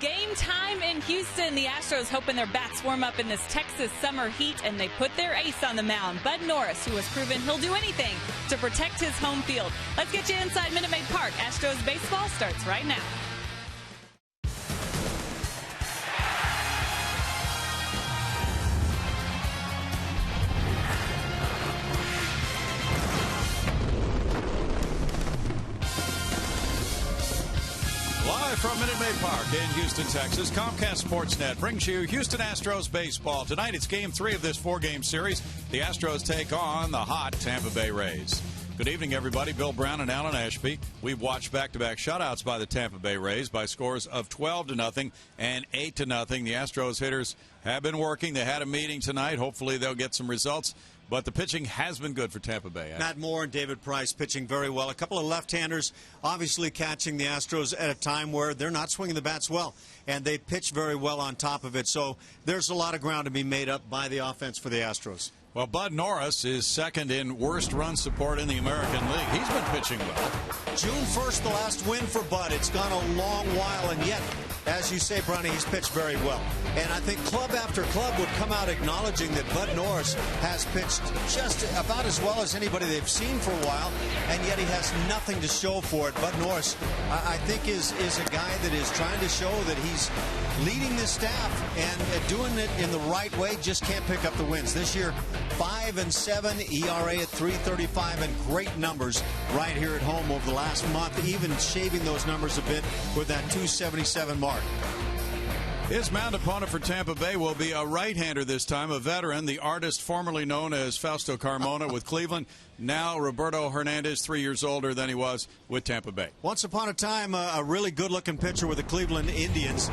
game time in Houston. The Astros hoping their bats warm up in this Texas summer heat, and they put their ace on the mound, Bud Norris, who has proven he'll do anything to protect his home field. Let's get you inside Minute Maid Park. Astros baseball starts right now. Live from Minute Maid Park in Houston, Texas, Comcast Sportsnet brings you Houston Astros baseball. Tonight it's Game 3 of this 4-game series. The Astros take on the hot Tampa Bay Rays. Good evening, everybody. Bill Brown and Alan Ashby. We've watched back-to-back shutouts by the Tampa Bay Rays by scores of 12-0 and 8-0. The Astros hitters have been working. They had a meeting tonight. Hopefully they'll get some results. But the pitching has been good for Tampa Bay. Matt Moore and David Price pitching very well. A couple of left-handers obviously catching the Astros at a time where they're not swinging the bats well. And they pitch very well on top of it. So there's a lot of ground to be made up by the offense for the Astros. Well, Bud Norris is second in worst run support in the American League. He's been pitching well. June 1st, the last win for Bud. It's gone a long while, and yet, as you say, Brownie, he's pitched very well. And I think club after club would come out acknowledging that Bud Norris has pitched just about as well as anybody they've seen for a while, and yet he has nothing to show for it. Bud Norris, I think, is a guy that is trying to show that he's leading the staff and doing it in the right way, just can't pick up the wins. This year, 5-7, ERA at 3.35, and great numbers right here at home over the last month, even shaving those numbers a bit with that 277 mark. His mound opponent for Tampa Bay will be a right-hander this time, a veteran, the artist formerly known as Fausto Carmona with Cleveland. Now Roberto Hernandez, 3 years older than he was with Tampa Bay. Once upon a time, a really good-looking pitcher with the Cleveland Indians.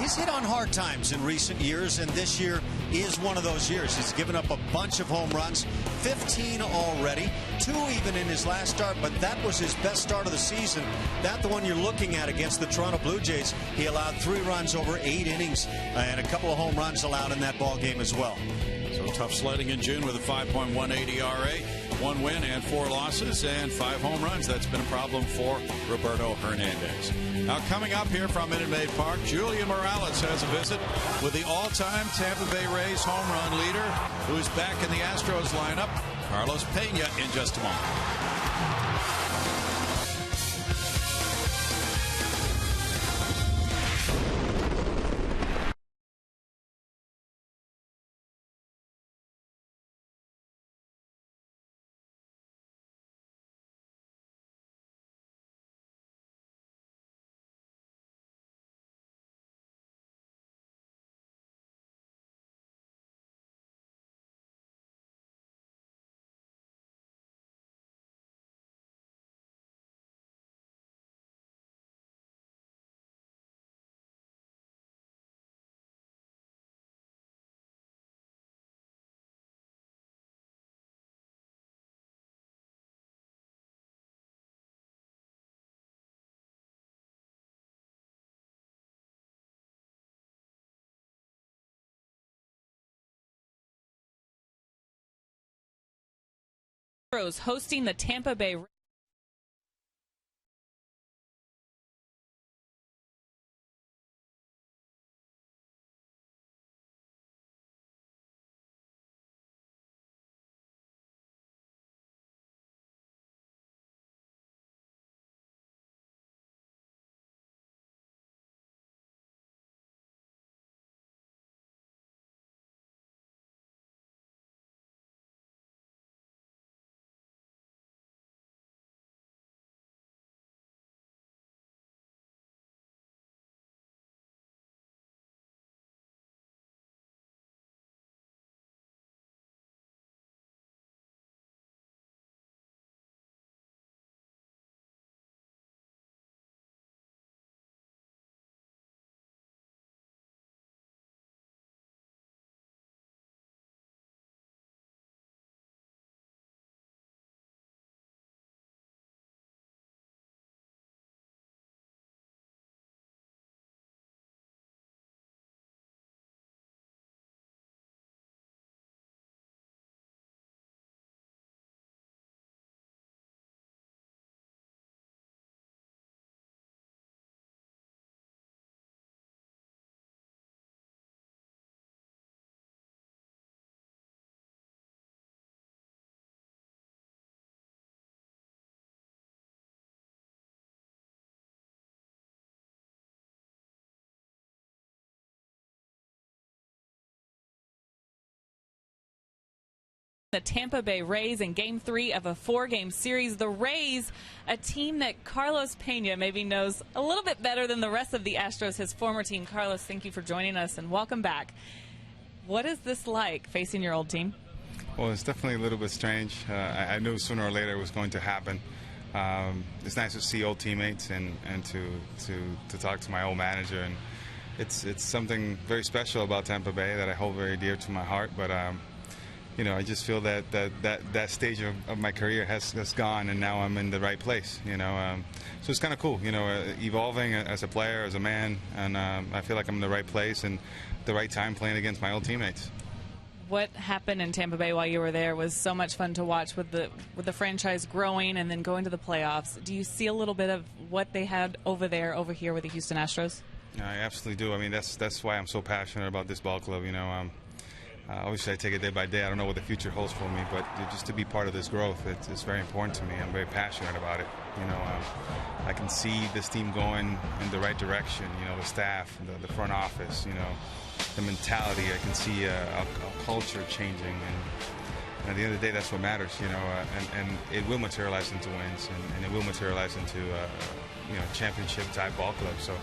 He's hit on hard times in recent years, and this year is one of those years. He's given up a bunch of home runs, 15 already, 2 even in his last start, but that was his best start of the season. That's the one you're looking at against the Toronto Blue Jays. He allowed 3 runs over 8 innings and a couple of home runs allowed in that ball game as well. So tough sledding in June with a 5.18 ERA, 1 win and 4 losses, and 5 home runs. That's been a problem for Roberto Hernandez. Now coming up here from Minute Maid Park, Julian Morales has a visit with the all-time Tampa Bay Rays home run leader, who's back in the Astros lineup, Carlos Pena, in just a moment. Hosting the Tampa Bay the Tampa Bay Rays in Game 3 of a 4-game series. The Rays, a team that Carlos Pena maybe knows a little bit better than the rest of the Astros, his former team. Carlos, thank you for joining us and welcome back. What is this like, facing your old team? Well, it's definitely a little bit strange. I knew sooner or later it was going to happen. It's nice to see old teammates and to talk to my old manager, and it's something very special about Tampa Bay that I hold very dear to my heart. But you know, I just feel that stage of my career has gone, and now I'm in the right place. You know, so it's kind of cool. You know, evolving as a player, as a man, and I feel like I'm in the right place and the right time playing against my old teammates. What happened in Tampa Bay while you were there was so much fun to watch, with the franchise growing and then going to the playoffs. Do you see a little bit of what they had over here with the Houston Astros? I absolutely do. I mean, that's why I'm so passionate about this ball club. You know, obviously I take it day by day. I don't know what the future holds for me, but just to be part of this growth, it's very important to me. I'm very passionate about it. You know, I can see this team going in the right direction. You know, the staff, the front office. You know, the mentality. I can see a culture changing, and at the end of the day, that's what matters. You know, and it will materialize into wins, and it will materialize into you know, championship type ball club. So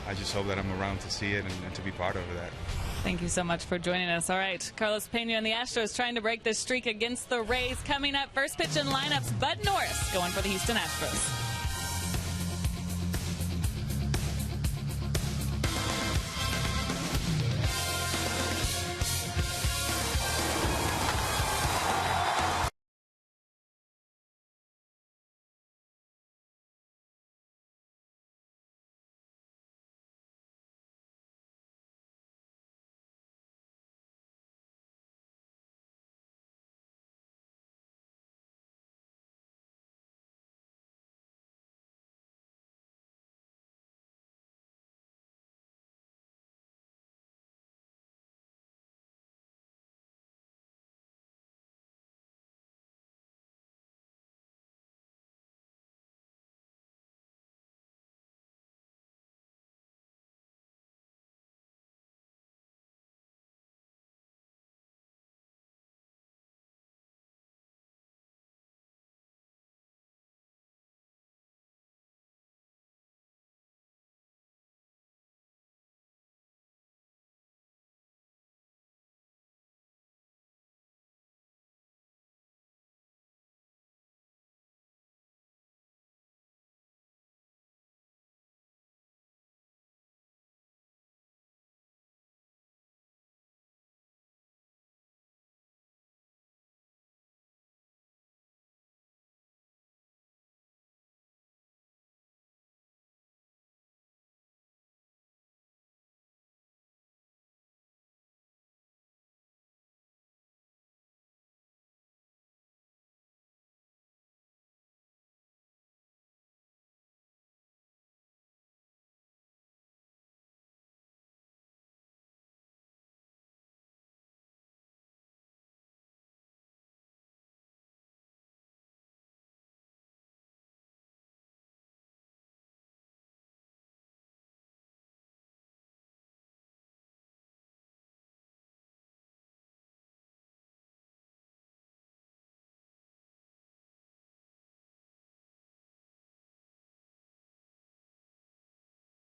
I just hope that I'm around to see it and to be part of that. Thank you so much for joining us. All right, Carlos Pena and the Astros trying to break this streak against the Rays. Coming up, first pitch in lineups, Bud Norris going for the Houston Astros.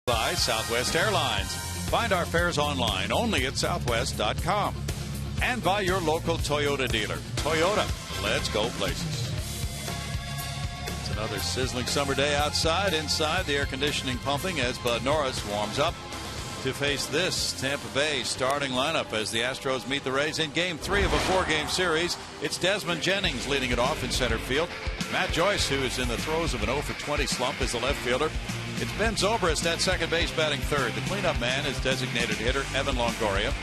By Southwest Airlines. Find our fares online only at southwest.com. And by your local Toyota dealer. Toyota, let's go places. It's another sizzling summer day outside. Inside, the air conditioning pumping as Bud Norris warms up to face this Tampa Bay starting lineup as the Astros meet the Rays in Game 3 of a 4-game series. It's Desmond Jennings leading it off in center field. Matt Joyce, who is in the throes of an 0-for-20 slump, is the left fielder. It's Ben Zobrist at second base batting third. The cleanup man is designated hitter Evan Longoria.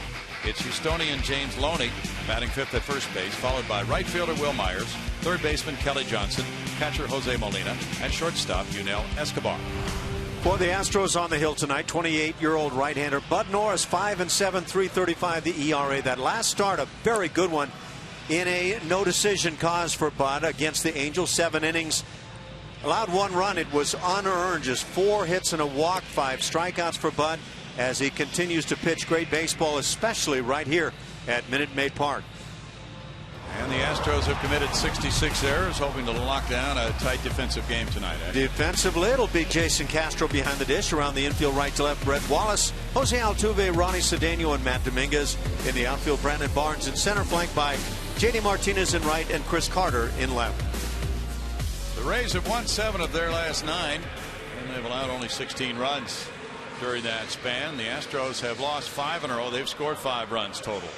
It's Houstonian James Loney batting fifth at first base, followed by right fielder Will Myers, third baseman Kelly Johnson, catcher Jose Molina, and shortstop Yunel Escobar. For the Astros on the hill tonight, 28-year-old right-hander Bud Norris, 5-7, 3.35 the ERA. That last start, a very good one in a no-decision cause for Bud against the Angels. 7 innings. Allowed 1 run. It was unearned. Just 4 hits and a walk, 5 strikeouts for Bud as he continues to pitch great baseball, especially right here at Minute Maid Park. And the Astros have committed 66 errors, hoping to lock down a tight defensive game tonight. Defensively, it'll be Jason Castro behind the dish. Around the infield, right to left, Brett Wallace, Jose Altuve, Ronnie Cedeno, and Matt Dominguez. In the outfield, Brandon Barnes in center, flanked by J.D. Martinez in right and Chris Carter in left. The Rays have won 7 of their last 9, and they've allowed only 16 runs during that span. The Astros have lost 5 in a row. They've scored 5 runs total.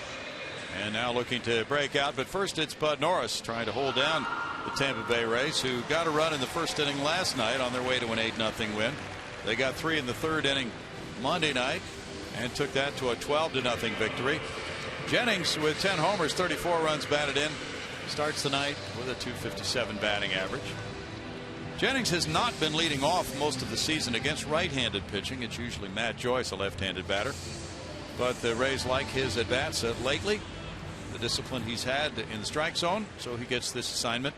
And now looking to break out. But first, it's Bud Norris trying to hold down the Tampa Bay Rays, who got a run in the first inning last night on their way to an 8-0 win. They got 3 in the third inning Monday night and took that to a 12-0 victory. Jennings with 10 homers, 34 runs batted in, starts the night with a .257 batting average. Jennings has not been leading off most of the season against right-handed pitching. It's usually Matt Joyce, a left-handed batter. But the Rays like his at-bats lately. The discipline he's had in the strike zone, so he gets this assignment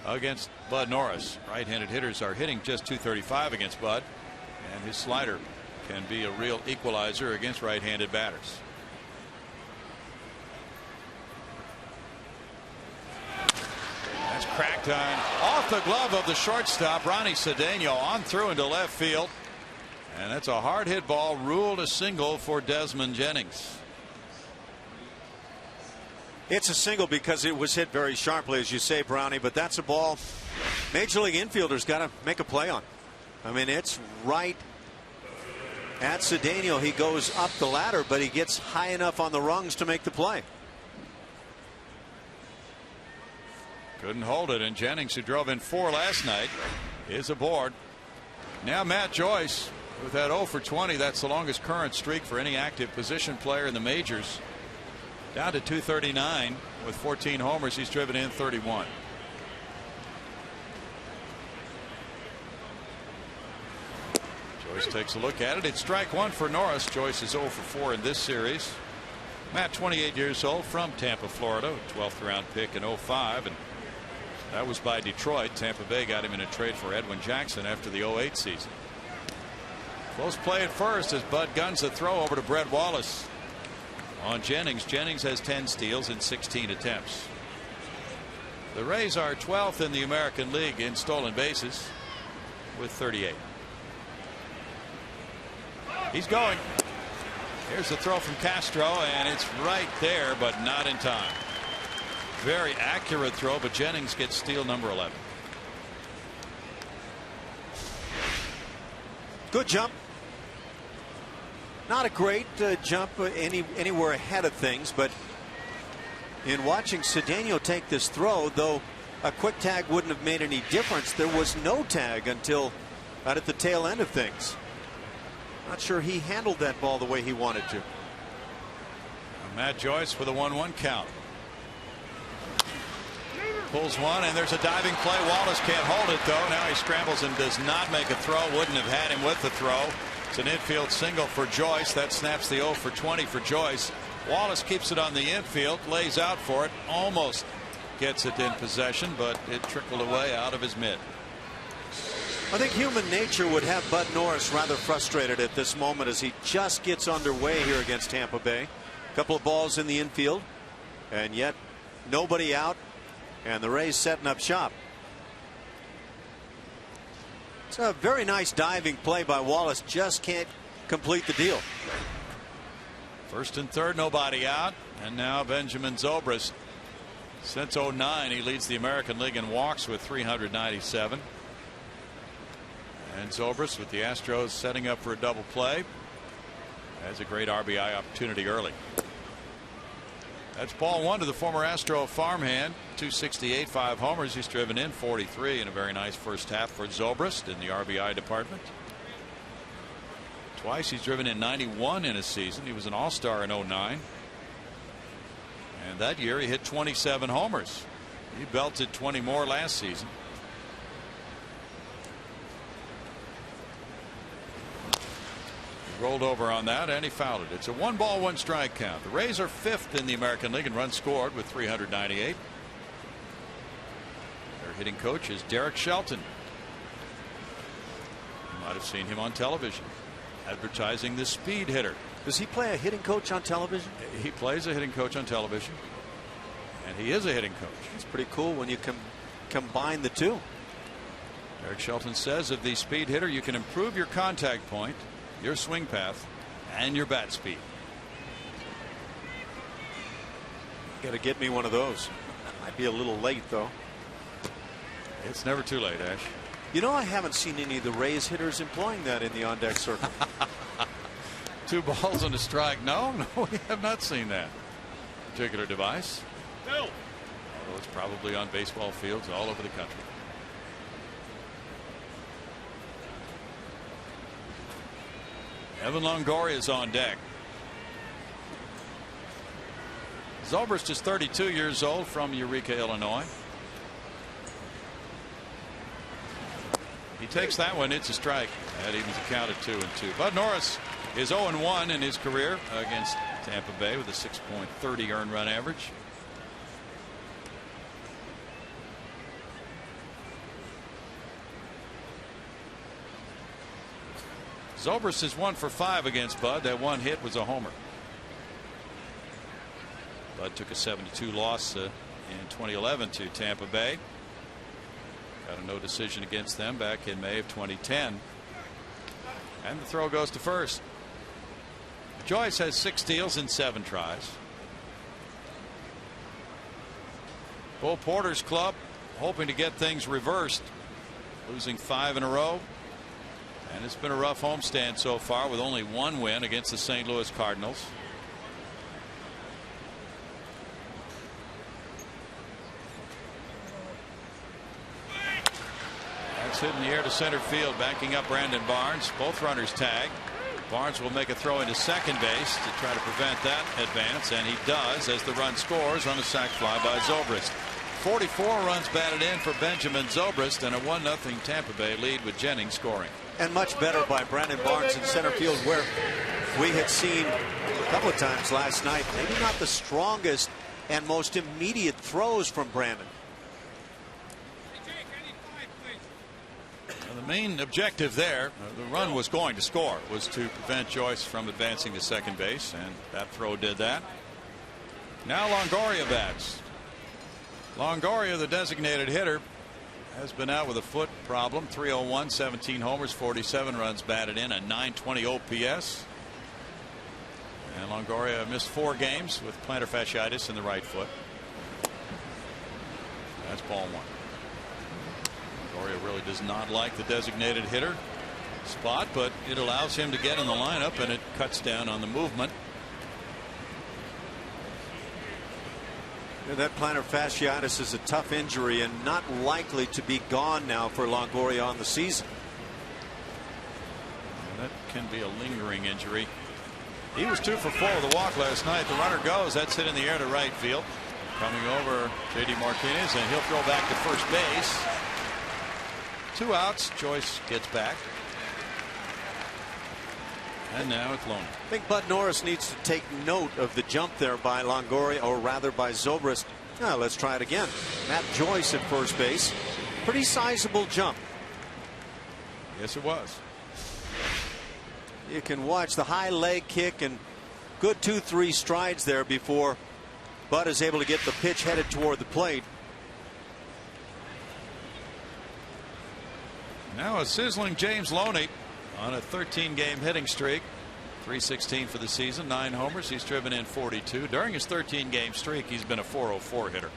against Bud Norris. Right-handed hitters are hitting just .235 against Bud, and his slider can be a real equalizer against right-handed batters. That's cracked on off the glove of the shortstop, Ronnie Cedeno, on through into left field, and that's a hard hit ball, ruled a single for Desmond Jennings. It's a single because it was hit very sharply, as you say, Brownie, but that's a ball Major League infielders got to make a play on. I mean, it's right at Cedeno. He goes up the ladder, but he gets high enough on the rungs to make the play. Couldn't hold it, and Jennings, who drove in 4 last night, is aboard. Now Matt Joyce with that 0 for 20. That's the longest current streak for any active position player in the majors. Down to 239 with 14 homers. He's driven in 31. Joyce takes a look at it. It's strike 1 for Norris. Joyce is 0 for 4 in this series. Matt, 28 years old, from Tampa, Florida, 12th round pick in 05, and that was by Detroit. Tampa Bay got him in a trade for Edwin Jackson after the 08 season. Close play at first as Bud guns the throw over to Brett Wallace on Jennings. Jennings has 10 steals in 16 attempts. The Rays are 12th in the American League in stolen bases with 38. He's going. Here's the throw from Castro, and it's right there, but not in time. Very accurate throw, but Jennings gets steal number 11. Good jump. Not a great jump anywhere ahead of things, but in watching Cedeno take this throw, though a quick tag wouldn't have made any difference, there was no tag until right at the tail end of things. Not sure he handled that ball the way he wanted to. Matt Joyce with a 1-1 count. Pulls one, and there's a diving play. Wallace can't hold it, though. Now he scrambles and does not make a throw. Wouldn't have had him with the throw. It's an infield single for Joyce. That snaps the 0 for 20 for Joyce. Wallace keeps it on the infield, lays out for it, almost gets it in possession, but it trickled away out of his mitt. I think human nature would have Bud Norris rather frustrated at this moment as he just gets underway here against Tampa Bay. A couple of balls in the infield, and yet nobody out, and the Rays setting up shop. It's a very nice diving play by Wallace, just can't complete the deal. First and third, nobody out, and now Benjamin Zobrist. Since 09, he leads the American League in walks with 397. And Zobrist, with the Astros setting up for a double play, has a great RBI opportunity early. That's ball 1 to the former Astro farmhand. 268, 5 homers. He's driven in 43 in a very nice first half for Zobrist in the RBI department. Twice he's driven in 91 in a season. He was an all-star in 09. And that year he hit 27 homers. He belted 20 more last season. Rolled over on that, and he fouled it. It's a 1-ball, 1-strike count. The Rays are 5th in the American League in runs scored with 398. Their hitting coach is Derek Shelton. You might have seen him on television advertising the speed hitter. Does he play a hitting coach on television? He plays a hitting coach on television. And he is a hitting coach. It's pretty cool when you combine the two. Eric Shelton says of the speed hitter, you can improve your contact point, your swing path, and your bat speed. Got to get me one of those. Might be a little late, though. It's never too late, Ash. You know, I haven't seen any of the Rays hitters employing that in the on-deck circle. 2 balls and a strike. No, we have not seen that particular device. No. Although it's probably on baseball fields all over the country. Evan Longoria is on deck. Zobrist is 32 years old from Eureka, Illinois. He takes that one. It's a strike. That evens the count at 2-2. Bud Norris is 0-1 in his career against Tampa Bay with a 6.30 earned run average. Zobrist is 1 for 5 against Bud. That one hit was a homer. Bud took a 7-2 loss in 2011 to Tampa Bay. Got a no decision against them back in May of 2010. And the throw goes to first. Joyce has 6 steals in 7 tries. Cole Porter's club hoping to get things reversed, losing 5 in a row. And it's been a rough homestand so far with only 1 win against the St. Louis Cardinals. That's hit in the air to center field, backing up Brandon Barnes. Both runners tag. Barnes will make a throw into second base to try to prevent that advance, and he does as the run scores on a sac fly by Zobrist. 44 runs batted in for Benjamin Zobrist, and a 1-0 Tampa Bay lead with Jennings scoring. And much better by Brandon Barnes in center field, where we had seen a couple of times last night maybe not the strongest and most immediate throws from Brandon. The main objective there, the run was going to score, was to prevent Joyce from advancing to second base, and that throw did that. Now Longoria bats. Longoria, the designated hitter, has been out with a foot problem. 301, 17 homers, 47 runs batted in, a 920 OPS. And Longoria missed 4 games with plantar fasciitis in the right foot. That's ball 1. Longoria really does not like the designated hitter spot, but it allows him to get in the lineup, and it cuts down on the movement. That plantar fasciitis is a tough injury and not likely to be gone now for Longoria on the season. And that can be a lingering injury. He was 2 for 4 with a walk last night. The runner goes. That's hit in the air to right field. Coming over, J.D. Martinez, and he'll throw back to first base. 2 outs. Joyce gets back. And now it's Loney. I think Bud Norris needs to take note of the jump there by Longoria, or rather by Zobrist. Now let's try it again. Matt Joyce at first base. Pretty sizable jump. Yes, it was. You can watch the high leg kick and good 2-3 strides there before Bud is able to get the pitch headed toward the plate. Now a sizzling James Loney on a 13-game hitting streak. 316 for the season, 9 homers. He's driven in 42. During his 13-game streak, he's been a 404 hitter.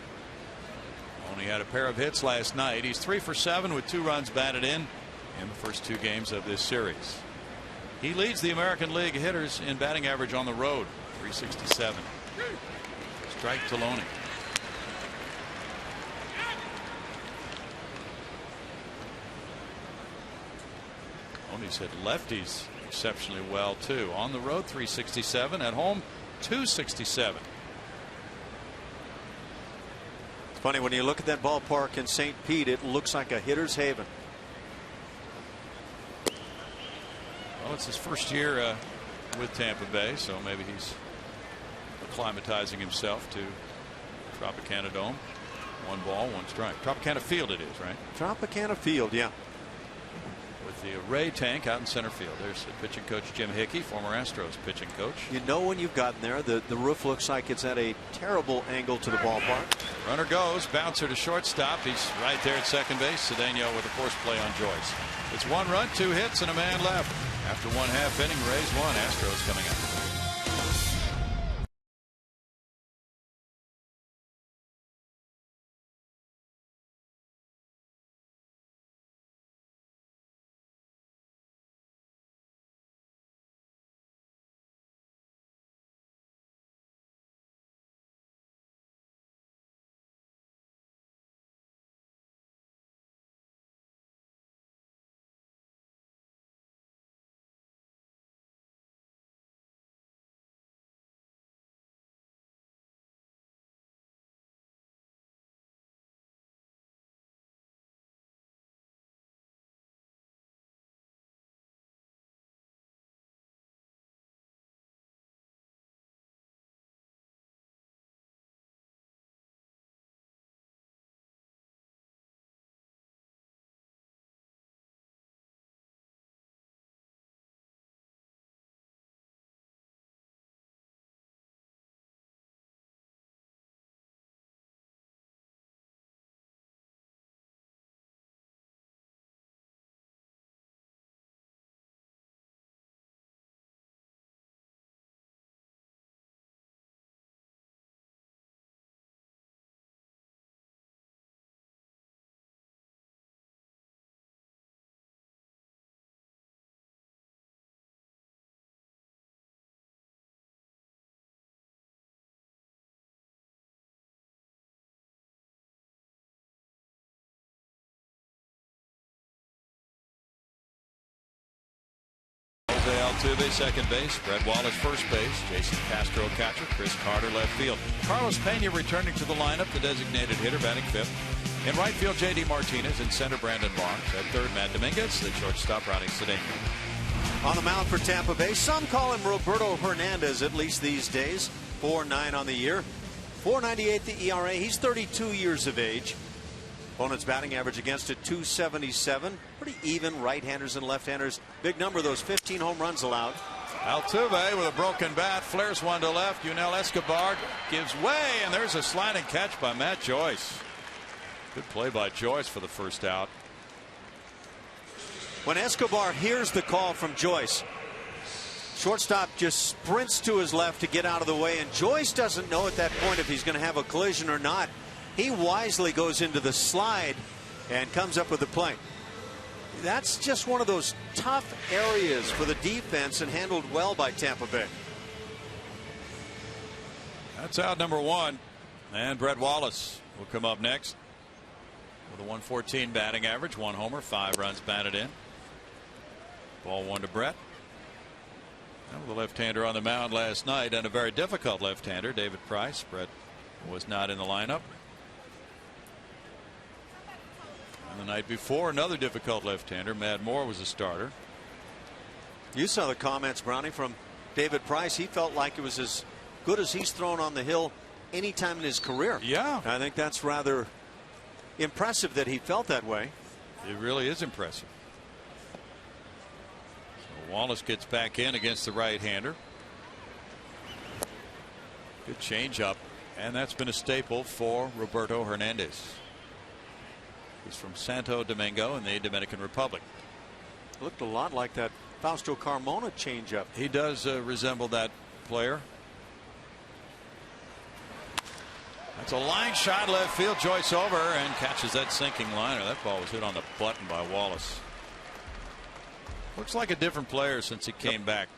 Only had a pair of hits last night. He's 3 for 7 with 2 runs batted in the first 2 games of this series. He leads the American League hitters in batting average on the road, 367. Strike to Loney. Loney's hit lefties exceptionally well too. On the road 367, at home 267. It's funny when you look at that ballpark in St. Pete, it looks like a hitter's haven. Well, it's his first year with Tampa Bay, so maybe he's acclimatizing himself to Tropicana Dome. 1 ball, 1 strike. Tropicana Field it is, right? Tropicana Field, yeah. with the array tank out in center field. There's pitching coach Jim Hickey, former Astros pitching coach. You know when you've gotten there, the roof looks like it's at a terrible angle to the ballpark. Runner goes, bouncer to shortstop. He's right there at second base. Cedeno with a force play on Joyce. It's 1 run, 2 hits, and a man left. After 1/2 inning, Rays 1, Astros coming up. Altuve, second base. Brett Wallace, first base. Jason Castro, catcher. Chris Carter, left field. Carlos Pena returning to the lineup, the designated hitter, batting fifth. In right field, J.D. Martinez. In center, Brandon Barnes. At third, Matt Dominguez. The shortstop, Ronnie Cedeno. On the mound for Tampa Bay, some call him Roberto Hernandez, at least these days. 4.9 on the year. 4.98 the ERA. He's 32 years of age. Opponent's batting average against it, 277. Pretty even, right-handers and left-handers. Big number, those 15 home runs allowed. Altuve with a broken bat, flares one to left. Yunel Escobar gives way, and there's a sliding catch by Matt Joyce. Good play by Joyce for the first out. When Escobar hears the call from Joyce, shortstop just sprints to his left to get out of the way, and Joyce doesn't know at that point if he's going to have a collision or not. He wisely goes into the slide and comes up with the play. That's just one of those tough areas for the defense, and handled well by Tampa Bay. That's out number 1. And Brett Wallace will come up next with a 114 batting average, 1 homer, 5 runs batted in. Ball 1 to Brett. And with a left-hander on the mound last night, and a very difficult left-hander, David Price. Brett was not in the lineup. The night before, another difficult left-hander, Matt Moore, was a starter. You saw the comments, Brownie, from David Price. He felt like it was as good as he's thrown on the hill any time in his career. Yeah, I think that's rather impressive that he felt that way. It really is impressive. So Wallace gets back in against the right-hander. Good changeup, and that's been a staple for Roberto Hernandez. He's from Santo Domingo in the Dominican Republic. Looked a lot like that Fausto Carmona changeup. He does resemble that player. That's a line shot left field. Joyce over and catches that sinking liner. That ball was hit on the button by Wallace. Looks like a different player since he came back.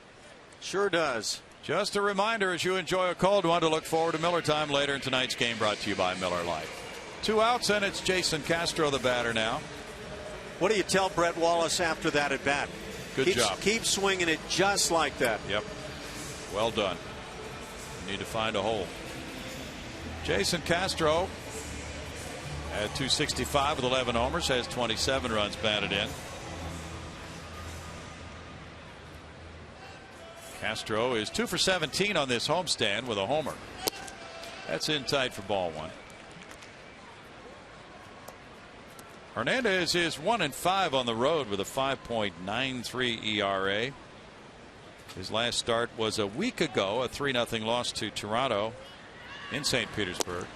Sure does. Just a reminder, as you enjoy a cold one, to look forward to Miller time later in tonight's game, brought to you by Miller Lite. 2 outs, and it's Jason Castro, the batter now. What do you tell Brett Wallace after that at bat? Good job. Keep swinging it just like that. Yep. Well done. You need to find a hole. Jason Castro at 265 with 11 homers, has 27 runs batted in. Castro is 2 for 17 on this homestand with a homer. That's in tight for ball 1. Hernandez is 1-5 on the road with a 5.93 ERA. His last start was a week ago, a 3-0 loss to Toronto in St. Petersburg.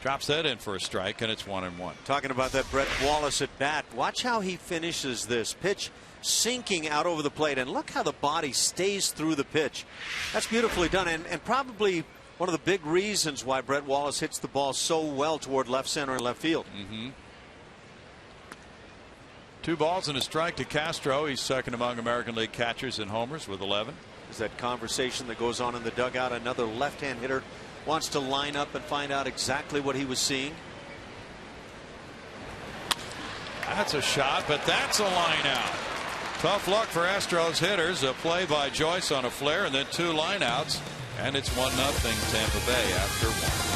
Drops that in for a strike, and it's 1-1. Talking about that Brett Wallace at bat. Watch how he finishes this pitch, sinking out over the plate, and look how the body stays through the pitch. That's beautifully done, and probably one of the big reasons why Brett Wallace hits the ball so well toward left center and left field. 2 balls and a strike to Castro. He's second among American League catchers in homers with 11. There's that conversation that goes on in the dugout. Another left-hand hitter wants to line up and find out exactly what he was seeing. That's a shot, but that's a line out. Tough luck for Astros hitters. A play by Joyce on a flare and then 2 lineouts, and it's 1-0 Tampa Bay after 1.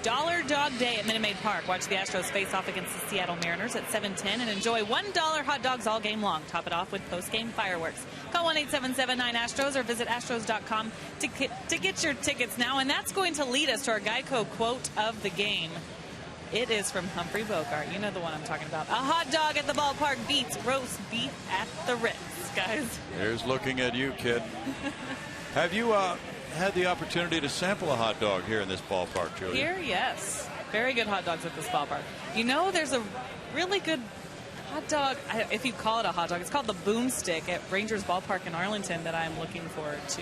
Dollar Dog Day at Minute Maid Park. Watch the Astros face off against the Seattle Mariners at 7:10 and enjoy $1 hot dogs all game long. Top it off with post-game fireworks. Call 1-877-9-ASTROS or visit astros.com to get your tickets now. And that's going to lead us to our Geico quote of the game. It is from Humphrey Bogart. You know the one I'm talking about. A hot dog at the ballpark beats roast beef at the Ritz, guys. Here's looking at you, kid. Have you had the opportunity to sample a hot dog here in this ballpark, Julia? Here, yes. Very good hot dogs at this ballpark. You know, there's a really good hot dog, if you call it a hot dog, it's called the Boomstick at Rangers Ballpark in Arlington that I'm looking forward to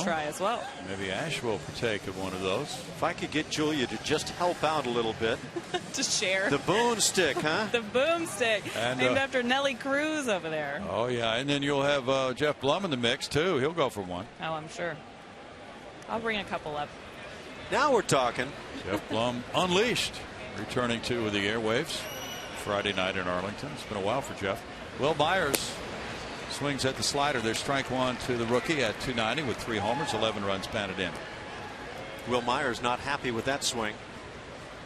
try as well. Maybe Ash will partake of one of those. If I could get Julia to just help out a little bit. To share. The Boomstick, huh? The Boomstick. Named after Nellie Cruz over there. Oh, yeah. And then you'll have Jeff Blum in the mix, too. He'll go for one. Oh, I'm sure. I'll bring a couple up. Now we're talking. Jeff Blum unleashed, returning to the airwaves Friday night in Arlington. It's been a while for Jeff. Will Myers swings at the slider. There's strike one to the rookie at 290 with 3 homers, 11 runs batted in. Will Myers not happy with that swing.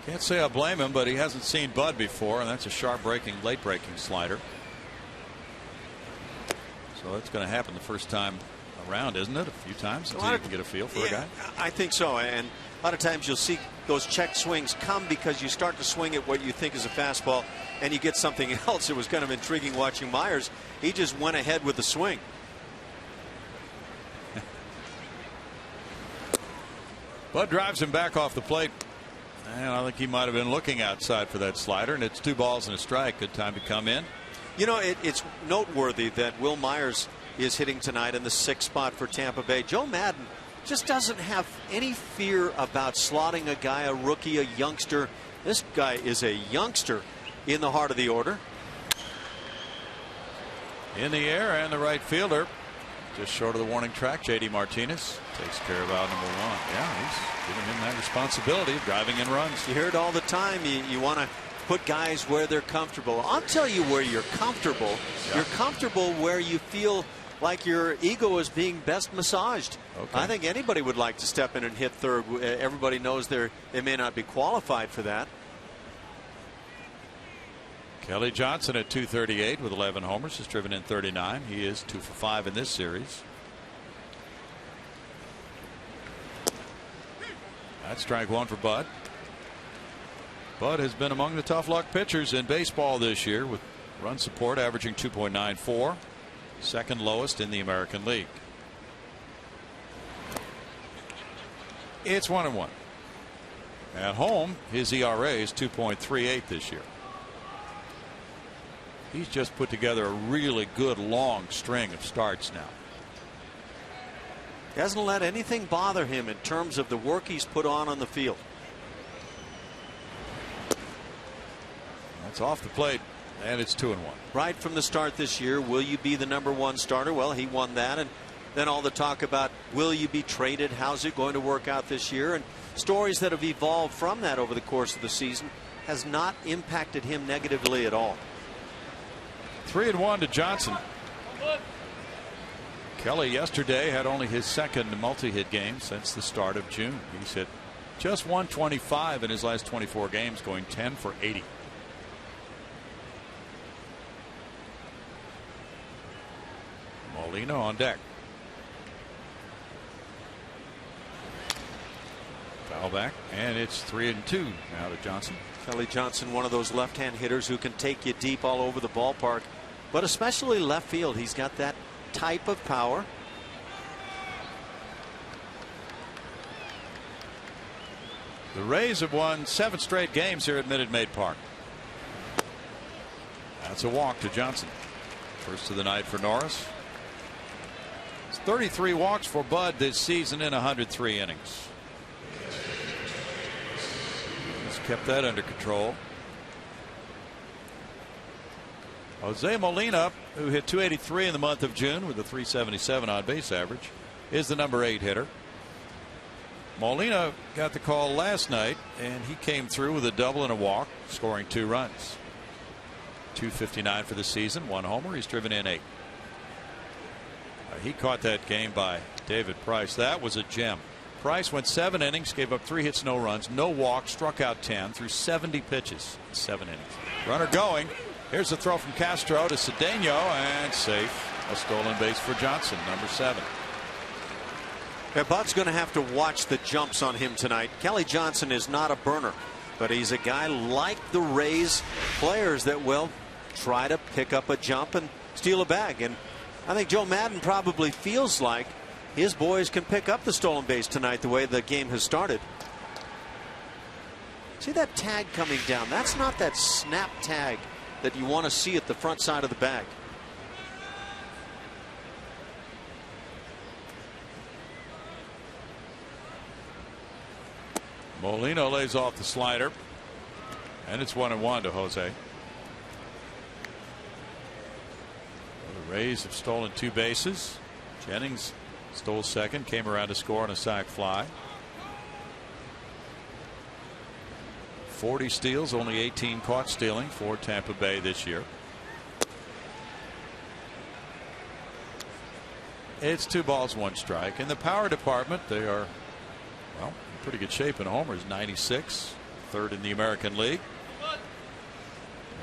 Can't say I blame him, but he hasn't seen Bud before, and that's a sharp breaking, late breaking slider. So that's going to happen the first time around, isn't it? A few times until you can get a feel for a guy. I think so, and a lot of times you'll see those check swings come because you start to swing at what you think is a fastball and you get something else. It was kind of intriguing watching Myers. He just went ahead with the swing. Bud drives him back off the plate, and I think he might have been looking outside for that slider, and it's 2 balls and a strike. Good time to come in. You know, it's noteworthy that Will Myers is hitting tonight in the 6th spot for Tampa Bay. Joe Madden just doesn't have any fear about slotting a guy, a rookie, a youngster. This guy is a youngster in the heart of the order. In the air, and the right fielder just short of the warning track. J.D. Martinez takes care of out number 1. Yeah, he's giving him that responsibility of driving in runs. You hear it all the time. You want to put guys where they're comfortable. I'll tell you where you're comfortable. Yeah. You're comfortable where you feel like your ego is being best massaged. Okay. I think anybody would like to step in and hit third. Everybody knows they may not be qualified for that. Kelly Johnson at 238 with 11 homers, has driven in 39. He is 2 for 5 in this series. That's strike one for Bud. Bud has been among the tough luck pitchers in baseball this year, with run support averaging 2.94, second lowest in the American League. It's 1-1. At home, his ERA is 2.38 this year. He's just put together a really good long string of starts now. He hasn't let anything bother him in terms of the work he's put on the field. That's off the plate, and it's 2-1. Right from the start this year, will you be the #1 starter? Well, he won that, and then all the talk about will you be traded? How's it going to work out this year? And stories that have evolved from that over the course of the season has not impacted him negatively at all. 3-1 to Johnson. Kelly yesterday had only his second multi-hit game since the start of June. He's hit just 125 in his last 24 games, going 10 for 80. Molina on deck. Foul back, and it's 3-2 now to Johnson. Kelly Johnson, one of those left-hand hitters who can take you deep all over the ballpark, but especially left field. He's got that type of power. The Rays have won 7 straight games here at Minute Maid Park. That's a walk to Johnson. First of the night for Norris. It's 33 walks for Bud this season in 103 innings. He's kept that under control. Jose Molina, who hit 283 in the month of June with a 377 on base average, is the #8 hitter. Molina got the call last night, and he came through with a double and a walk, scoring 2 runs. 259 for the season, 1 homer. He's driven in 8. He caught that game by David Price. That was a gem. Price went 7 innings, gave up 3 hits, no runs, no walks, struck out 10 through 70 pitches in 7 innings. Runner going. Here's the throw from Castro to Cedeno, and safe. A stolen base for Johnson, #7. Yeah, Bud's going to have to watch the jumps on him tonight. Kelly Johnson is not a burner, but he's a guy like the Rays players that will try to pick up a jump and steal a bag. And I think Joe Madden probably feels like his boys can pick up the stolen base tonight the way the game has started. See that tag coming down? That's not that snap tag that you want to see at the front side of the bag. Molina lays off the slider, and it's 1-1 to Jose. The Rays have stolen 2 bases. Jennings stole second, came around to score on a sac fly. 40 steals, only 18 caught stealing for Tampa Bay this year. It's 2 balls, 1 strike. In the power department, they are, well, in pretty good shape in homers. 96, 3rd in the American League.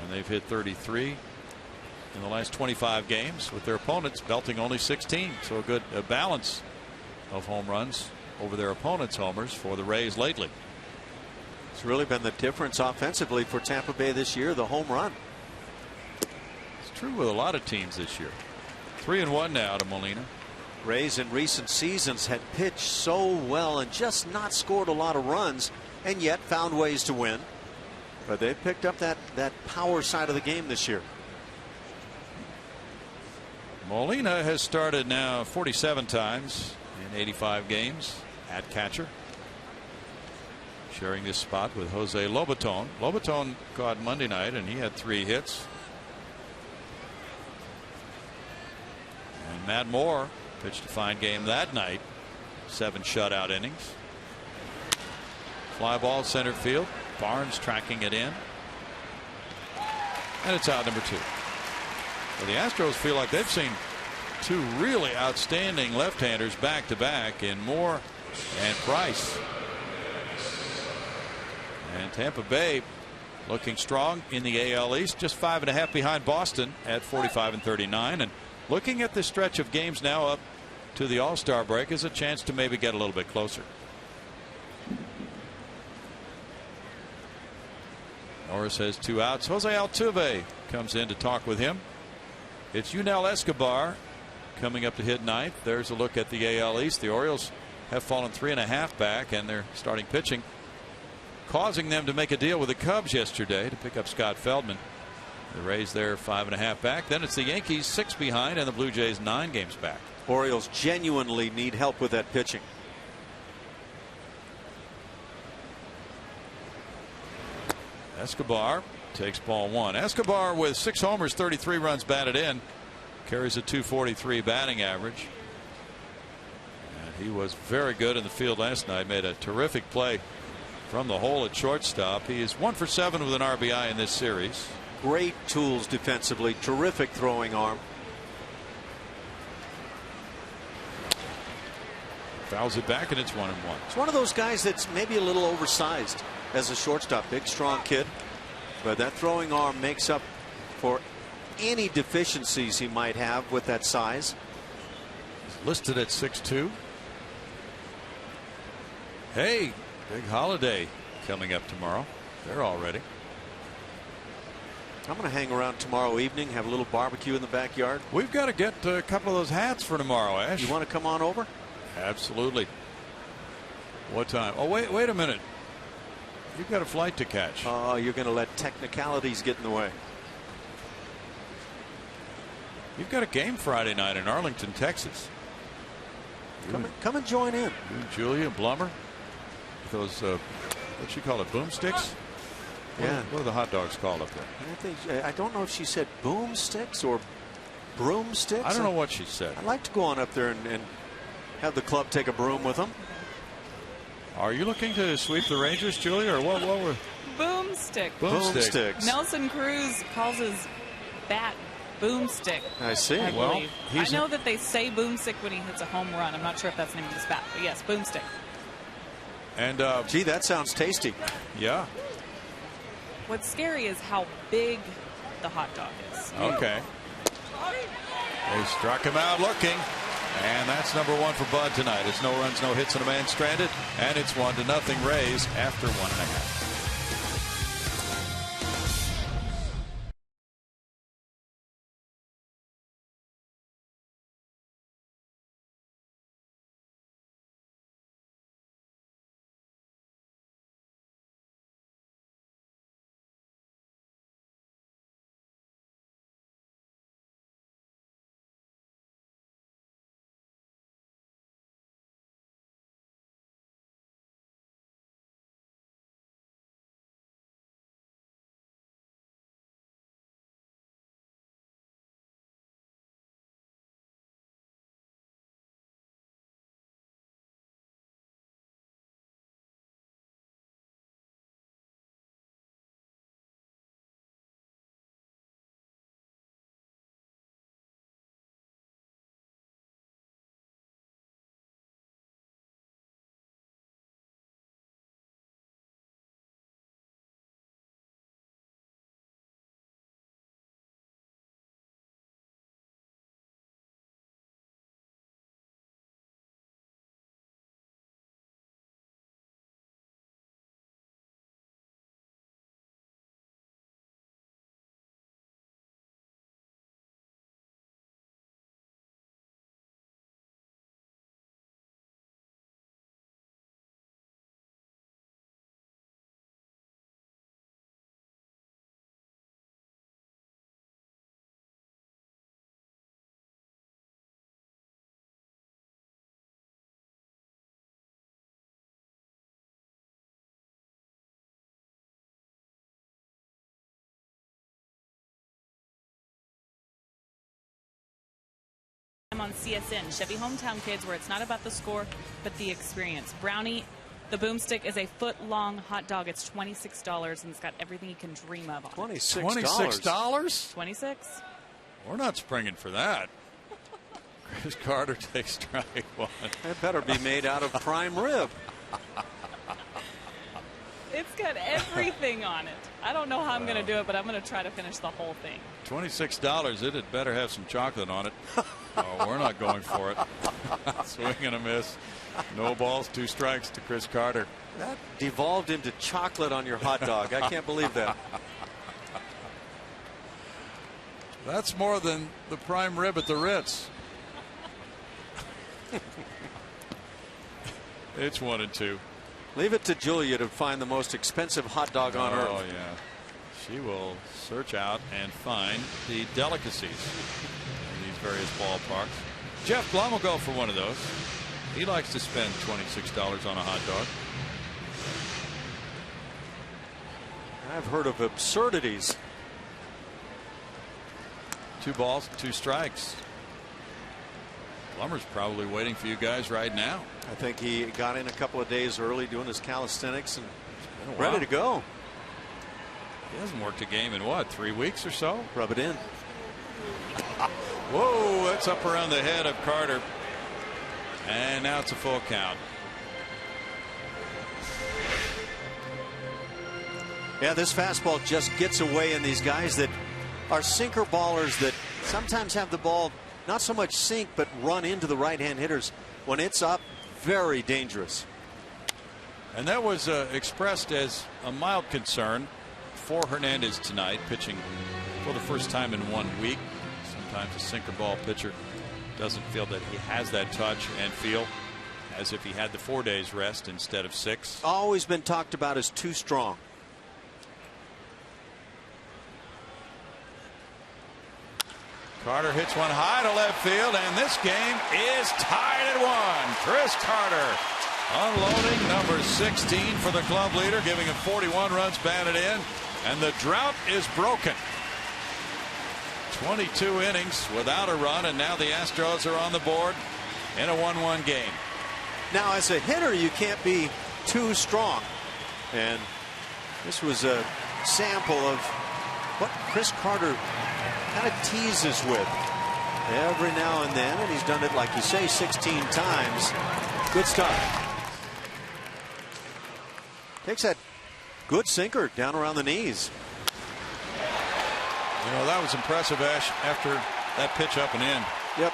And they've hit 33 in the last 25 games, with their opponents belting only 16. So a good balance of home runs over their opponents' homers for the Rays lately. It's really been the difference offensively for Tampa Bay this year, the home run. It's true with a lot of teams this year. 3-1 now to Molina. Rays in recent seasons had pitched so well and just not scored a lot of runs, and yet found ways to win. But they picked up that power side of the game this year. Molina has started now 47 times in 85 games at catcher, sharing this spot with Jose Lobaton. Lobaton caught Monday night, and he had 3 hits. And Matt Moore pitched a fine game that night, 7 shutout innings. Fly ball center field. Barnes tracking it in, and it's out, #2. Well, the Astros feel like they've seen two really outstanding left-handers back to back in Moore and Price. And Tampa Bay looking strong in the AL East, just 5.5 behind Boston at 45-39. And looking at the stretch of games now up to the All-Star break is a chance to maybe get a little bit closer. Norris has 2 outs. Jose Altuve comes in to talk with him. It's Yunel Escobar coming up to hit ninth. There's a look at the AL East. The Orioles have fallen 3.5 back, and they're starting pitching, causing them to make a deal with the Cubs yesterday to pick up Scott Feldman. The Rays there 5.5 back. Then it's the Yankees 6 behind, and the Blue Jays 9 games back. Orioles genuinely need help with that pitching. Escobar takes ball 1. Escobar with 6 homers, 33 runs batted in, carries a .243 batting average. And he was very good in the field last night. Made a terrific play from the hole at shortstop. He is 1 for 7 with an RBI in this series. Great tools defensively. Terrific throwing arm. Fouls it back, and it's 1-1. It's one of those guys that's maybe a little oversized as a shortstop. Big, strong kid. But that throwing arm makes up for any deficiencies he might have with that size. He's listed at 6'2". Hey, big holiday coming up tomorrow. They're all ready. I'm going to hang around tomorrow evening, have a little barbecue in the backyard. We've got to get a couple of those hats for tomorrow, Ash. You want to come on over? Absolutely. What time? Oh, wait a minute. You've got a flight to catch. Oh, you're going to let technicalities get in the way. You've got a game Friday night in Arlington, Texas. Come and join in. You and Julia Blummer. Those, what you call it, boomsticks? Yeah. What are the hot dogs called up there? I don't know if she said boomsticks or broomsticks. I don't know what she said. I'd like to go on up there and have the club take a broom with them. Are you looking to sweep the Rangers, Julia, or what were Boomstick. Boomsticks. Nelson Cruz calls his bat boomstick. I see. Well, I know that they say boomstick when he hits a home run. I'm not sure if that's the name of his bat, but yes, boomstick. And gee, that sounds tasty. Yeah. What's scary is how big the hot dog is. Okay. They struck him out looking. And that's number 1 for Bud tonight. It's no runs, no hits, and a man stranded. And it's 1-0 Rays after 1.5. On CSN, Chevy Hometown Kids, where it's not about the score, but the experience. Brownie, the boomstick, is a foot-long hot dog. It's $26, and it's got everything you can dream of on it. $26? $26? 26. We're not springing for that. Chris Carter takes strike one. It better be made out of prime rib. It's got everything on it. I don't know how I'm going to do it, but I'm going to try to finish the whole thing. $26. It had better have some chocolate on it. Oh, we're not going for it. Swing and a miss. No balls, 2 strikes to Chris Carter. That devolved into chocolate on your hot dog. I can't believe that. That's more than the prime rib at the Ritz. It's 1-2. Leave it to Julia to find the most expensive hot dog on earth. Oh, yeah. She will search out and find the delicacies in these various ballparks. Jeff Blum will go for one of those. He likes to spend $26 on a hot dog. I've heard of absurdities. 2 balls, 2 strikes. Plummer's probably waiting for you guys right now. I think he got in a couple of days early doing his calisthenics and ready to go. He hasn't worked a game in what, 3 weeks or so? Rub it in. Whoa, that's up around the head of Carter. And now it's a full count. Yeah, this fastball just gets away in these guys that are sinker ballers that sometimes have the ball not so much sink but run into the right-hand hitters. When it's up, very dangerous. And that was expressed as a mild concern for Hernandez tonight, pitching for the first time in 1 week. Sometimes a sinker ball pitcher doesn't feel that he has that touch and feel as if he had the 4 days rest instead of 6. Always been talked about as too strong. Carter hits one high to left field, and this game is tied at 1. Chris Carter unloading number 16 for the club leader, giving him 41 runs batted in, and the drought is broken. 22 innings without a run, and now the Astros are on the board in a 1-1 game. Now, as a hitter, you can't be too strong, and this was a sample of what Chris Carter kind of teases with every now and then, and he's done it, like you say, 16 times. Good stuff. Takes that good sinker down around the knees. You know, that was impressive, Ash, after that pitch up and in. Yep.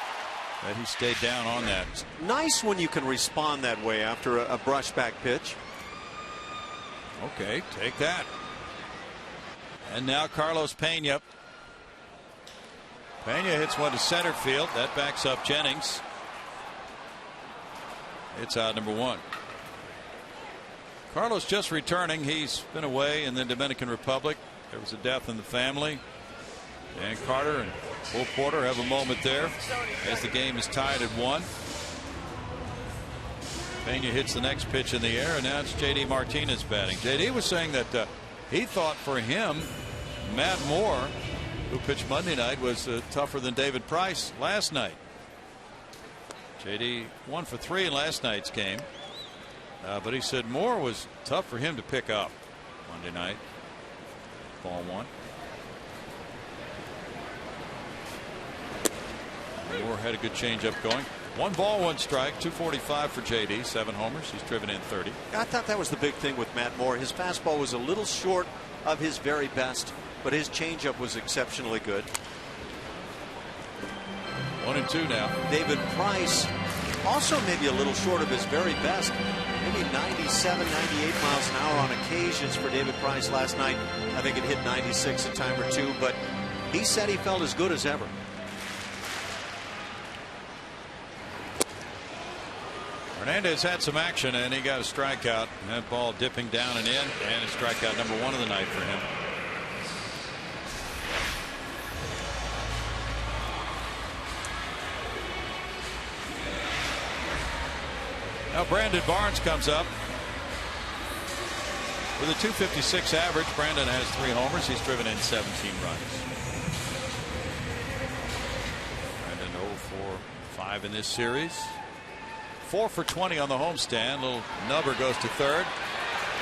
That he stayed down on that. It's nice when you can respond that way after a brushback pitch. Okay, take that. And now Carlos Pena. Pena hits one to center field. That backs up Jennings. It's out number 1. Carlos just returning. He's been away in the Dominican Republic. There was a death in the family. And Carter and Will Porter have a moment there as the game is tied at 1. Pena hits the next pitch in the air, and now it's J.D. Martinez batting. J.D. was saying that he thought for him, Matt Moore, who pitched Monday night, was tougher than David Price last night. J.D. 1 for 3 in last night's game. But he said Moore was tough for him to pick up Monday night. Ball 1. Moore had a good changeup going. 1 ball, 1 strike, 245 for J.D. 7 homers. He's driven in 30. I thought that was the big thing with Matt Moore. His fastball was a little short of his very best, but his changeup was exceptionally good. 1-2 now. David Price also maybe a little short of his very best. Maybe 97, 98 miles an hour on occasions for David Price last night. I think it hit 96 a time or two, but he said he felt as good as ever. Hernandez had some action, and he got a strikeout. That ball dipping down and in, and a strikeout number 1 of the night for him. Now Brandon Barnes comes up with a .256 average. Brandon has 3 homers. He's driven in 17 runs. Brandon 0 for 5 in this series. 4 for 20 on the homestand. Little nubber goes to third.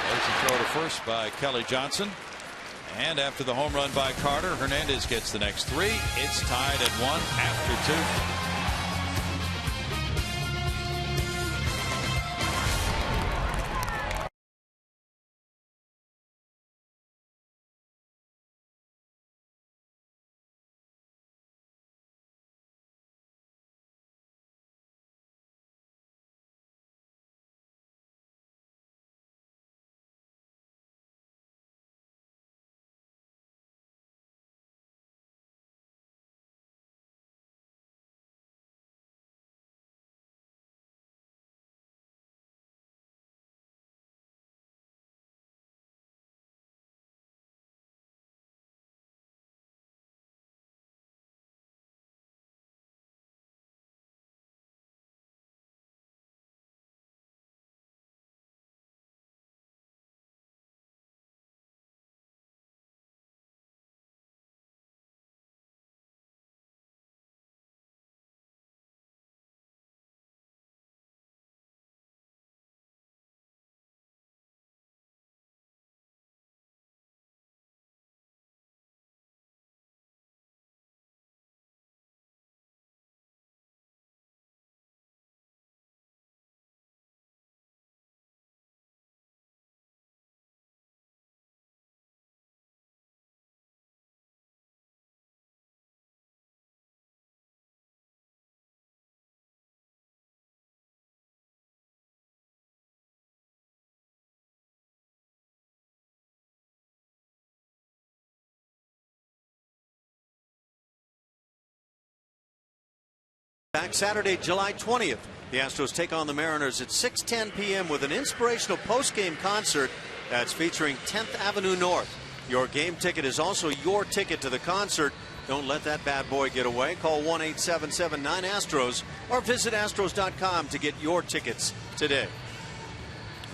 There's a throw to first by Kelly Johnson. And after the home run by Carter, Hernandez gets the next 3. It's tied at 1 after 2. Back Saturday, July 20th. The Astros take on the Mariners at 6:10 p.m. with an inspirational post-game concert that's featuring 10th Avenue North. Your game ticket is also your ticket to the concert. Don't let that bad boy get away. Call 1-877-9-ASTROS or visit Astros.com to get your tickets today.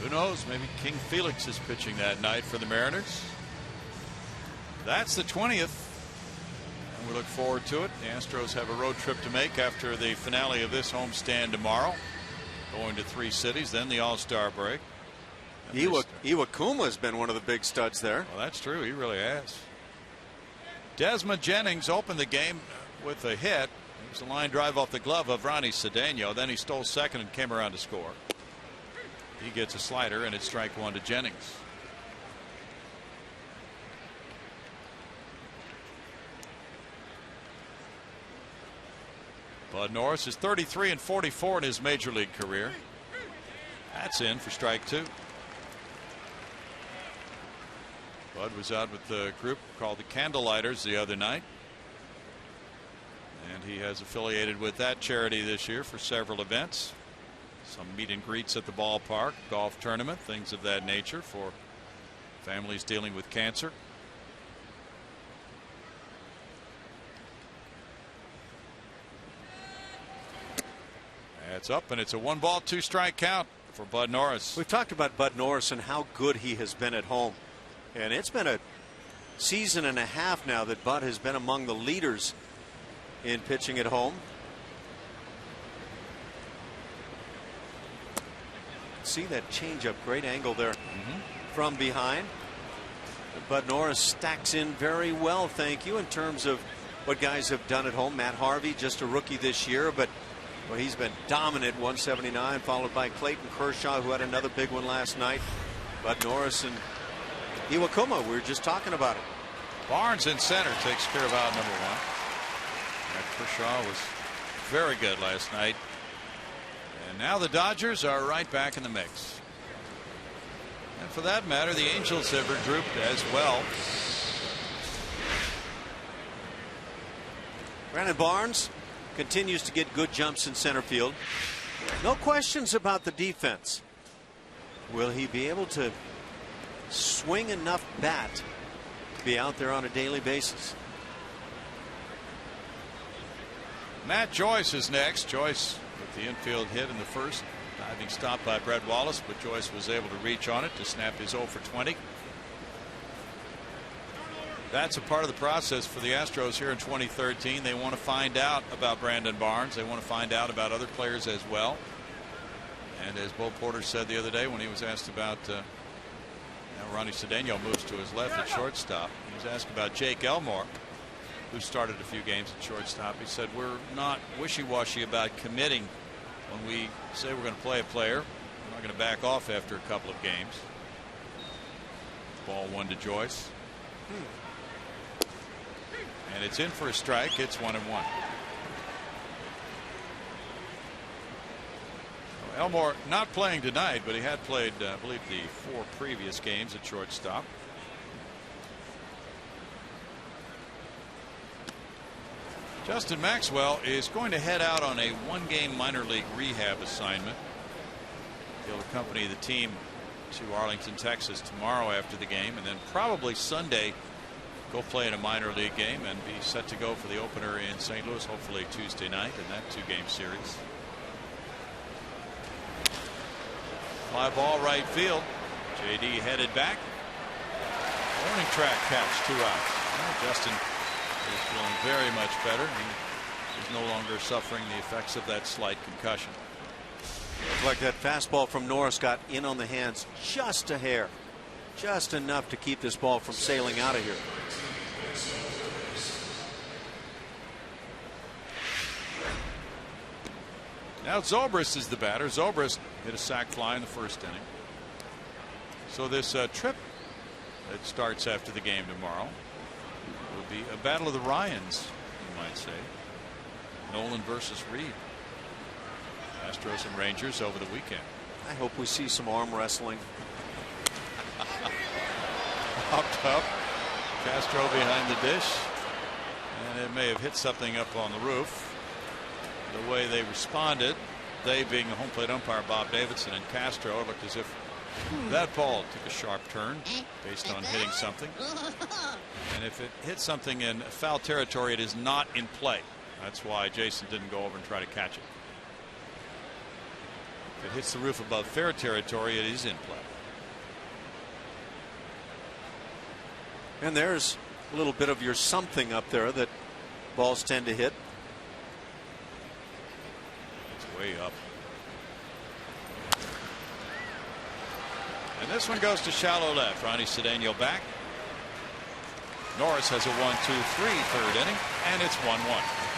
Who knows? Maybe King Felix is pitching that night for the Mariners. That's the 20th. And we look forward to it. The Astros have a road trip to make after the finale of this homestand tomorrow. Going to 3 cities, then the All-Star break. Iwakuma has been one of the big studs there. Well, that's true. He really has. Desmond Jennings opened the game with a hit. It was a line drive off the glove of Ronnie Cedeno. Then he stole second and came around to score. He gets a slider, and it's strike 1 to Jennings. Bud Norris is 33 and 44 in his major league career. That's in for strike 2. Bud was out with the group called the Candlelighters the other night. And he has affiliated with that charity this year for several events. Some meet and greets at the ballpark, golf tournament, things of that nature for families dealing with cancer. That's up, and it's a 1-ball, 2-strike count for Bud Norris. We've talked about Bud Norris and how good he has been at home. And it's been a season and a half now that Bud has been among the leaders in pitching at home. See that changeup, great angle there from behind. Bud Norris stacks in very well, thank you, in terms of what guys have done at home. Matt Harvey, just a rookie this year, but well, he's been dominant. 179, followed by Clayton Kershaw, who had another big one last night. Bud Norris and Iwakuma, we were just talking about it. Barnes in center takes care of out number 1. Kershaw was very good last night. And now the Dodgers are right back in the mix. And for that matter, the Angels have regrouped as well. Brandon Barnes continues to get good jumps in center field. No questions about the defense. Will he be able to swing enough bat to be out there on a daily basis? Matt Joyce is next. Joyce with the infield hit in the first, diving stop by Brett Wallace, but Joyce was able to reach on it to snap his 0 for 20. That's a part of the process for the Astros here in 2013. They want to find out about Brandon Barnes. They want to find out about other players as well. And as Bo Porter said the other day when he was asked about Ronnie Cedeno moves to his left at shortstop. He was asked about Jake Elmore, who started a few games at shortstop. He said, we're not wishy-washy about committing. When we say we're going to play a player, we're not going to back off after a couple of games. Ball 1 to Joyce. And it's in for a strike. It's 1-1. Elmore not playing tonight, but he had played, I believe, the 4 previous games at shortstop. Justin Maxwell is going to head out on a 1-game minor league rehab assignment. He'll accompany the team to Arlington, Texas tomorrow after the game, and then probably Sunday go play in a minor league game and be set to go for the opener in St. Louis, hopefully Tuesday night in that 2-game series. Fly ball right field. JD headed back. Warning track catch, 2 outs. Well, Justin is feeling very much better. He is no longer suffering the effects of that slight concussion. Looks like that fastball from Norris got in on the hands just a hair. Just enough to keep this ball from sailing out of here. Now Zobrist is the batter. Zobrist hit a sac fly in the first inning. So this trip that starts after the game tomorrow will be a battle of the Ryans, you might say. Nolan versus Reed. Astros and Rangers over the weekend. I hope we see some arm wrestling. Popped up. Castro behind the dish. And it may have hit something up on the roof. the way they responded, they being the home plate umpire Bob Davidson and Castro, it looked as if that ball took a sharp turn based on hitting something. And if it hits something in foul territory, it is not in play. That's why Jason didn't go over and try to catch it. If it hits the roof above fair territory, it is in play. And there's a little bit of your something up there that balls tend to hit. It's way up. And this one goes to shallow left. Ronnie Cedeno back. Norris has a 1-2-3 third inning, and it's 1-1.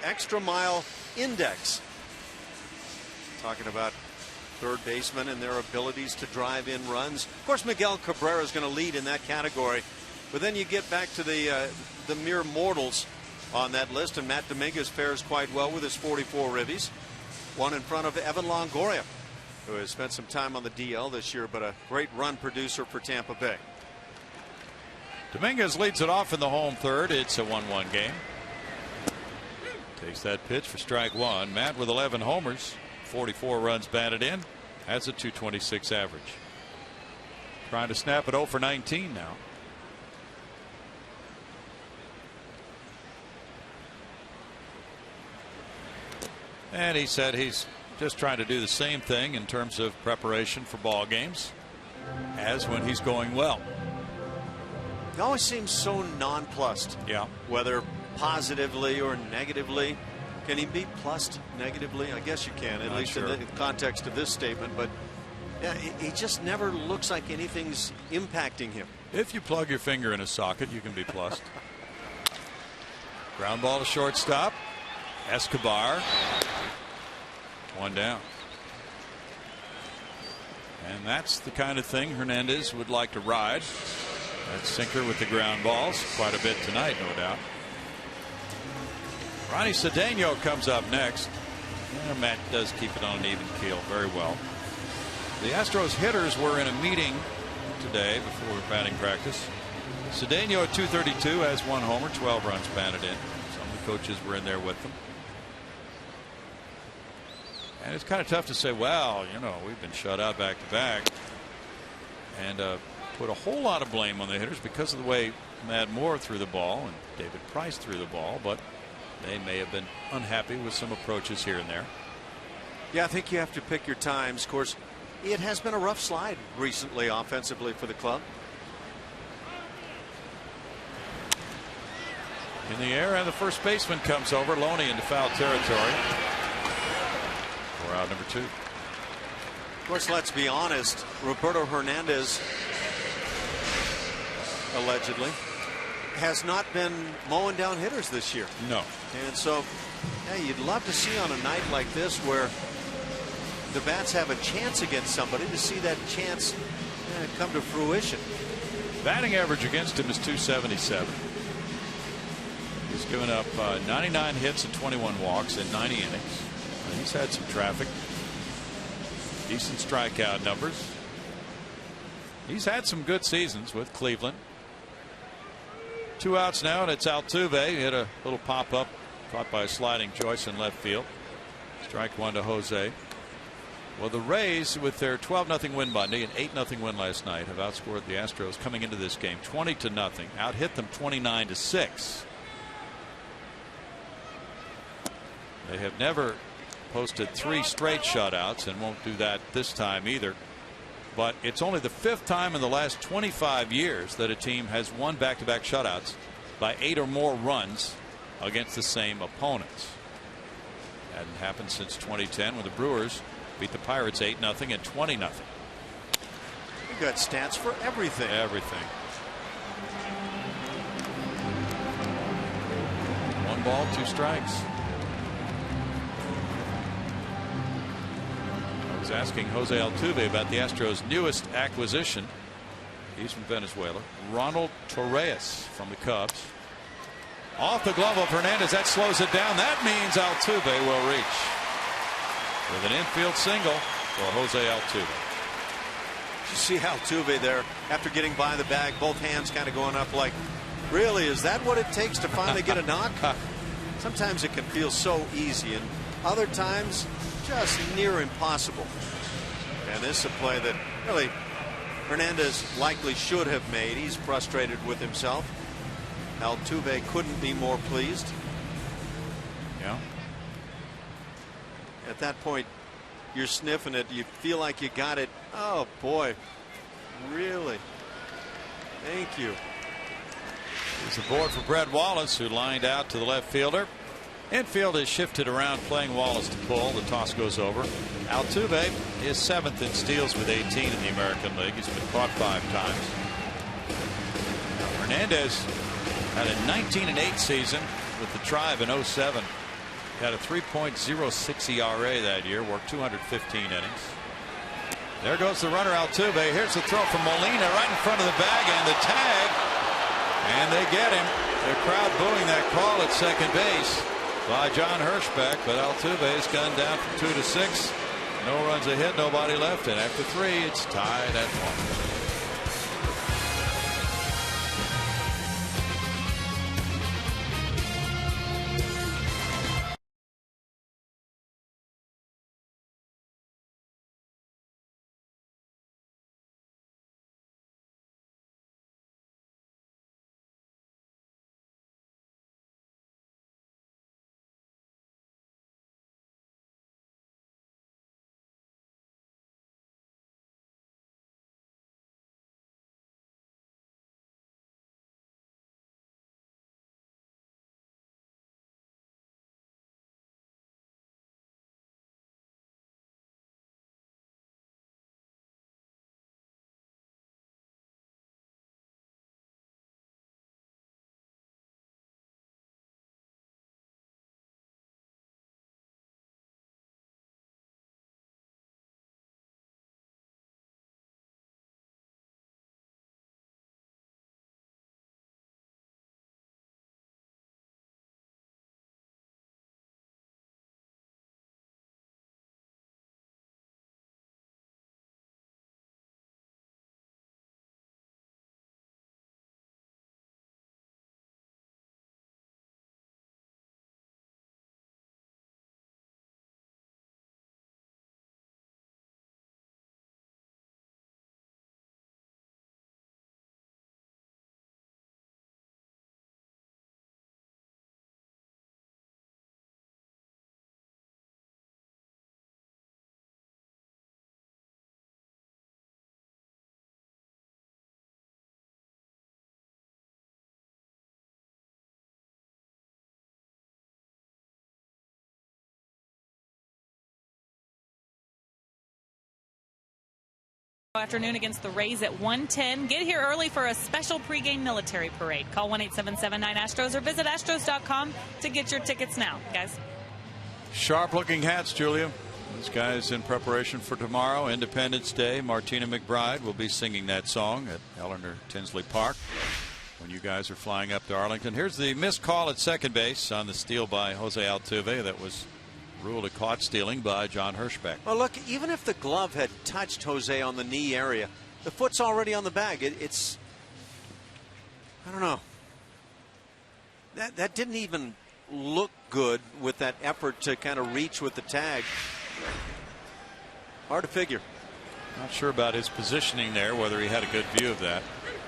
Extra mile index. Talking about third basemen and their abilities to drive in runs. Of course, Miguel Cabrera is going to lead in that category. But then you get back to the mere mortals on that list, and Matt Dominguez fares quite well with his 44 ribbies. One in front of Evan Longoria, who has spent some time on the DL this year, but a great run producer for Tampa Bay. Dominguez leads it off in the home third. It's a 1-1 game. Takes that pitch for strike one. Matt with 11 homers, 44 runs batted in, has a .226 average. Trying to snap it 0 for 19 now. And he said he's just trying to do the same thing in terms of preparation for ball games as when he's going well. He always seems so nonplussed. Yeah. Whether positively or negatively. Can he be plussed negatively? I guess you can, at least in the context of this statement. But yeah, he just never looks like anything's impacting him. If you plug your finger in a socket, you can be plussed. Ground ball to shortstop. Escobar. One down. And that's the kind of thing Hernandez would like to ride. That sinker with the ground balls quite a bit tonight, no doubt. Ronnie Cedeno comes up next. Yeah, Matt does keep it on an even keel very well. The Astros hitters were in a meeting today before batting practice. Cedeno at 232 has one homer, 12 runs batted in. Some of the coaches were in there with them. And it's kind of tough to say, well, you know, we've been shut out back to back, and put a whole lot of blame on the hitters because of the way Matt Moore threw the ball and David Price threw the ball, but they may have been unhappy with some approaches here and there. Yeah, I think you have to pick your times. Of course, it has been a rough slide recently offensively for the club. In the air, and the first baseman comes over. Loney into foul territory. We're out number 2. Of course, let's be honest, Roberto Hernandez allegedly has not been mowing down hitters this year. No. And so, yeah, you'd love to see on a night like this where the bats have a chance against somebody, to see that chance come to fruition. Batting average against him is .277. He's given up 99 hits and 21 walks in 90 innings. He's had some traffic. Decent strikeout numbers. He's had some good seasons with Cleveland. 2 outs now, and it's Altuve. He hit a little pop up, caught by a sliding Joyce in left field. Strike one to Jose. Well, the Rays, with their 12-0 win Monday and 8-0 win last night, have outscored the Astros coming into this game 20-0. Out-hit them 29-6. They have never posted 3 straight shutouts and won't do that this time either. But it's only the 5th time in the last 25 years that a team has won back-to-back shutouts by 8 or more runs against the same opponents. Hadn't happened since 2010 when the Brewers beat the Pirates 8-0 and 20-0. You got stats for everything. Everything. 1 ball, 2 strikes. I was asking Jose Altuve about the Astros' newest acquisition. He's from Venezuela. Ronald Torres from the Cubs. Off the glove of Hernandez. That slows it down. That means Altuve will reach with an infield single for Jose Altuve. You see Altuve there after getting by the bag, both hands kind of going up like, really, is that what it takes to finally get a knock? Sometimes it can feel so easy, and other times just near impossible. And this is a play that really Hernandez likely should have made. He's frustrated with himself. Altuve couldn't be more pleased. Yeah. At that point, you're sniffing it. You feel like you got it. Oh, boy. Really? Thank you. There's a board for Brett Wallace, who lined out to the left fielder. Infield is shifted around, playing Wallace to pull. The toss goes over. Altuve is 7th in steals with 18 in the American League. He's been caught 5 times. Hernandez had a 19-8 season with the Tribe in 07. Had a 3.06 ERA that year, worked 215 innings. There goes the runner, Altuve. Here's the throw from Molina right in front of the bag, and the tag. And they get him. The crowd booing that call at second base by John Hirschbeck, but Altuve's gone down from 2 to 6. No runs ahead, nobody left, and after 3, it's tied at 1. Afternoon against the Rays at 1:10. Get here early for a special pregame military parade. Call 1-877-9-ASTROS or visit astros.com to get your tickets now, guys. Sharp looking hats, Julia. This guy's in preparation for tomorrow, Independence Day. Martina McBride will be singing that song at Eleanor Tinsley Park when you guys are flying up to Arlington. Here's the missed call at second base on the steal by Jose Altuve that was ruled a caught stealing by John Hirschbeck. Well, look, even if the glove had touched Jose on the knee area, the foot's already on the bag. It's, I don't know. That didn't even look good with that effort to kind of reach with the tag. Hard to figure. Not sure about his positioning there, whether he had a good view of that.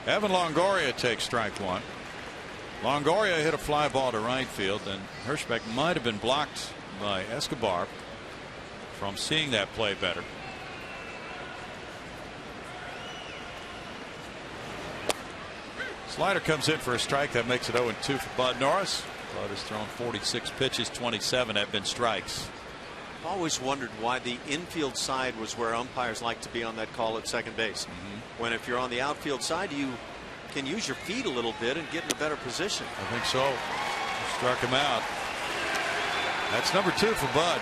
Evan Longoria takes strike one. Longoria hit a fly ball to right field, and Hirschbeck might have been blocked by Escobar from seeing that play better. Slider comes in for a strike. That makes it 0-2 for Bud Norris. Bud has thrown 46 pitches, 27 have been strikes. I've always wondered why the infield side was where umpires like to be on that call at second base. When if you're on the outfield side, you can use your feet a little bit and get in a better position. I think so. Struck him out. That's number 2 for Bud.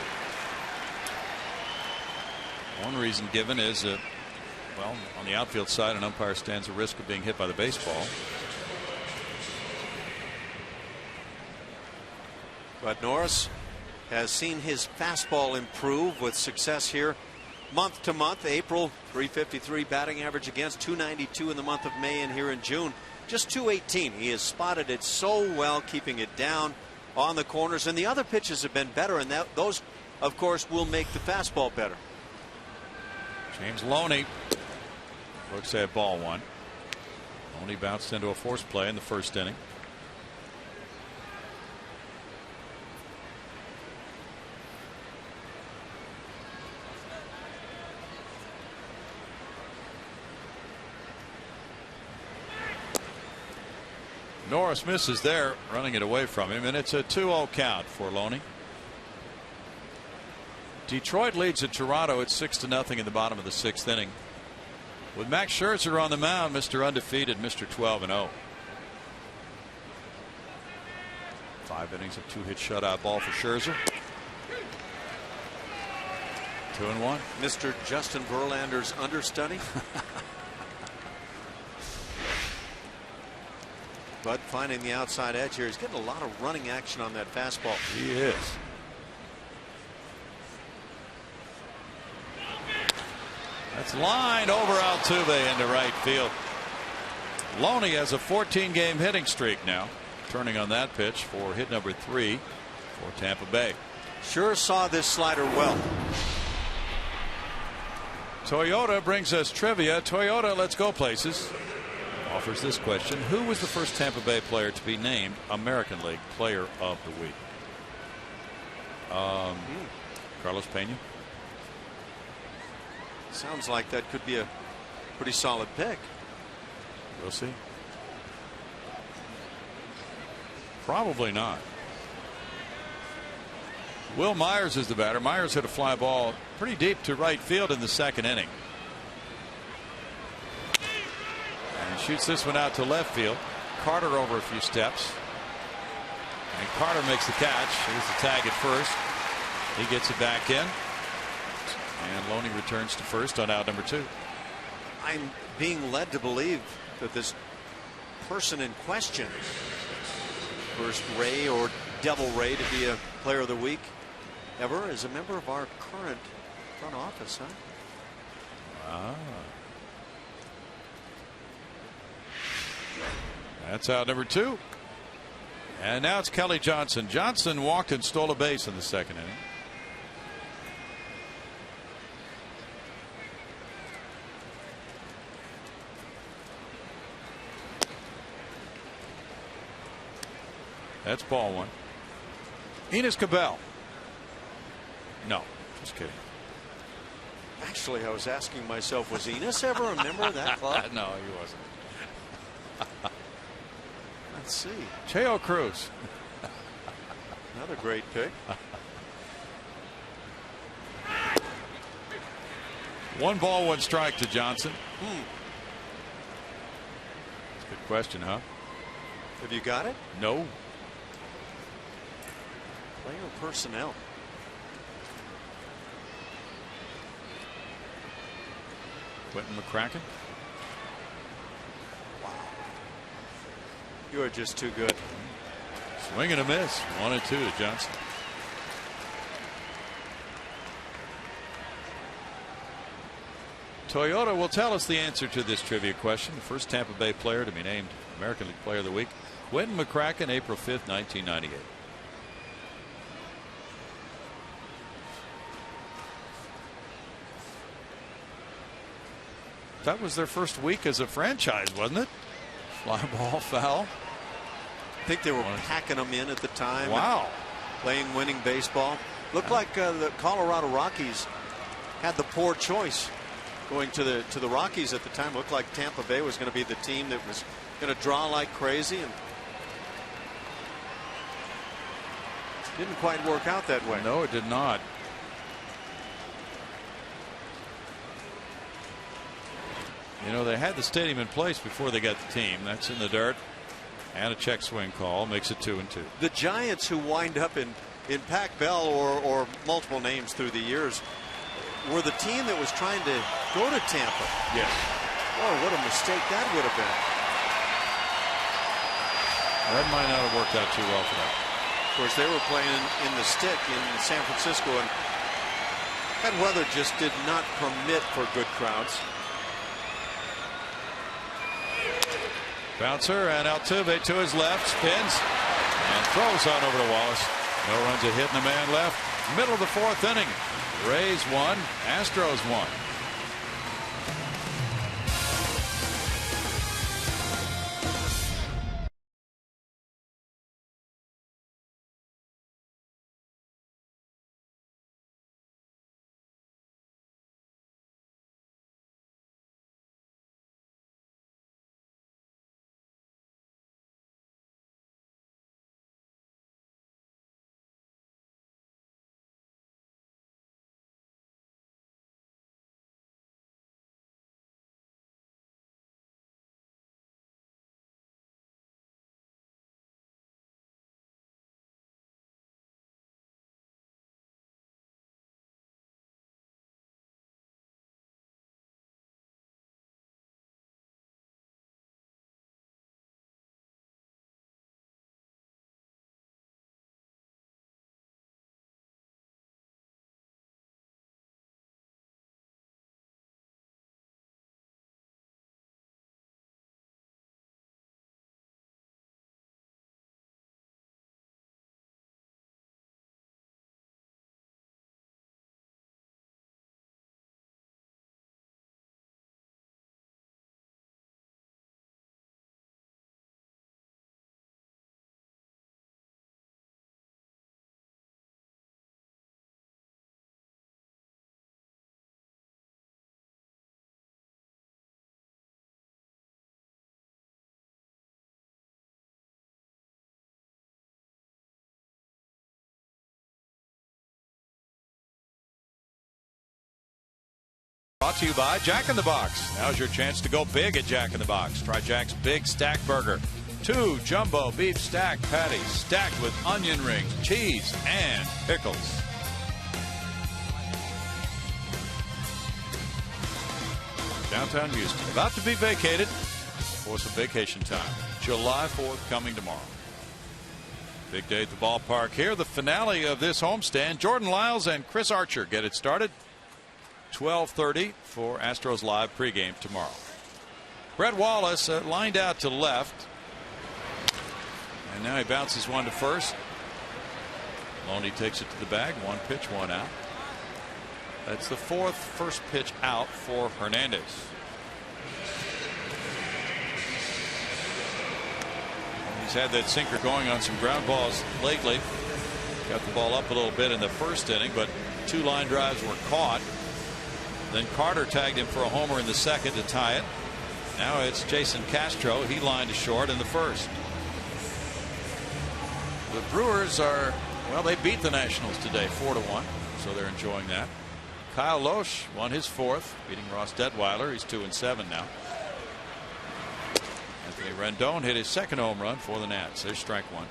One reason given is well, on the outfield side, an umpire stands a risk of being hit by the baseball. But Norris has seen his fastball improve with success here month to month. April, 353 batting average against, 292 in the month of May, and here in June, just 218. He has spotted it so well, keeping it down on the corners, and the other pitches have been better, and those, of course, will make the fastball better. James Loney looks at ball one. Loney bounced into a force play in the first inning. Norris misses there, running it away from him, and it's a 2-0 count for Loney. Detroit leads at Toronto at 6-0 in the bottom of the 6th inning. With Max Scherzer on the mound, Mr. Undefeated, Mr. 12-0. 5 innings of 2-hit shutout ball for Scherzer. 2-1. Mr. Justin Verlander's understudy. But finding the outside edge here. He's getting a lot of running action on that fastball. He is. That's lined over Altuve into right field. Loney has a 14-game hitting streak now, turning on that pitch for hit number 3 for Tampa Bay. Sure saw this slider well. Toyota brings us trivia. Toyota, let's go places. Offers this question: who was the first Tampa Bay player to be named American League Player of the Week? Carlos Pena. Sounds like that could be a pretty solid pick. We'll see. Probably not. Will Myers is the batter. Myers hit a fly ball pretty deep to right field in the 2nd inning. And shoots this one out to left field. Carter over a few steps. And Carter makes the catch. Here's the tag at first. He gets it back in. And Loney returns to first on out number 2. I'm being led to believe that this person in question, first Ray or Devil Ray to be a Player of the Week ever, is a member of our current front office, huh? Ah. That's out number 2. And now it's Kelly Johnson. Johnson walked and stole a base in the 2nd inning. That's ball 1. Enos Cabell. No, just kidding. Actually, I was asking myself, was Enos ever a member of that club? No, he wasn't. Let's see. Cheo Cruz. Another great pick. 1 ball, 1 strike to Johnson. That's a good question, huh? Have you got it? No. Player personnel. Quentin McCracken. You are just too good. Swing and a miss. 1-2 to Johnson. Toyota will tell us the answer to this trivia question. The first Tampa Bay player to be named American League Player of the Week. Quentin McCracken, April 5th, 1998. That was their first week as a franchise, wasn't it? Fly ball, foul. I think they were packing them in at the time. Wow. Playing winning baseball. Looked like the Colorado Rockies had the poor choice going to the Rockies at the time. Looked like Tampa Bay was going to be the team that was going to draw like crazy, and didn't quite work out that way. No, it did not. You know, they had the stadium in place before they got the team. That's in the dirt. And a check swing call makes it 2-2. The Giants, who wind up in Pac-Bell or multiple names through the years, were the team that was trying to go to Tampa. Yes. Oh, what a mistake that would have been. That might not have worked out too well for them. Of course, they were playing in the stick in San Francisco, and that weather just did not permit for good crowds. Bouncer, and Altuve to his left, spins and throws on over to Wallace. No runs, a hit, and the man left. Middle of the fourth inning. Rays won, Astros won. Brought to you by Jack in the Box. Now's your chance to go big at Jack in the Box. Try Jack's Big Stack Burger. 2 jumbo beef stack patties stacked with onion rings, cheese, and pickles. Downtown Houston, about to be vacated for some vacation time. July 4th coming tomorrow. Big day at the ballpark here. The finale of this homestand. Jordan Lyles and Chris Archer get it started. 12:30 for Astros Live pregame tomorrow. Brett Wallace lined out to left. And now he bounces one to first. Loney takes it to the bag. 1 pitch, 1 out. That's the 4th first pitch out for Hernandez. He's had that sinker going on some ground balls lately. Got the ball up a little bit in the first inning, but 2 line drives were caught. Then Carter tagged him for a homer in the second to tie it. Now it's Jason Castro. He lined to short in the first. The Brewers are, well, they beat the Nationals today 4-1, so they're enjoying that. Kyle Loesch won his 4th, beating Ross Detweiler. He's 2-7 now. Anthony Rendon hit his 2nd home run for the Nats. There's strike 1.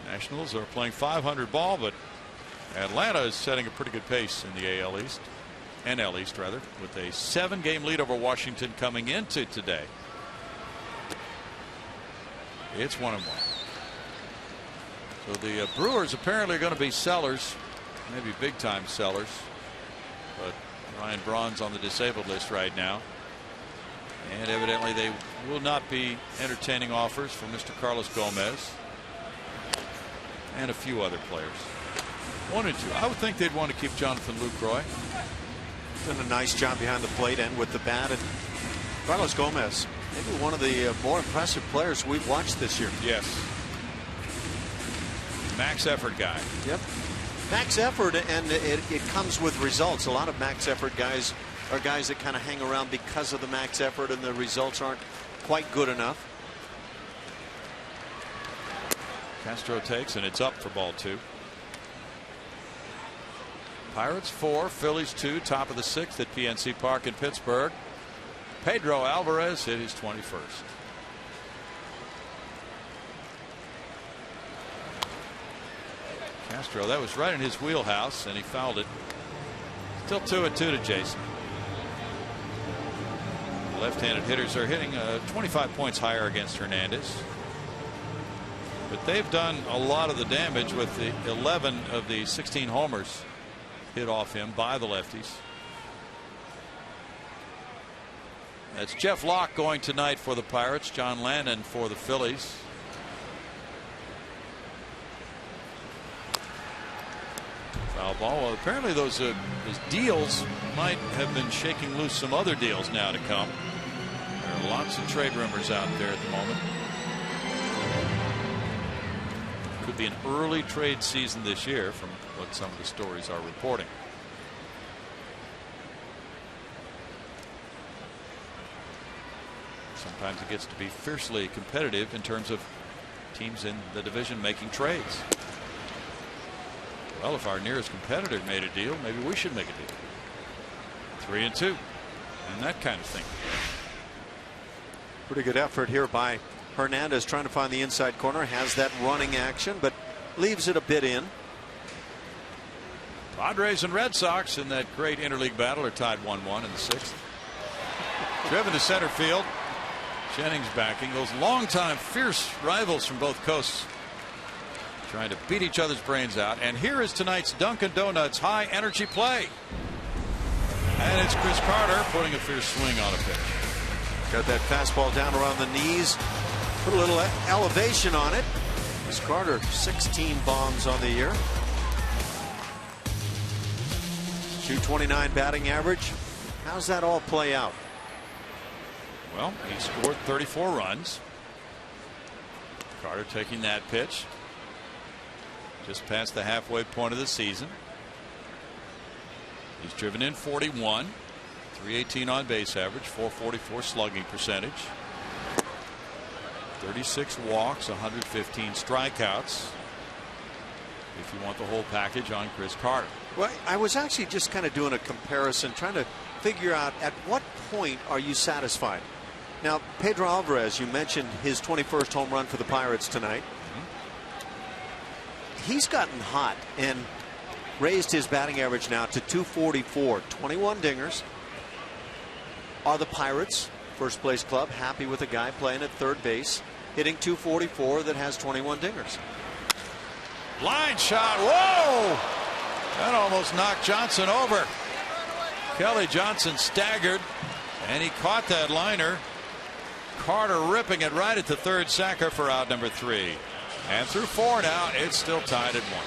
Nationals are playing .500 ball, but Atlanta is setting a pretty good pace in the AL East. NL East rather, with a 7-game lead over Washington coming into today. It's 1-1. So the Brewers apparently are going to be sellers, maybe big time sellers, but Ryan Braun's on the disabled list right now, and evidently they will not be entertaining offers for Mr. Carlos Gomez and a few other players. 1-2. I would think they'd want to keep Jonathan Lucroy. Done a nice job behind the plate and with the bat. And Carlos Gomez, maybe one of the more impressive players we've watched this year. Yes. Max effort guy. Yep. Max effort, and it comes with results. A lot of max effort guys are guys that kind of hang around because of the max effort, and the results aren't quite good enough. Castro takes, and it's up for ball 2. Pirates 4, Phillies 2, top of the 6th at PNC Park in Pittsburgh. Pedro Alvarez hit his 21st. Castro, that was right in his wheelhouse, and he fouled it. Still 2-2 to Jason. Left-handed hitters are hitting 25 points higher against Hernandez. But they've done a lot of the damage with the 11 of the 16 homers hit off him by the lefties. That's Jeff Locke going tonight for the Pirates. John Landon for the Phillies. Foul ball. Well, apparently those deals might have been shaking loose some other deals now to come. There are lots of trade rumors out there at the moment. Could be an early trade season this year from what some of the stories are reporting. Sometimes it gets to be fiercely competitive in terms of teams in the division making trades. Well, if our nearest competitor made a deal, maybe we should make a deal. 3-2 and that kind of thing. Pretty good effort here by Hernandez, trying to find the inside corner, has that running action, but leaves it a bit in. Padres and Red Sox in that great interleague battle are tied 1-1 in the 6th. Driven to center field. Jennings backing. Those longtime fierce rivals from both coasts trying to beat each other's brains out. And here is tonight's Dunkin' Donuts high energy play. And it's Chris Carter putting a fierce swing on a pitch. Got that fastball down around the knees. Put a little elevation on it. Chris Carter, 16 bombs on the year. 229 batting average. How's that all play out? Well, he scored 34 runs. Carter taking that pitch just past the halfway point of the season. He's driven in 41, 318 on base average, 444 slugging percentage, 36 walks, 115 strikeouts. If you want the whole package on Chris Carter. Well, I was actually just kind of doing a comparison, trying to figure out at what point are you satisfied. Now, Pedro Alvarez, you mentioned his 21st home run for the Pirates tonight. He's gotten hot and raised his batting average now to 244, 21 dingers. Are the Pirates, first place club, happy with a guy playing at third base, hitting 244 that has 21 dingers? Line shot. Whoa! That almost knocked Johnson over. Kelly Johnson staggered, and he caught that liner. Carter ripping it right at the third sacker for out number 3. And through 4 now, it's still tied at 1.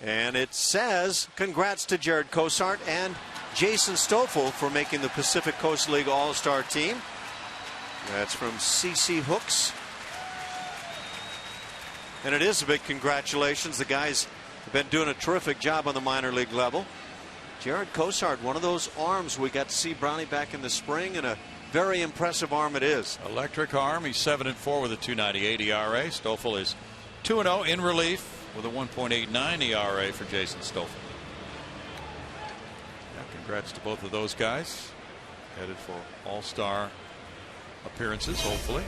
And it says congrats to Jared Cosart and Jason Stoffel for making the Pacific Coast League All-Star team. That's from CC Hooks. And it is a big congratulations. The guys have been doing a terrific job on the minor league level. Jared Cosart, one of those arms we got to see Brownie back in the spring, and a very impressive arm it is. Electric arm. He's 7-4 with a 2.98 ERA. Stoffel is 2-0 in relief with a 1.89 ERA for Jason Stoffel. Yeah, congrats to both of those guys. Headed for all-star appearances, hopefully.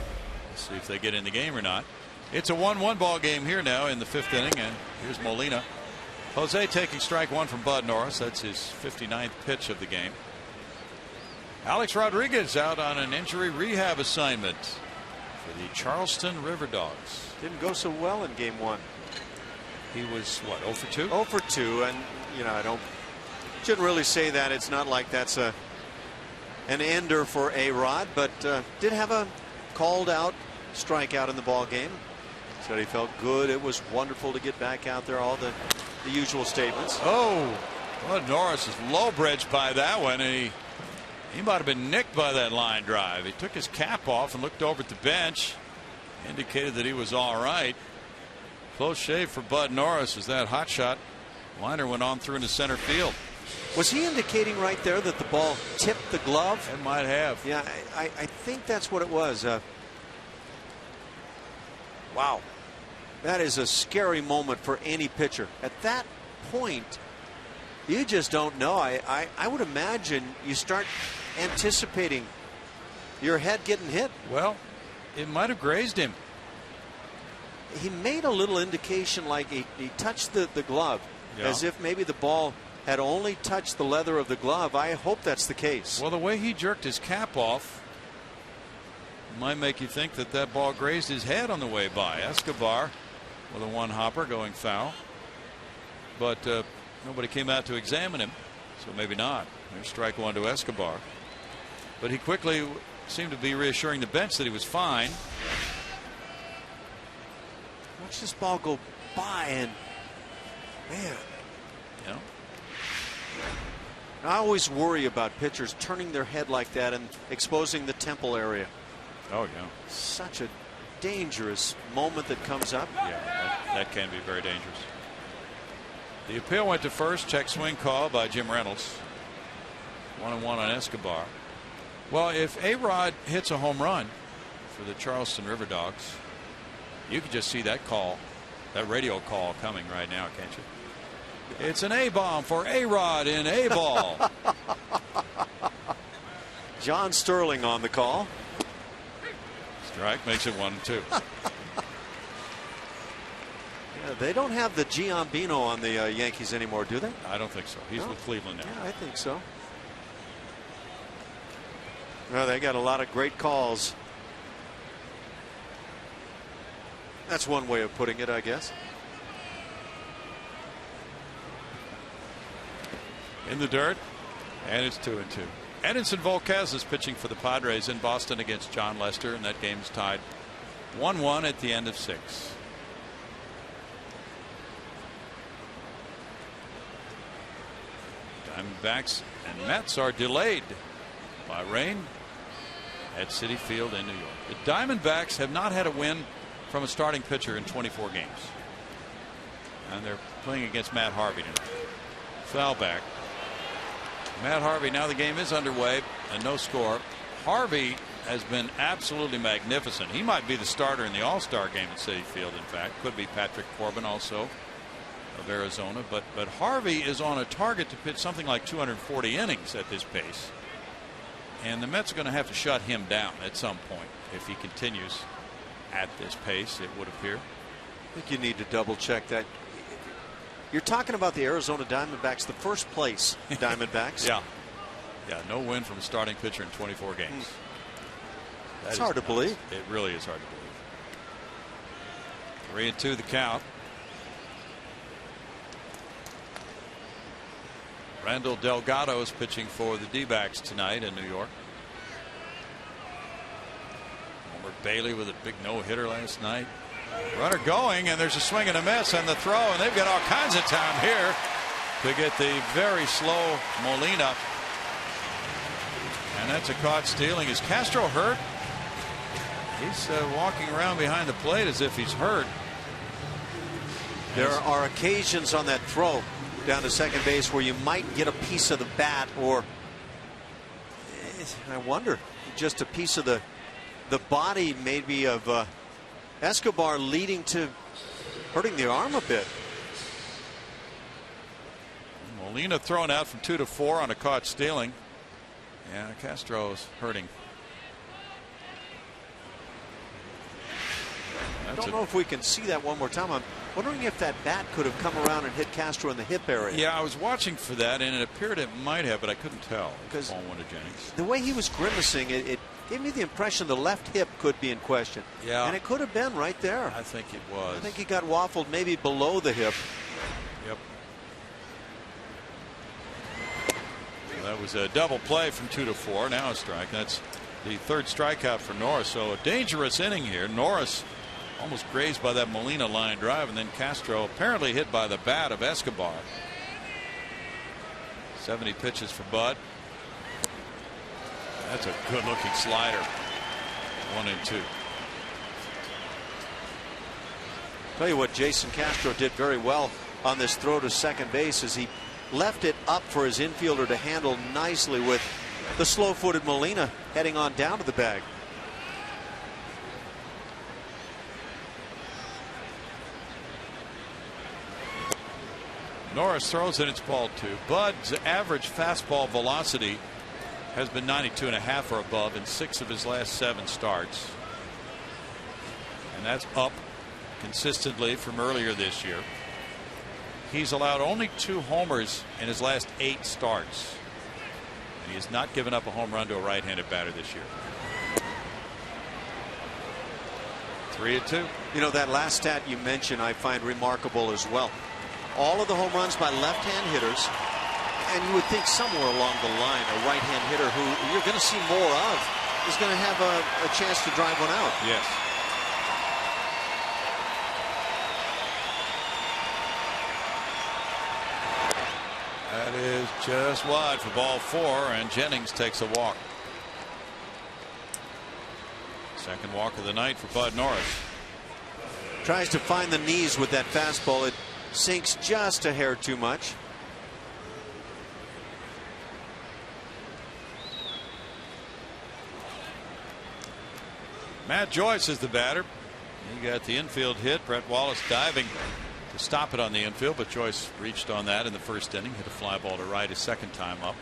Let's see if they get in the game or not. It's a 1-1 ball game here now in the 5th inning, and here's Molina. Jose taking strike one from Bud Norris. That's his 59th pitch of the game. Alex Rodriguez out on an injury rehab assignment for the Charleston River Dogs. Didn't go so well in game one. He was what, 0 for 2? 0 for 2, and you know, shouldn't really say that. It's not like that's an ender for A-Rod, but did have a called out strikeout in the ball game. Said he felt good. It was wonderful to get back out there. All the usual statements. Oh, Bud Norris is low bridged by that one, and he might have been nicked by that line drive. He took his cap off and looked over at the bench, indicated that he was all right. Close shave for Bud Norris as that hot shot liner went on through into center field. Was he indicating right there that the ball tipped the glove? It might have. Yeah, I think that's what it was. Wow. That is a scary moment for any pitcher. At that point, you just don't know. I would imagine you start anticipating your head getting hit. Well, it might have grazed him. He made a little indication like he touched the glove, yeah, as if maybe the ball had only touched the leather of the glove. I hope that's the case. Well, the way he jerked his cap off might make you think that that ball grazed his head on the way by. Escobar with a one-hopper going foul. But nobody came out to examine him, so maybe not. There's strike one to Escobar. But he quickly seemed to be reassuring the bench that he was fine. Watch this ball go by, and man, you know, I always worry about pitchers turning their head like that and exposing the temple area. Oh yeah, such a dangerous moment that comes up. Yeah, that can be very dangerous. The appeal went to first. Check swing call by Jim Reynolds. 1-1 on Escobar. Well, if A-Rod hits a home run for the Charleston River Dogs, you could just see that call, that radio call coming right now, can't you? It's an A-bomb for A-Rod in A-ball. John Sterling on the call. Strike makes it 1-2. Yeah, they don't have the Giambino on the Yankees anymore, do they? I don't think so. He's with Cleveland now. Yeah, I think so. Well, they got a lot of great calls. That's one way of putting it, I guess. In the dirt, and it's 2-2. Edinson Volquez is pitching for the Padres in Boston against John Lester, and that game's tied 1-1 at the end of 6. Diamondbacks and Mets are delayed by rain at Citi Field in New York. The Diamondbacks have not had a win from a starting pitcher in 24 games. And they're playing against Matt Harvey tonight. Foul back. Matt Harvey, now the game is underway and no score. Harvey has been absolutely magnificent. He might be the starter in the All-Star game at Citi Field, in fact. Could be Patrick Corbin also of Arizona. But Harvey is on a target to pitch something like 240 innings at this pace. And the Mets are going to have to shut him down at some point if he continues at this pace, it would appear. I think you need to double check that. You're talking about the Arizona Diamondbacks, the first place Diamondbacks. Yeah. No win from a starting pitcher in 24 games. It's hard to believe. It really is hard to believe. 3-2 the count. Randall Delgado is pitching for the D-backs tonight in New York. Homer Bailey with a big no-hitter last night. Runner going, and there's a swing and a miss, and the throw, and they've got all kinds of time here to get the very slow Molina. And that's a caught stealing. Is Castro hurt? He's walking around behind the plate as if he's hurt. There are occasions on that throw down to second base where you might get a piece of the bat, or I wonder, just a piece of the body maybe of Escobar, leading to hurting the arm a bit. Molina thrown out from 2-4 on a caught stealing. Yeah, Castro's hurting. I don't know if we can see that one more time. I'm wondering if that bat could have come around and hit Castro in the hip area. Yeah, I was watching for that, and it appeared it might have, but I couldn't tell. Because ball went to Jennings. The way he was grimacing, it gave me the impression the left hip could be in question. Yeah. And it could have been right there. I think it was. I think he got waffled maybe below the hip. Yep. So that was a double play from 2-4. Now a strike. That's the third strikeout for Norris. So a dangerous inning here. Norris almost grazed by that Molina line drive, and then Castro apparently hit by the bat of Escobar. 70 pitches for Bud. That's a good looking slider. 1-2. Tell you what, Jason Castro did very well on this throw to second base as he left it up for his infielder to handle nicely, with the slow-footed Molina heading on down to the bag. Norris throws it, it's ball 2. Bud's average fastball velocity has been 92.5 or above in 6 of his last 7 starts. And that's up consistently from earlier this year. He's allowed only 2 homers in his last 8 starts. And he has not given up a home run to a right-handed batter this year. 3-2. You know, that last stat you mentioned I find remarkable as well. All of the home runs by left-hand hitters, and you would think somewhere along the line a right-hand hitter who you're going to see more of is going to have a chance to drive one out. Yes. That is just wide for ball 4, and Jennings takes a walk. Second walk of the night for Bud Norris. Tries to find the knees with that fastball. It sinks just a hair too much. Matt Joyce is the batter. He got the infield hit. Brett Wallace diving to stop it on the infield, but Joyce reached on that in the first inning, hit a fly ball to right his second time up.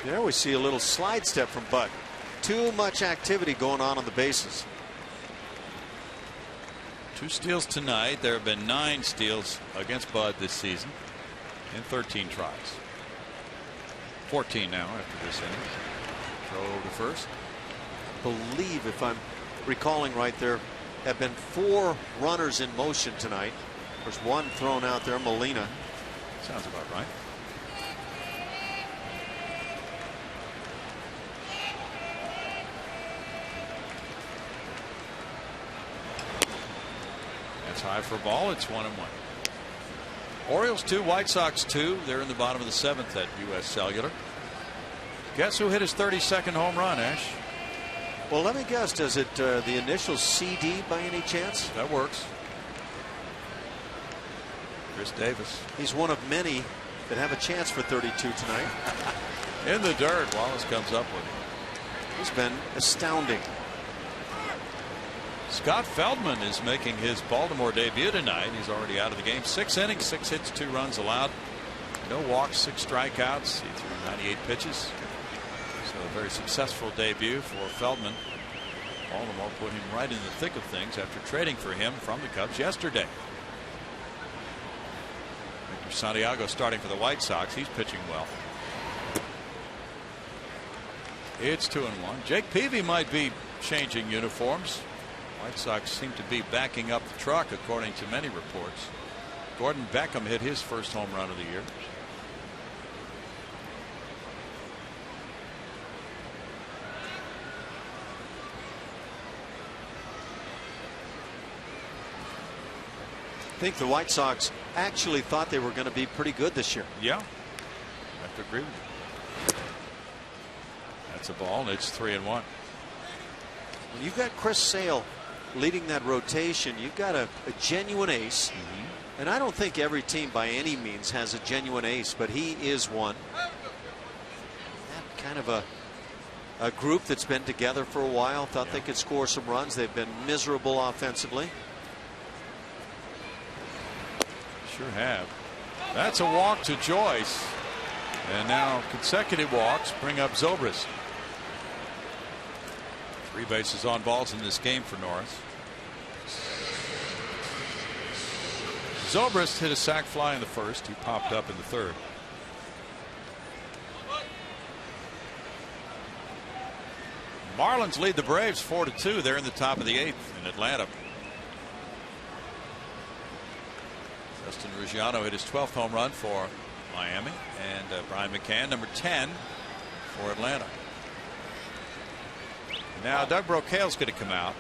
There we see a little slide step from Bud. Too much activity going on the bases. 2 steals tonight. There have been 9 steals against Bud this season in 13 tries. 14 now after this inning. Throw over to first. I believe, if I'm recalling right, there have been 4 runners in motion tonight. There's 1 thrown out there, Molina. Sounds about right. That's high for a ball. It's 1-1. Orioles 2, White Sox 2. They're in the bottom of the 7th at U.S. Cellular. Guess who hit his 32nd home run, Ash? Well, let me guess. Does it the initial CD by any chance? That works. Chris Davis. He's one of many that have a chance for 32 tonight. In the dirt, Wallace comes up with him. He's been astounding. Scott Feldman is making his Baltimore debut tonight. He's already out of the game. 6 innings, 6 hits, 2 runs allowed. No walks, 6 strikeouts. He threw 98 pitches. So a very successful debut for Feldman. Baltimore put him right in the thick of things after trading for him from the Cubs yesterday. Victor Santiago starting for the White Sox. He's pitching well. It's 2-1. Jake Peavy might be changing uniforms. White Sox seem to be backing up the truck, according to many reports. Gordon Beckham hit his first home run of the year. think the White Sox actually thought they were going to be pretty good this year. Yeah, I have to agree with you. That's a ball, and it's 3-1. When you've got Chris Sale leading that rotation, you've got a genuine ace. And I don't think every team by any means has a genuine ace, but he is one. That kind of a group that's been together for a while, thought they could score some runs. They've been miserable offensively. Sure have. That's a walk to Joyce. And now consecutive walks bring up Zobrist. 3 bases on balls in this game for Norris. Zobrist hit a sac fly in the first. He popped up in the third. Marlins lead the Braves 4-2. They're in the top of the 8th in Atlanta. Justin Ruggiano hit his 12th home run for Miami, and Brian McCann, number 10 for Atlanta. Now Doug Brocail's going to come out.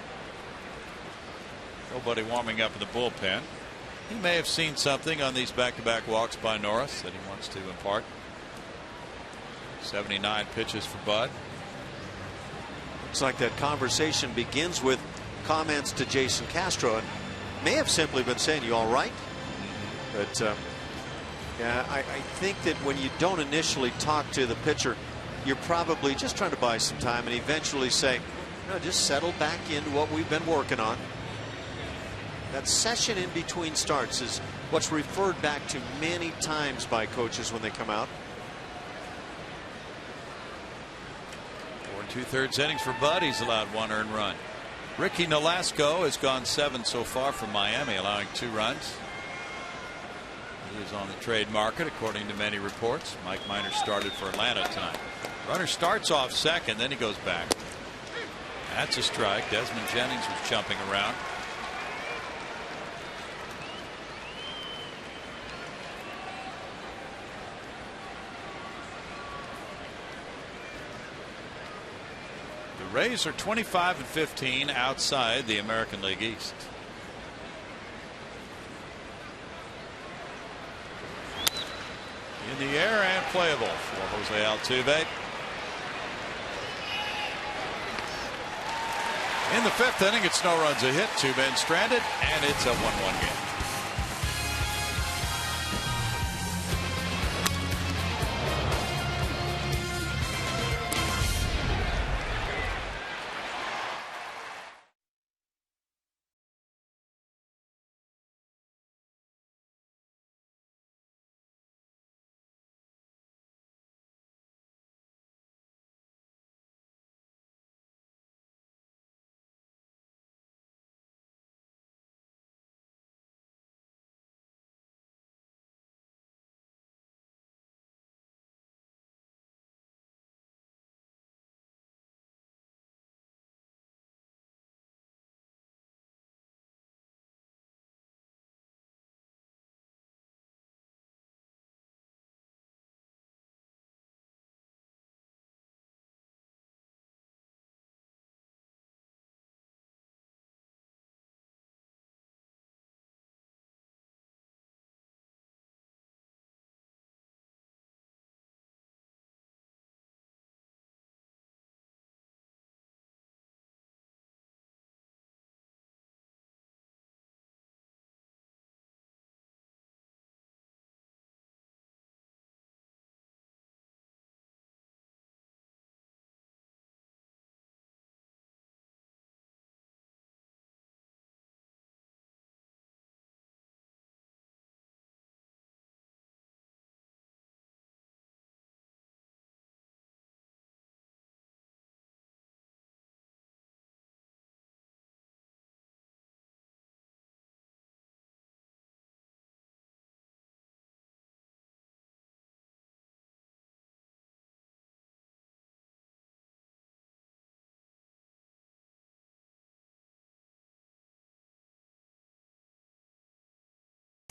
Nobody warming up in the bullpen. He may have seen something on these back-to-back walks by Norris that he wants to impart. 79 pitches for Bud. Looks like that conversation begins with comments to Jason Castro, and may have simply been saying, "You all right?" But yeah, I think that when you don't initially talk to the pitcher, you're probably just trying to buy some time and eventually say, "No, just settle back into what we've been working on." That session in between starts is what's referred back to many times by coaches when they come out. 4 2/3 innings for Bud. He's allowed 1 earned run. Ricky Nolasco has gone 7 so far from Miami, allowing 2 runs. He is on the trade market, according to many reports. Mike Minor started for Atlanta tonight. Runner starts off second, then he goes back. That's a strike. Desmond Jennings was jumping around. The Rays are 25-15 outside the American League East. In the air and playable for Jose Altuve. In the 5th inning, it's no runs a hit, 2 men stranded, and it's a 1-1 game.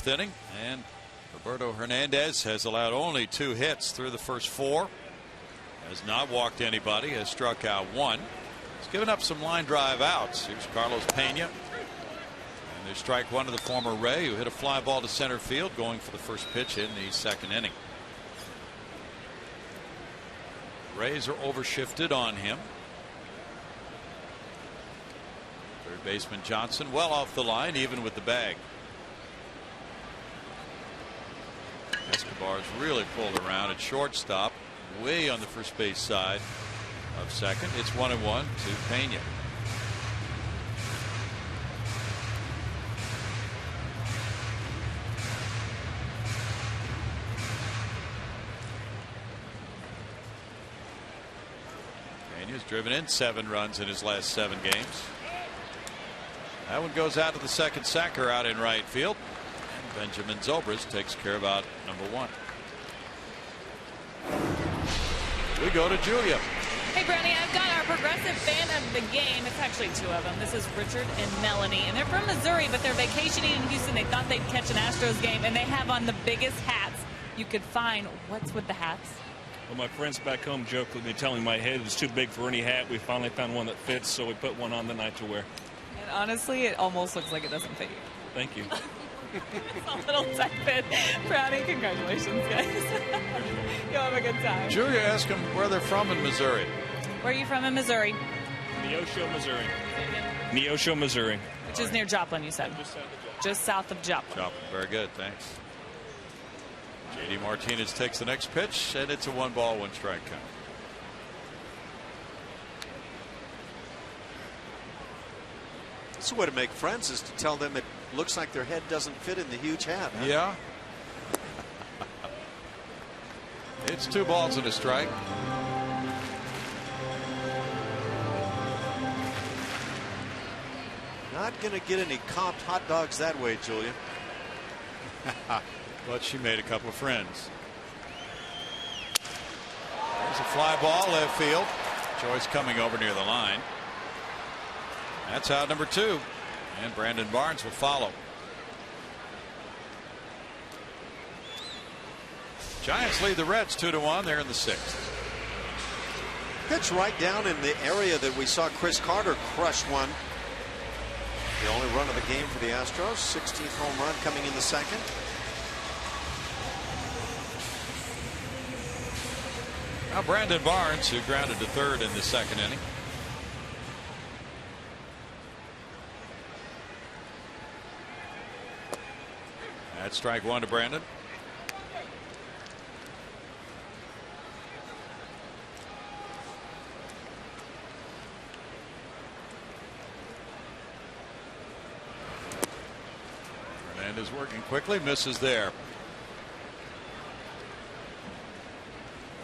Inning, and Roberto Hernandez has allowed only 2 hits through the first 4. Has not walked anybody, has struck out 1. He's given up some line drive outs. Here's Carlos Pena. And there's strike one to the former Ray, who hit a fly ball to center field going for the first pitch in the second inning. Rays are overshifted on him. Third baseman Johnson well off the line, even with the bag. Escobar's really pulled around at shortstop, way on the first base side of second. It's 1-1 to Pena. Pena's driven in 7 runs in his last 7 games. That one goes out to the second sacker out in right field. And Benjamin Zobrist takes care of out number 1. We go to Julia. Hey, Brownie, I've got our progressive fan of the game. It's actually 2 of them. This is Richard and Melanie, and they're from Missouri, but they're vacationing in Houston. They thought they'd catch an Astros game, and they have on the biggest hats you could find. What's with the hats? Well, my friends back home joked with me, telling my head is too big for any hat. We finally found one that fits, so we put one on tonight to wear. And honestly, it almost looks like it doesn't fit you. Thank you. It's a little tight fit. Brownie, congratulations, guys. You'll have a good time. Julia asked them where they're from in Missouri. Where are you from in Missouri? Neosho, Missouri. Neosho, Missouri. Which is near Joplin, you said. Just south of Joplin. Joplin. Very good. Thanks. JD Martinez takes the next pitch, and it's a 1-ball, 1-strike count. It's a way to make friends is to tell them it looks like their head doesn't fit in the huge hat. Huh? Yeah. It's 2 balls and a strike. Not going to get any comped hot dogs that way, Julia. But she made a couple of friends. There's a fly ball left field. Joyce coming over near the line. That's out number 2. And Brandon Barnes will follow. Giants lead the Reds 2-1. They're in the 6th. Pitch right down in the area that we saw Chris Carter crush one. The only run of the game for the Astros. 16th home run coming in the second. Now Brandon Barnes, who grounded to third in the second inning. That's strike 1 to Brandon. Hernandez working quickly, misses there.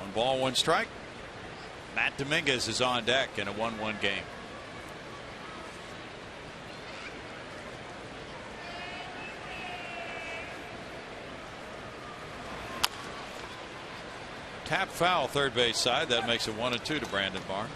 1 ball, 1 strike. Matt Dominguez is on deck in a 1-1 game. Tap foul third base side. That makes it 1-2 to Brandon Barnes.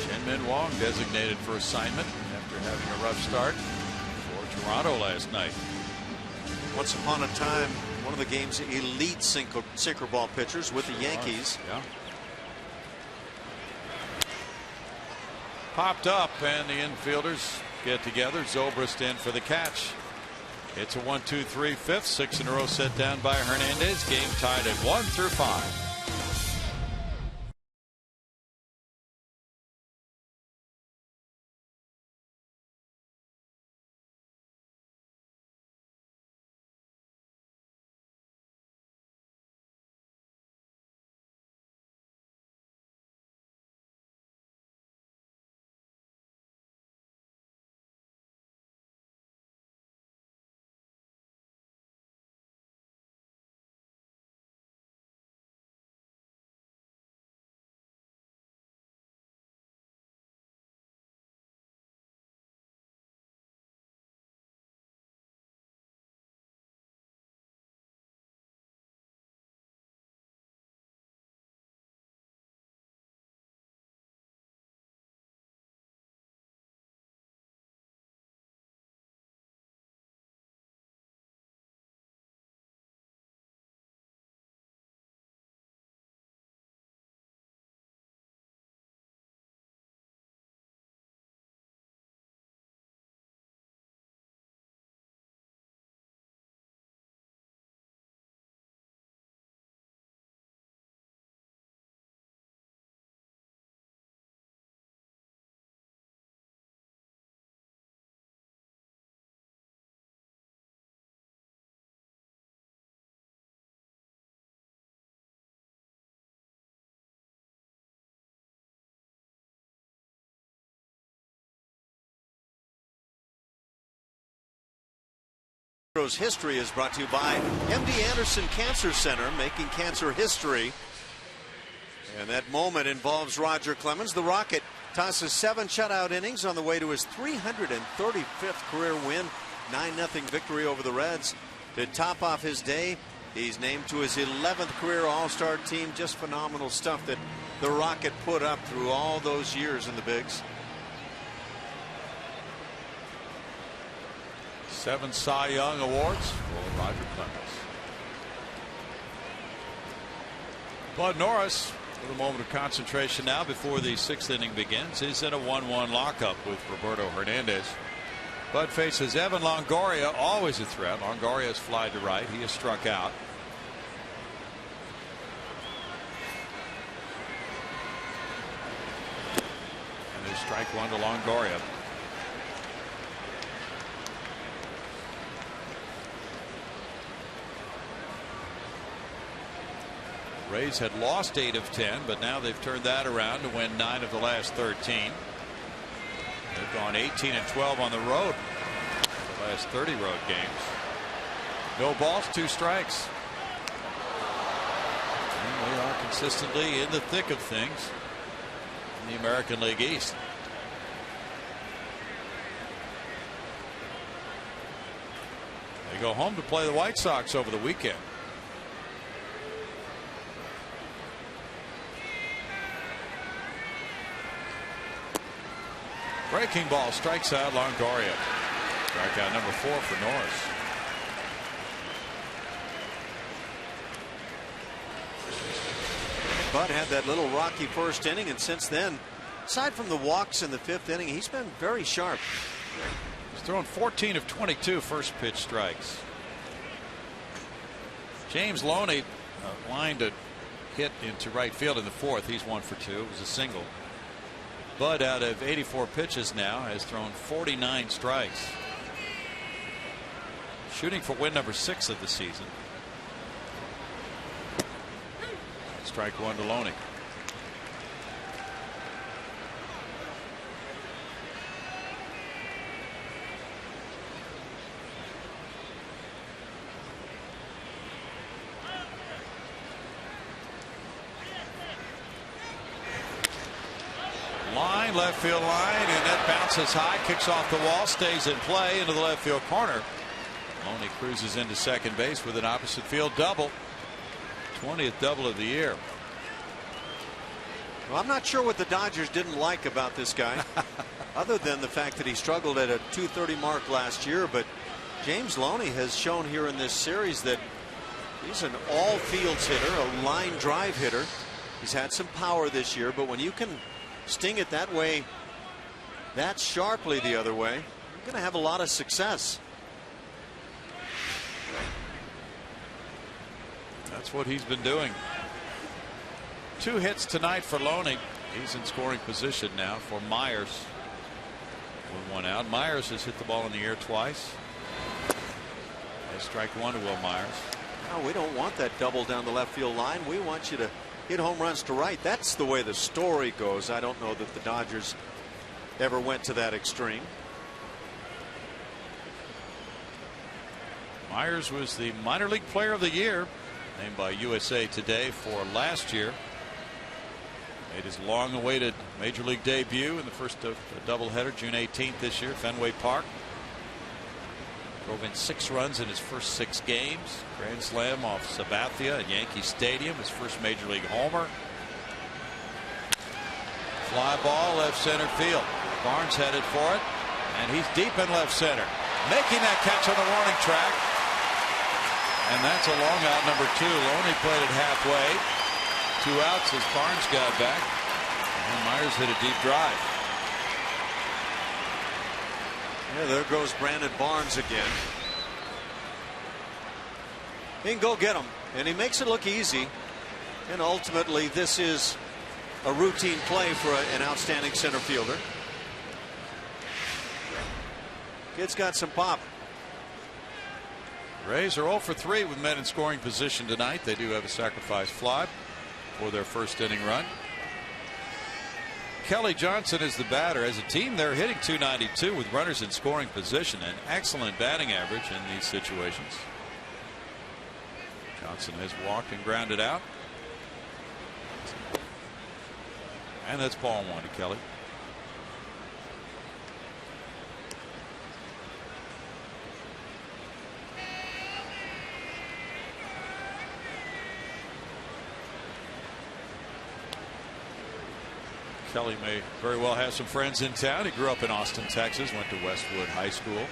Shin-Min Wong designated for assignment after having a rough start for Toronto last night. Once upon a time, one of the game's elite sinker ball pitchers with the Yankees. Yeah. Popped up, and the infielders get together. Zobrist in for the catch. It's a 1-2-3 fifth. 6 in a row set down by Hernandez. Game tied at 1 through 5. Astros history is brought to you by MD Anderson Cancer Center, making cancer history. And that moment involves Roger Clemens. The Rocket tosses 7 shutout innings on the way to his 335th career win. 9-0 victory over the Reds. To top off his day, he's named to his 11th career All-Star team. Just phenomenal stuff that the Rocket put up through all those years in the bigs. 7 Cy Young awards for Roger Clemens. Bud Norris, with a moment of concentration now before the 6th inning begins. He's in a 1-1 lockup with Roberto Hernandez. Bud faces Evan Longoria, always a threat. Longoria has flied to right. He has struck out. And there's strike 1 to Longoria. Rays had lost 8 of 10, but now they've turned that around to win 9 of the last 13. They've gone 18-12 on the road the last 30 road games. No balls, 2 strikes. And they are consistently in the thick of things in the American League East. They go home to play the White Sox over the weekend. Breaking ball strikes out Longoria. Strikeout number 4 for Norris. Bud had that little rocky first inning, and since then, aside from the walks in the 5th inning, he's been very sharp. He's thrown 14 of 22 first pitch strikes. James Loney lined a hit into right field in the 4th. He's 1 for 2. It was a single. Bud, out of 84 pitches now, has thrown 49 strikes. Shooting for win number 6 of the season. Strike 1 to Loney. Line, left field line, and that bounces high, kicks off the wall, stays in play into the left field corner. Loney cruises into second base with an opposite field double. 20th double of the year. Well, I'm not sure what the Dodgers didn't like about this guy, other than the fact that he struggled at a .230 mark last year. But James Loney has shown here in this series that he's an all fields hitter, a line drive hitter. He's had some power this year, but when you can sting it that way, that sharply the other way, you're going to have a lot of success. That's what he's been doing. 2 hits tonight for Loney. He's in scoring position now for Myers. With 1 out. Myers has hit the ball in the air twice. That's strike 1 to Will Myers. No, we don't want that double down the left field line. We want you to hit home runs to right. That's the way the story goes. I don't know that the Dodgers ever went to that extreme. Myers was the minor league player of the year, named by USA Today for last year. Made his long awaited major league debut in the first of a doubleheader, June 18th this year, Fenway Park. Drove in 6 runs in his first 6 games. Grand slam off Sabathia at Yankee Stadium, his first major league homer. Fly ball left center field. Barnes headed for it, and he's deep in left center, making that catch on the warning track. And that's a long out, number 2. Loney played it halfway. 2 outs as Barnes got back, and Myers hit a deep drive. Yeah, there goes Brandon Barnes again. He can go get him, and he makes it look easy. And ultimately, this is a routine play for an outstanding center fielder. Kid's got some pop. Rays are 0 for 3 with men in scoring position tonight. They do have a sacrifice fly for their first inning run. Kelly Johnson is the batter. As a team, they're hitting .292 with runners in scoring position, and excellent batting average in these situations. Johnson has walked and grounded out. And that's ball one to Kelly. Kelly may very well have some friends in town. He grew up in Austin, Texas, went to Westwood High School.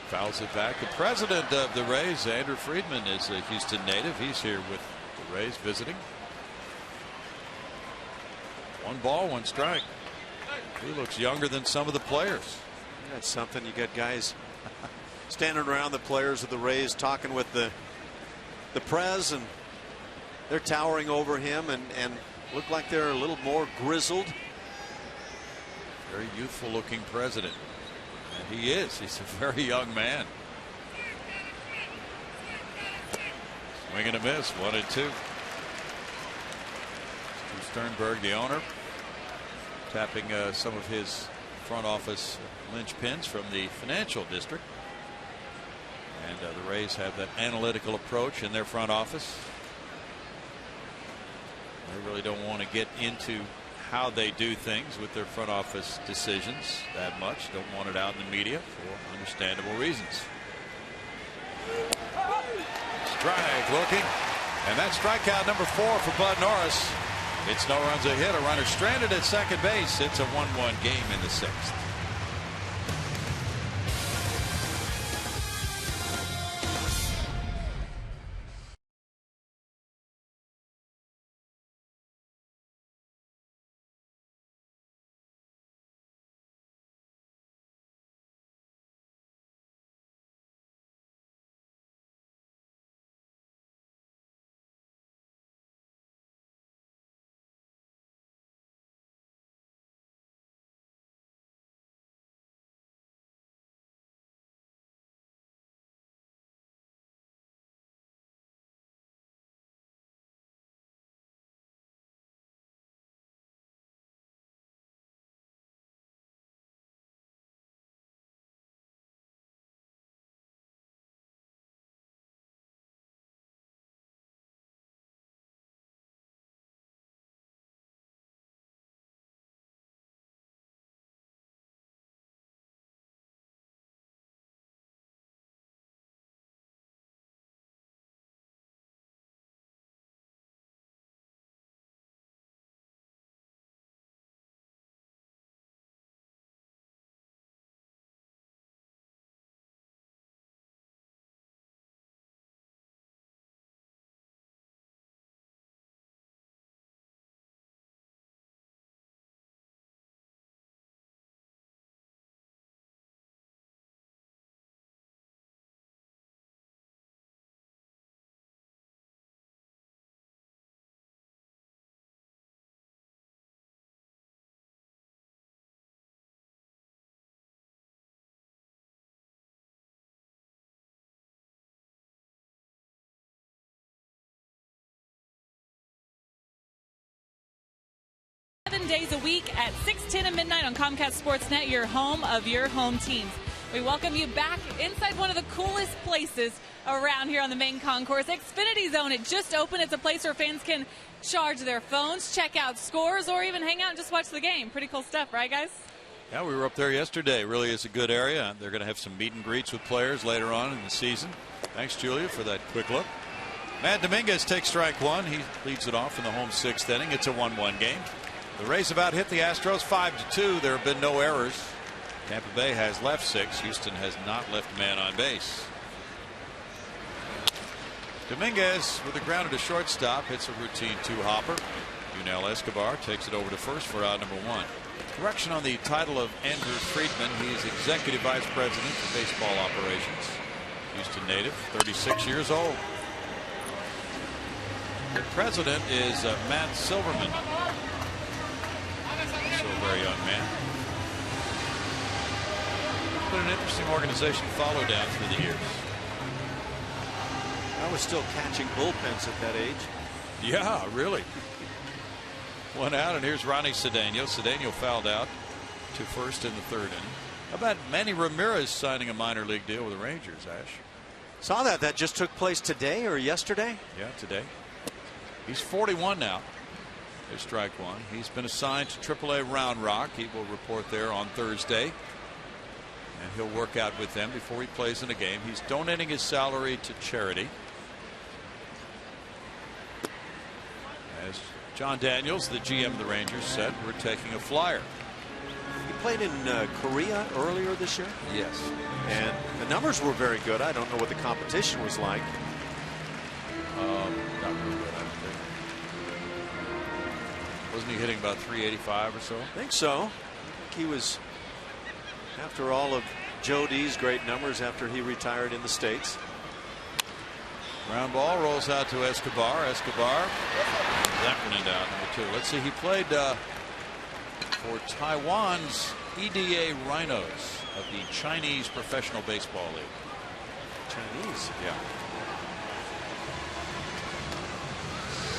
Fouls it back. The president of the Rays, Andrew Friedman, is a Houston native. He's here with the Rays visiting. 1 ball, 1 strike. He looks younger than some of the players. That's something. You got guys standing around the players of the Rays talking with the Prez, and they're towering over him and look like they're a little more grizzled. Very youthful looking president. And he is. He's a very young man. Swing and a miss. 1-2. Stu Sternberg, the owner, tapping some of his front office linchpins from the financial district. And the Rays have that analytical approach in their front office. They really don't want to get into how they do things with their front office decisions that much. Don't want it out in the media for understandable reasons. Strike looking. And that's strikeout number 4 for Bud Norris. It's no runs, a hit, a runner stranded at second base. It's a 1-1 game in the 6th. Days a week at 6:10 and midnight on Comcast Sportsnet, your home of your home teams. We welcome you back inside one of the coolest places around here on the main concourse, Xfinity Zone. It just opened. It's a place where fans can charge their phones, check out scores, or even hang out and just watch the game. Pretty cool stuff, right, guys? Yeah, we were up there yesterday. Really is a good area. They're going to have some meet and greets with players later on in the season. Thanks, Julia, for that quick look. Matt Dominguez takes strike 1. He leads it off in the home 6th inning. It's a 1-1 game. The Rays about hit the Astros 5-2. There have been no errors. Tampa Bay has left 6. Houston has not left a man on base. Dominguez with a grounded to shortstop hits a routine 2-hopper. Yunel Escobar takes it over to first for out number 1. Correction on the title of Andrew Friedman. He's Executive Vice President for Baseball Operations. Houston native, 36 years old. The president is Matt Silverman. Also a very young man. It's been an interesting organization to follow down through the years. I was still catching bullpens at that age. Yeah, really. One out, and here's Ronnie Cedeno. Cedeno fouled out to first in the third inning. How about Manny Ramirez signing a minor league deal with the Rangers, Ash? Saw that. That just took place today or yesterday? Yeah, today. He's 41 now. There's strike one. He's been assigned to AAA Round Rock. He will report there on Thursday. And he'll work out with them before he plays in a game. He's donating his salary to charity. As John Daniels, the GM of the Rangers, said, we're taking a flyer. He played in Korea earlier this year? Yes. And the numbers were very good. I don't know what the competition was like. Not real good, I don't think. Wasn't he hitting about 385 or so? I think so. I think he was, after all of Joe D's great numbers after he retired in the States. Ground ball rolls out to Escobar. Escobar, that one in out, number 2. Let's see, he played for Taiwan's EDA Rhinos of the Chinese Professional Baseball League. Chinese? Yeah.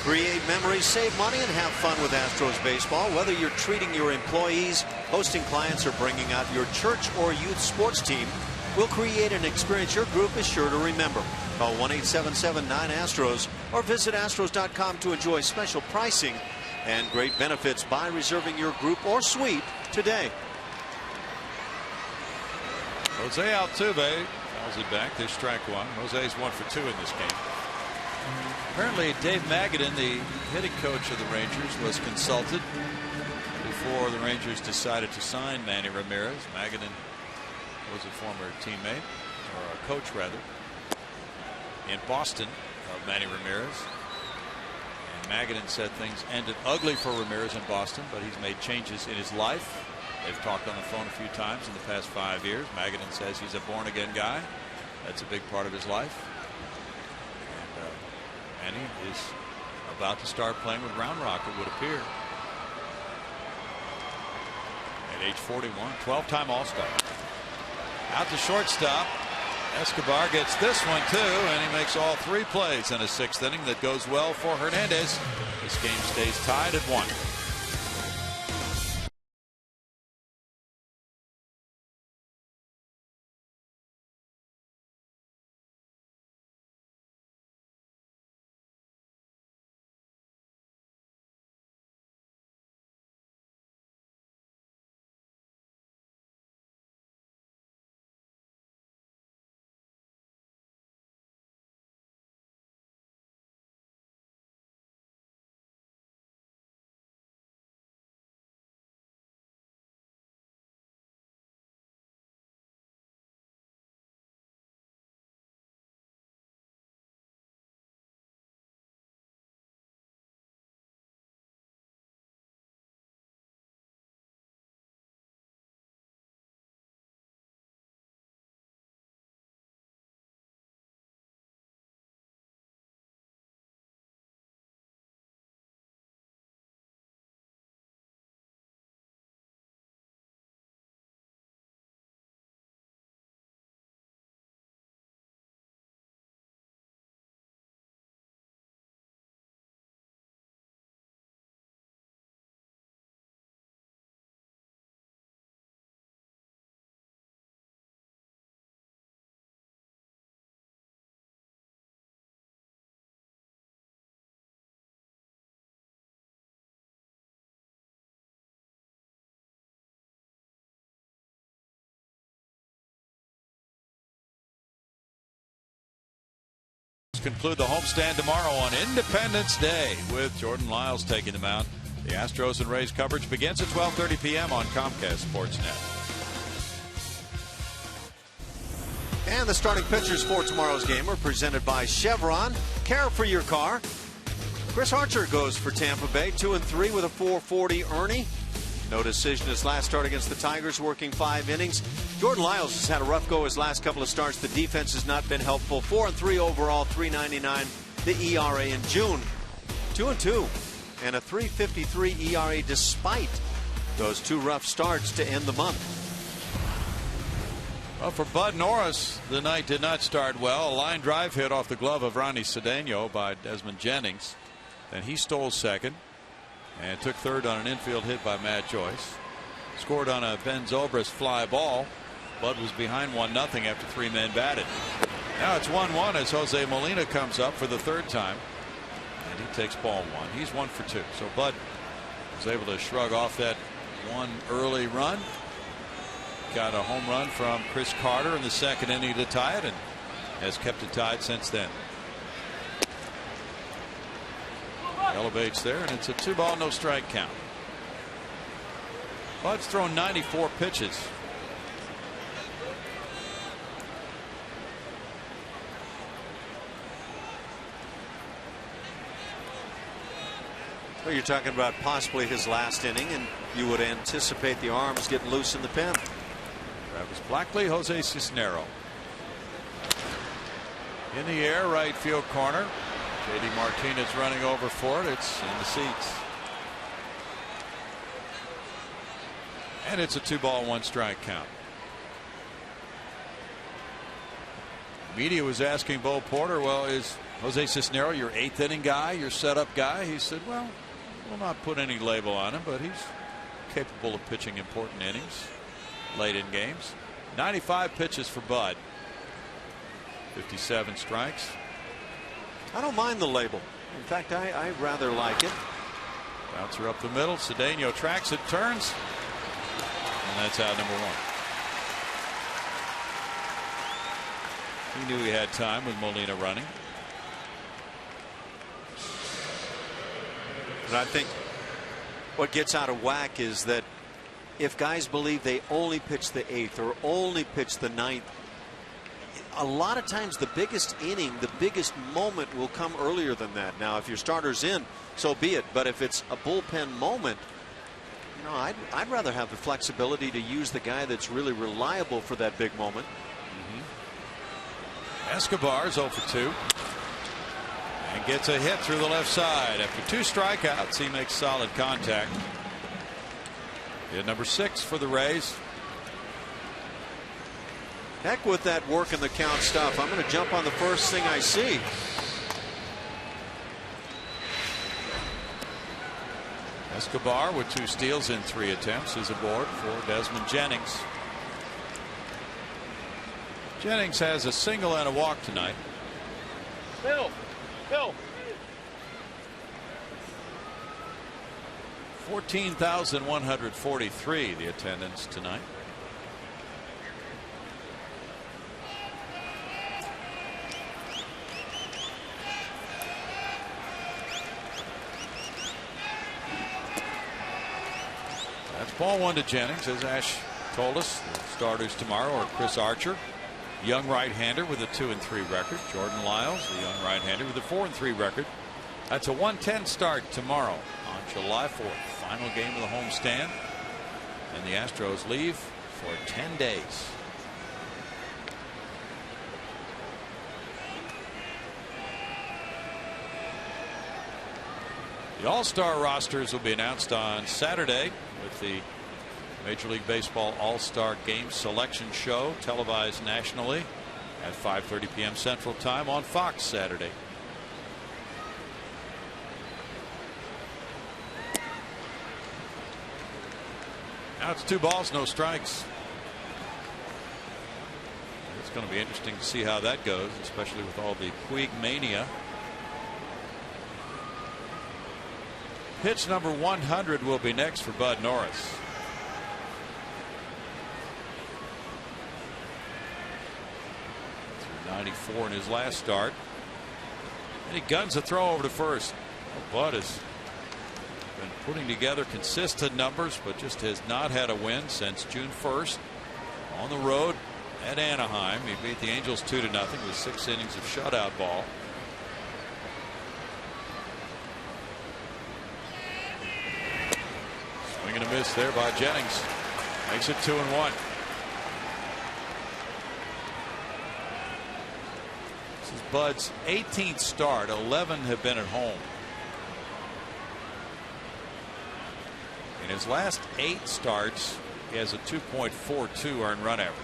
Create memories, save money, and have fun with Astros baseball. Whether you're treating your employees, hosting clients, or bringing out your church or youth sports team, we'll create an experience your group is sure to remember. Call 1-877-9-ASTROS or visit Astros.com to enjoy special pricing and great benefits by reserving your group or suite today. Jose Altuve fouls it back. There's strike one. Jose's 1 for 2 in this game. Apparently, Dave Magadan, the hitting coach of the Rangers, was consulted before the Rangers decided to sign Manny Ramirez. Magadan was a former teammate, or a coach rather, in Boston of Manny Ramirez. And Magadan said things ended ugly for Ramirez in Boston, but he's made changes in his life. They've talked on the phone a few times in the past 5 years. Magadan says he's a born-again guy. That's a big part of his life. And Manny is about to start playing with Round Rock, it would appear. At age 41, 12-time All-Star. Out to shortstop. Escobar gets this one too, and he makes all 3 plays in a 6th inning. That goes well for Hernandez. This game stays tied at 1. Conclude the homestand tomorrow on Independence Day with Jordan Lyles taking the mound. The Astros and Rays coverage begins at 12:30 p.m. on Comcast Sportsnet. And the starting pitchers for tomorrow's game are presented by Chevron. Care for your car. Chris Archer goes for Tampa Bay, 2-3 with a 4.40 Ernie. No decision his last start against the Tigers, working 5 innings. Jordan Lyles has had a rough go his last couple of starts. The defense has not been helpful. 4-3 overall, 3.99 the ERA in June. 2-2 and a 3.53 ERA despite those 2 rough starts to end the month. Well, for Bud Norris, the night did not start well. A line drive hit off the glove of Ronnie Cedeno by Desmond Jennings. Then he stole second and took third on an infield hit by Matt Joyce. Scored on a Ben Zobrist fly ball. Bud was behind 1-0 after 3 men batted. Now it's 1-1 as Jose Molina comes up for the third time. And he takes ball 1. He's 1 for 2. So Bud was able to shrug off that one early run. Got a home run from Chris Carter in the second inning to tie it, and has kept it tied since then. Elevates there, and it's a 2-ball, no strike count. Bud's thrown 94 pitches. Well, you're talking about possibly his last inning, and you would anticipate the arms getting loose in the pen. Travis Blackley, Jose Cisnero. In the air, right field corner. J.D. Martinez running over for it. It's in the seats. And it's a 2-ball, 1 strike count. Media was asking Bo Porter, well, is Jose Cisnero your 8th inning guy, your setup guy? He said, well, we'll not put any label on him, but he's capable of pitching important innings late in games. 95 pitches for Bud. 57 strikes. I don't mind the label. In fact, I rather like it. Bouncer up the middle. Cedeno tracks it, turns, and that's out number 1. He knew he had time with Molina running. And I think what gets out of whack is that if guys believe they only pitch the 8th or only pitch the 9th, a lot of times the biggest inning, the biggest moment will come earlier than that. Now, if your starter's in, so be it. But if it's a bullpen moment, you know, I'd rather have the flexibility to use the guy that's really reliable for that big moment. Escobar's 0 for 2. And gets a hit through the left side. After 2 strikeouts, he makes solid contact. Hit number 6 for the Rays. Heck with that work in the count stuff. I'm going to jump on the first thing I see. Escobar with 2 steals in 3 attempts is aboard for Desmond Jennings. Jennings has a single and a walk tonight. Bill. 14,143 the attendance tonight. That's ball 1 to Jennings. As Ash told us, the starters tomorrow are Chris Archer, young right-hander with a 2-3 record. Jordan Lyles, the young right-hander with a 4-3 record. That's a 1:10 start tomorrow on July 4th. Final game of the homestand. And the Astros leave for 10 days. The All-Star rosters will be announced on Saturday with the Major League Baseball All-Star Game Selection Show televised nationally at 5:30 p.m. Central Time on Fox Saturday. Now it's 2 balls, no strikes. It's going to be interesting to see how that goes, especially with all the Puig mania. Pitch number 100 will be next for Bud Norris. 94 in his last start. And he guns a throw over to first. Bud has been putting together consistent numbers, but just has not had a win since June 1st on the road at Anaheim. He beat the Angels 2-0 with 6 innings of shutout ball. Swing and a miss there by Jennings. Makes it 2-1. This is Bud's 18th start. 11 have been at home. In his last 8 starts, he has a 2.42 earned run average.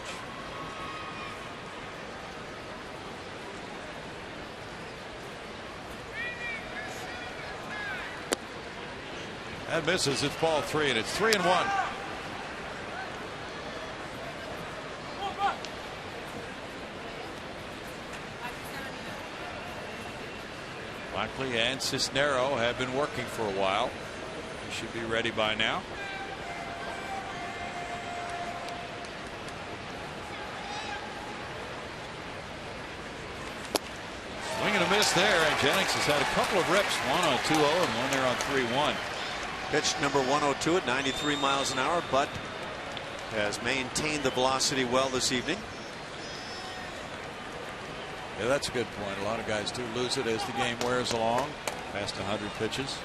That misses. It's ball 3, and it's 3-1. Blackley and Cisnero have been working for a while. He should be ready by now. Swing and a miss there, and Jennings has had a couple of rips, one on 2-0 and one there on 3-1. Pitch number 102 at 93 miles an hour. Bud has maintained the velocity well this evening. Yeah, that's a good point. A lot of guys do lose it as the game wears along. Past 100 pitches.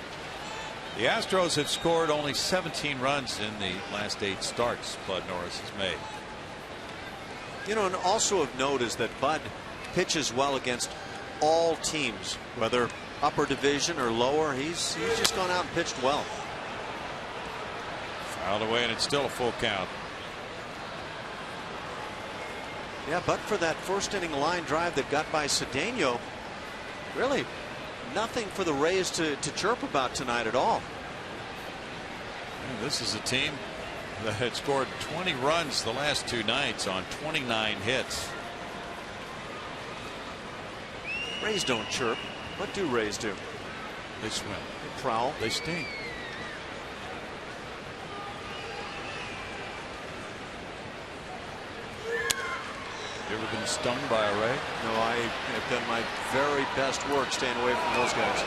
The Astros have scored only 17 runs in the last 8 starts Bud Norris has made. You know, and also of note is that Bud pitches well against all teams, whether upper division or lower. He's just gone out and pitched well. Fouled away, and it's still a full count. Yeah, but for that first inning line drive that got by Cedeno, really nothing for the Rays to chirp about tonight at all. And this is a team that had scored 20 runs the last 2 nights on 29 hits. Rays don't chirp. What do Rays do? They swim. They prowl. They sting. You ever been stung by a Ray? No, I have done my very best work staying away from those guys.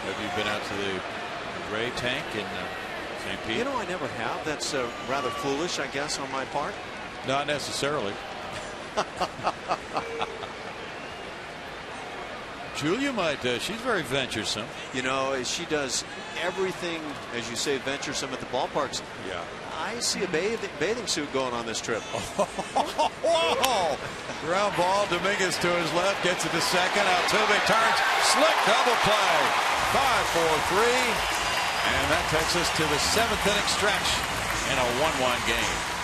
Have you been out to the Ray tank in St. Pete? You know, I never have. That's rather foolish, I guess, on my part. Not necessarily. Julia might. She's very venturesome. You know, she does everything, as you say, venturesome at the ballparks. Yeah. I see a bathing suit going on this trip. Whoa! Ground ball. Dominguez to his left, gets it to second. Altuve turns, slick double play. 5-4-3, and that takes us to the 7th inning stretch in a 1-1 game.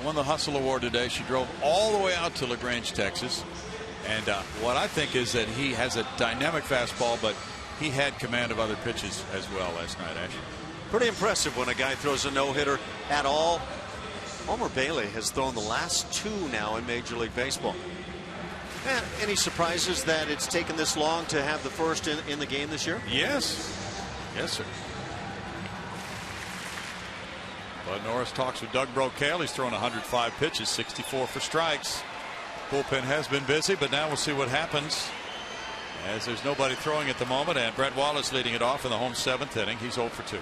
Won the Hustle Award today. She drove all the way out to LaGrange, Texas. And what I think is that he has a dynamic fastball, but he had command of other pitches as well last night, Ash. Pretty impressive when a guy throws a no-hitter at all. Homer Bailey has thrown the last 2 now in Major League Baseball. And any surprises that it's taken this long to have the first in the game this year? Yes. Yes, sir. Bud Norris talks with Doug Brocail. He's thrown 105 pitches, 64 for strikes. Bullpen has been busy, but now we'll see what happens as there's nobody throwing at the moment, and Brett Wallace leading it off in the home 7th inning. He's 0 for 2.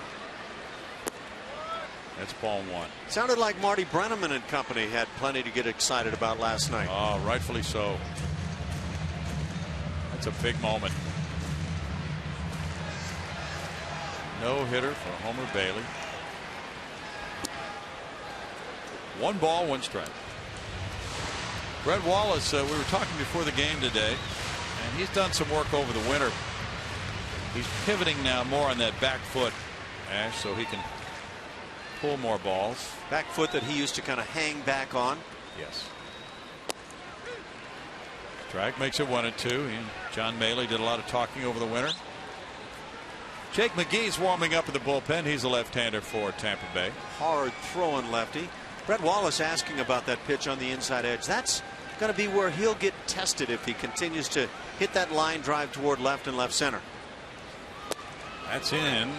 That's ball 1. Sounded like Marty Brenneman and company had plenty to get excited about last night. Oh, rightfully so. That's a big moment. No hitter for Homer Bailey. 1 ball, 1 strike. Brett Wallace, we were talking before the game today, and he's done some work over the winter. He's pivoting now more on that back foot, Ash, so he can pull more balls. Back foot that he used to kind of hang back on. Yes. Strike makes it 1-2. He and John Maley did a lot of talking over the winter. Jake McGee's warming up in the bullpen. He's a left-hander for Tampa Bay. Hard throwing lefty. Brett Wallace asking about that pitch on the inside edge. That's going to be where he'll get tested if he continues to hit that line drive toward left and left center. That's in,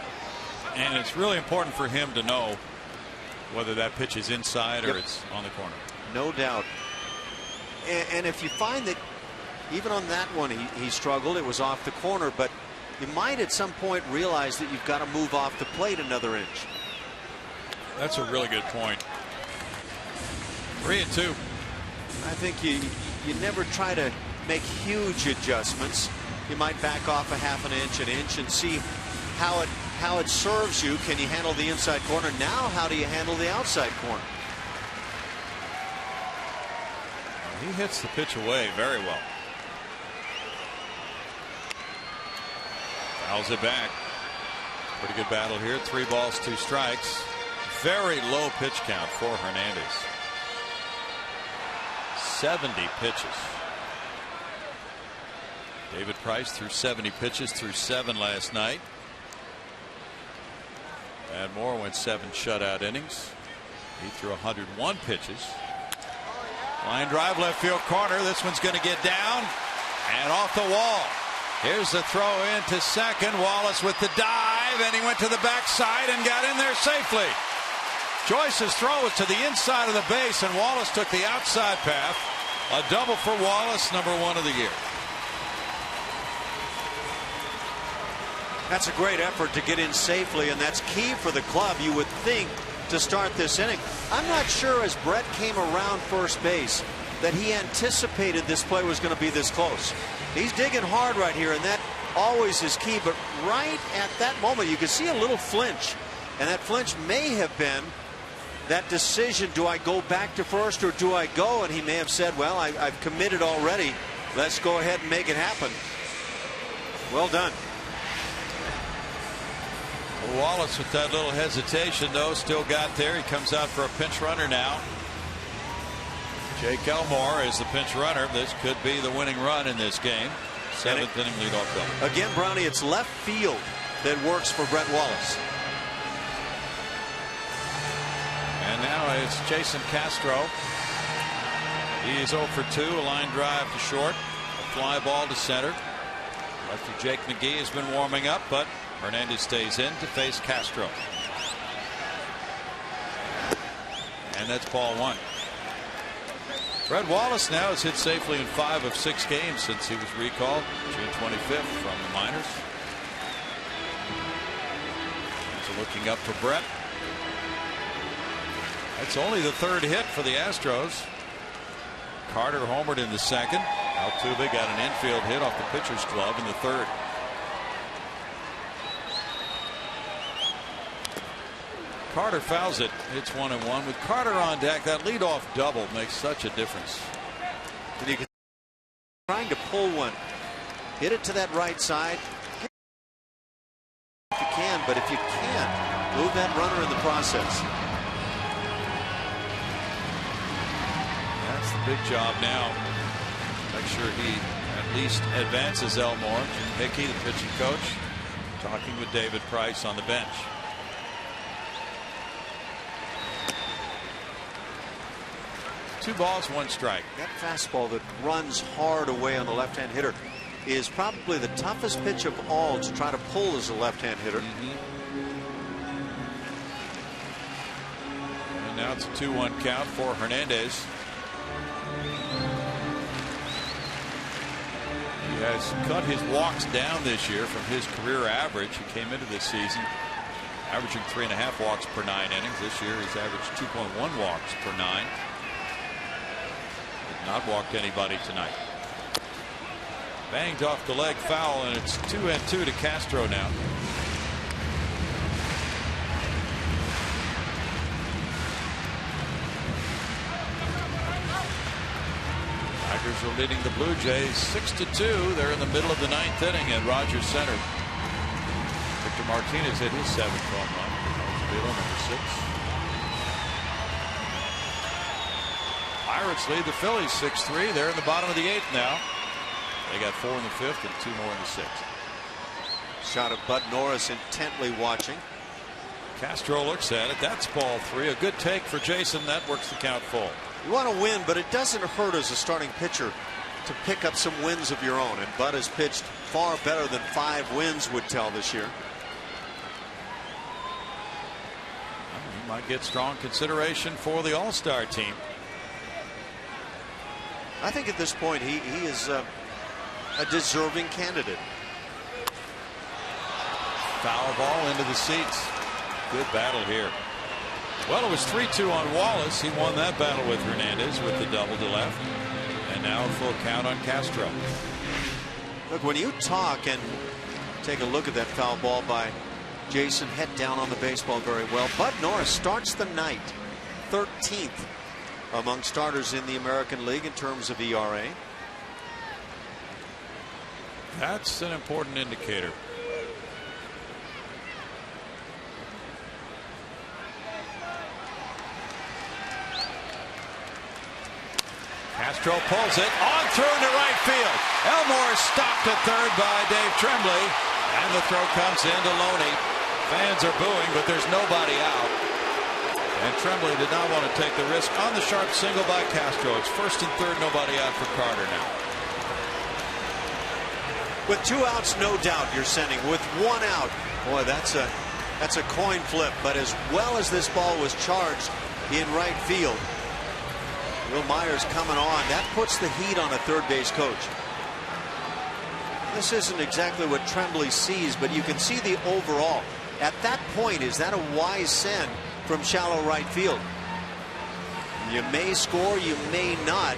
and it's really important for him to know whether that pitch is inside or it's on the corner. No doubt. And if you find that even on that one he struggled, it was off the corner, but you might at some point realize that you've got to move off the plate another inch. That's a really good point. 3-2. I think you never try to make huge adjustments. You might back off a half an inch, and see how it serves you. Can you handle the inside corner? Now how do you handle the outside corner? He hits the pitch away very well. Fouls it back. Pretty good battle here. 3 balls, 2 strikes. Very low pitch count for Hernandez. 70 pitches. David Price threw 70 pitches through 7 last night. And Moore went 7 shutout innings. He threw 101 pitches. Line drive left field corner. This one's going to get down and off the wall. Here's the throw into second. Wallace with the dive, and he went to the backside and got in there safely. Joyce's throw was to the inside of the base, and Wallace took the outside path. A double for Wallace, #1 of the year. That's a great effort to get in safely, and that's key for the club, you would think, to start this inning. I'm not sure as Brett came around first base that he anticipated this play was going to be this close. He's digging hard right here, and that always is key, but right at that moment you could see a little flinch, and that flinch may have been that decision, do I go back to first or do I go? And he may have said, well, I've committed already, let's go ahead and make it happen. Well done. Wallace with that little hesitation, though, still got there. He comes out for a pinch runner now. Jake Elmore is the pinch runner. This could be the winning run in this game. 7th inning leadoff double. Again, Brownie, it's left field that works for Brett Wallace. And now it's Jason Castro. He's 0 for 2. A line drive to short. A fly ball to center. Lefty Jake McGee has been warming up, but Hernandez stays in to face Castro. And that's ball 1. Brett Wallace now has hit safely in 5 of 6 games since he was recalled June 25th from the minors. So looking up for Brett. That's only the 3rd hit for the Astros. Carter homered in the 2nd. Altuve got an infield hit off the pitcher's glove in the 3rd. Carter fouls it. Hits 1-1. With Carter on deck, that leadoff double makes such a difference. And you can trying to pull one, hit it to that right side if you can, but if you can't, move that runner in the process. That's the big job now. Make sure he at least advances Elmore. Jim Hickey, the pitching coach, talking with David Price on the bench. Two balls, 1 strike. That fastball that runs hard away on the left-hand hitter is probably the toughest pitch of all to try to pull as a left-hand hitter. And now it's a 2-1 count for Hernandez. He has cut his walks down this year from his career average. He came into this season averaging 3.5 walks per 9 innings. This year he's averaged 2.1 walks per 9. Not walked anybody tonight. Banged off the leg, foul, and it's 2-2 to Castro now. Tigers are leading the Blue Jays 6-2. They're in the middle of the 9th inning at Rogers Center. Victor Martinez hit his 7th home run. Number 6. Pirates lead the Phillies 6-3. They're in the bottom of the 8th now. They got 4 in the 5th and 2 more in the 6th. Shot of Bud Norris intently watching. Castro looks at it. That's ball 3. A good take for Jason. That works the count full. You want to win, but it doesn't hurt as a starting pitcher to pick up some wins of your own. And Bud has pitched far better than 5 wins would tell this year. He might get strong consideration for the All-Star team. I think at this point he is a deserving candidate. Foul ball into the seats. Good battle here. Well, it was 3-2 on Wallace. He won that battle with Hernandez with the double to left. And now a full count on Castro. Look, when you talk and take a look at that foul ball by Jason, head down on the baseball very well. Bud Norris starts the night 13th among starters in the American League in terms of ERA. That's an important indicator. Castro pulls it on through into right field. Elmore stopped at third by Dave Tremblay, and the throw comes into Loney. Fans are booing, but there's nobody out. And Tremblay did not want to take the risk on the sharp single by Castro. It's 1st and 3rd, nobody out for Carter now. With 2 outs, no doubt you're sending. With 1 out, boy, that's a coin flip. But as well as this ball was charged in right field, Will Myers coming on. That puts the heat on a third base coach. This isn't exactly what Tremblay sees, but you can see the overall. At that point, is that a wise send from shallow right field? You may score, you may not.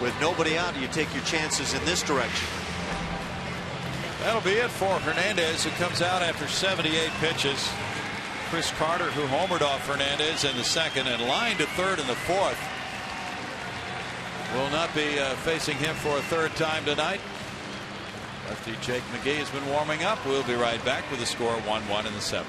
With nobody out, you take your chances in this direction. That'll be it for Hernandez, who comes out after 78 pitches. Chris Carter, who homered off Hernandez in the 2nd and lined to 3rd in the 4th, will not be facing him for a 3rd time tonight. Lefty Jake McGee has been warming up. We'll be right back with the score 1-1 in the 7th.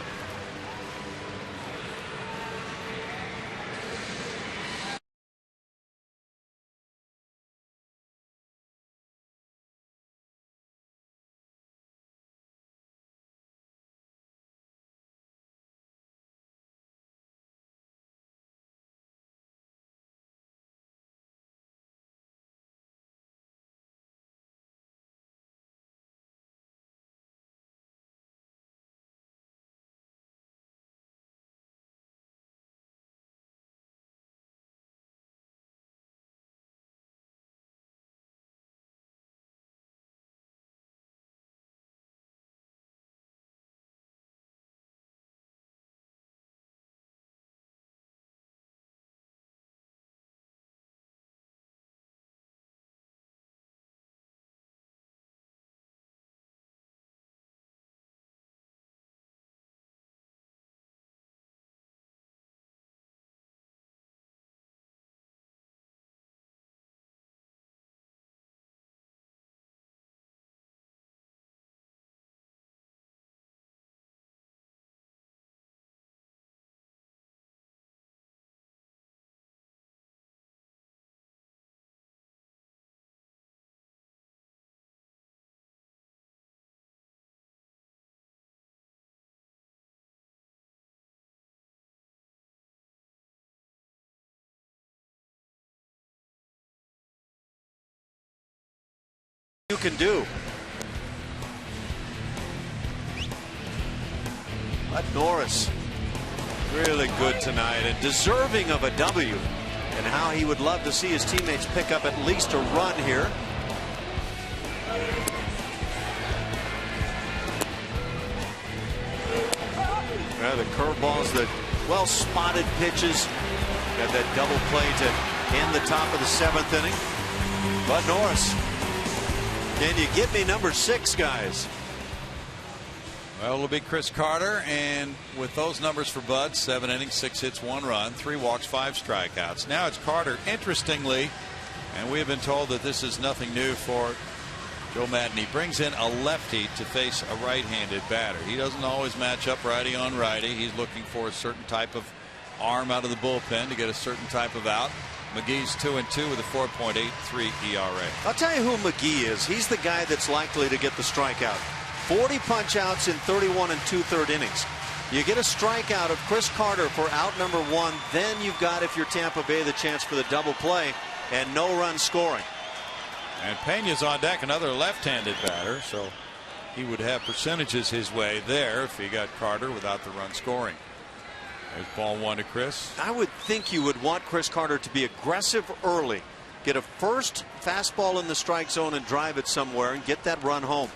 You can do. Bud Norris really good tonight and deserving of a W, and how he would love to see his teammates pick up at least a run here. The curveballs, the well spotted pitches. Got that double play to end the top of the 7th inning. Bud Norris. Can you get me number 6, guys? Well, it'll be Chris Carter, and with those numbers for Bud, 7 innings, 6 hits, 1 run, 3 walks, 5 strikeouts. Now it's Carter. Interestingly, And we have been told that this is nothing new for Joe Maddon. He brings in a lefty to face a right-handed batter. He doesn't always match up righty on righty. He's looking for a certain type of arm out of the bullpen to get a certain type of out. McGee's 2-2 with a 4.83 ERA. I'll tell you who McGee is. He's the guy that's likely to get the strikeout. 40 punch outs in 31 2/3 innings. You get a strikeout of Chris Carter for out number 1. Then you've got, if you're Tampa Bay, the chance for the double play and no run scoring. And Pena's on deck, another left-handed batter, so he would have percentages his way there if he got Carter without the run scoring. There's ball 1 to Chris. I would think you would want Chris Carter to be aggressive early, get a first fastball in the strike zone and drive it somewhere and get that run home.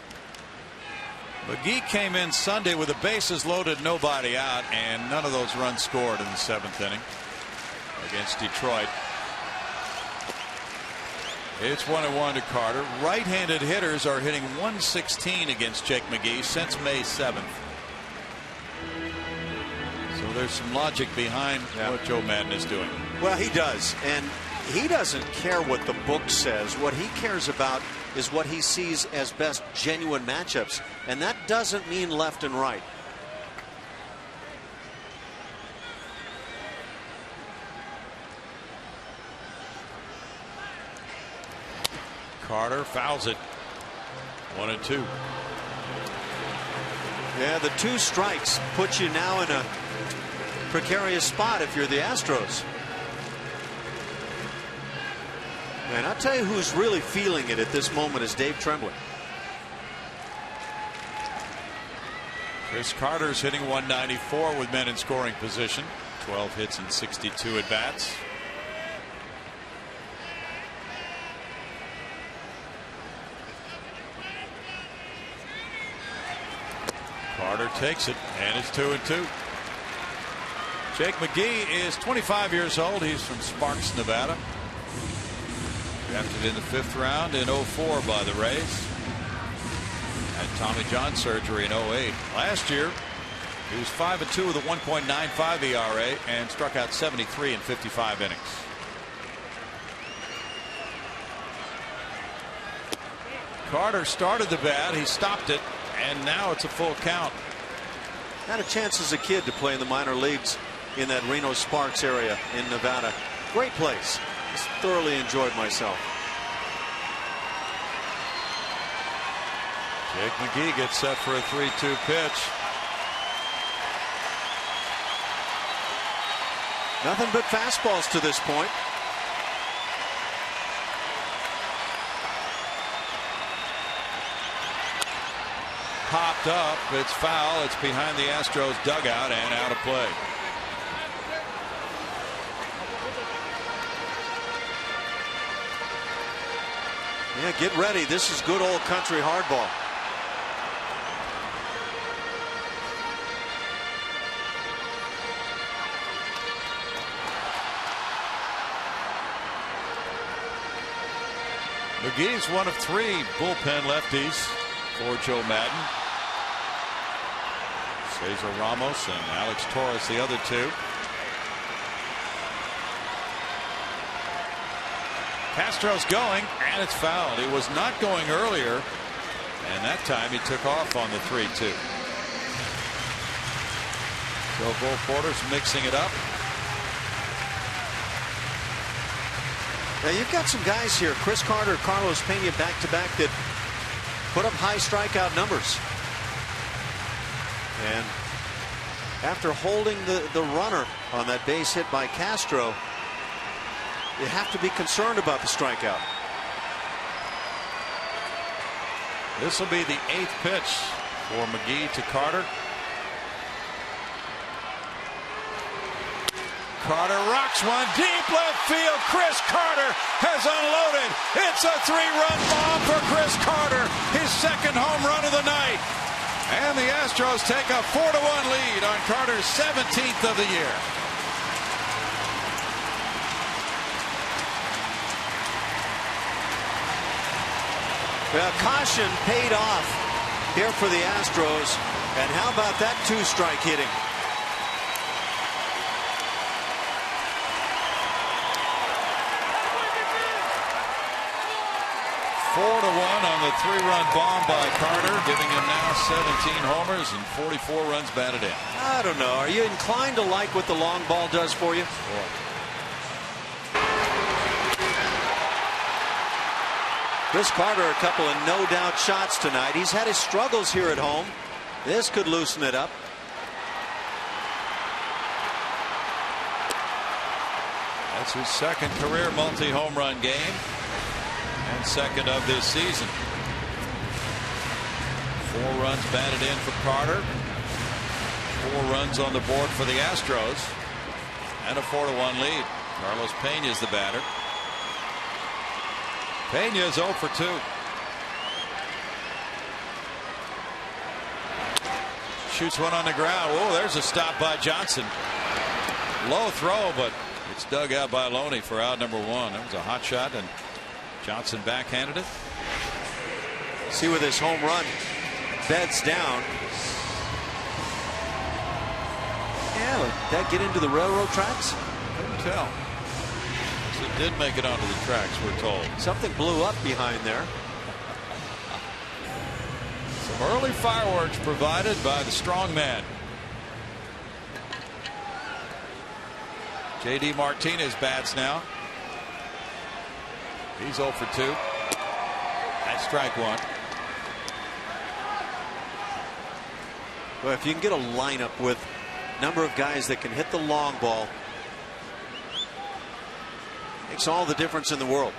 McGee came in Sunday with the bases loaded, nobody out, and none of those runs scored in the 7th inning against Detroit. It's 1-1 to Carter. Right-handed hitters are hitting 116 against Jake McGee since May 7th. So there's some logic behind what Joe Maddon is doing. Well, he does, and he doesn't care what the book says. What he cares about is what he sees as best genuine matchups, and that doesn't mean left and right. Carter fouls it. 1-2. Yeah, the 2 strikes put you now in a precarious spot if you're the Astros. And I'll tell you who's really feeling it at this moment is Dave Tremblay. Chris Carter's hitting 194 with men in scoring position. 12 hits and 62 at bats. Carter takes it, and it's 2-2. Jake McGee is 25 years old. He's from Sparks, Nevada. Drafted in the 5th round in 04 by the Rays. Had Tommy John surgery in 08. Last year, he was 5-2 with a 1.95 ERA and struck out 73 in 55 innings. Carter started the bat. He stopped it. And now it's a full count. Had a chance as a kid to play in the minor leagues in that Reno Sparks area in Nevada. Great place. Just thoroughly enjoyed myself. Jake McGee gets set for a 3-2 pitch. Nothing but fastballs to this point. Popped up. It's foul. It's behind the Astros dugout and out of play. Yeah, get ready. This is good old country hardball. McGee's one of 3 bullpen lefties for Joe Maddon. Cesar Ramos and Alex Torres, the other 2. Castro's going, and it's fouled. He was not going earlier, and that time he took off on the 3-2. So Bull Porter's mixing it up. Now you've got some guys here, Chris Carter, Carlos Pena, back-to-back that put up high strikeout numbers. And after holding the runner on that base hit by Castro, you have to be concerned about the strikeout. This will be the 8th pitch for McGee to Carter. Carter rocks one deep left field. Chris Carter has unloaded. It's a 3-run bomb for Chris Carter, his 2nd home run of the night. And the Astros take a 4-1 lead on Carter's 17th of the year. Well, caution paid off here for the Astros. And how about that 2-strike hitting? 4-1 on the 3-run bomb by Carter, giving him now 17 homers and 44 runs batted in. I don't know. Are you inclined to like what the long ball does for you? Sure. Chris Carter, a couple of no-doubt shots tonight. He's had his struggles here at home. This could loosen it up. That's his second career multi-home run game and second of this season. 4 runs batted in for Carter. 4 runs on the board for the Astros. And a 4-1 lead. Carlos Peña's the batter. Peña's 0 for 2. Shoots one on the ground. Whoa, there's a stop by Johnson. Low throw, but it's dug out by Loney for out number 1. That was a hot shot, and Johnson backhanded it. See where this home run beds down. Yeah, would that get into the railroad tracks? Couldn't tell. So it did make it onto the tracks, we're told. Something blew up behind there. Some early fireworks provided by the strong man. J.D. Martinez bats now. He's 0 for 2. That's strike 1. Well, if you can get a lineup with a number of guys that can hit the long ball, makes all the difference in the world.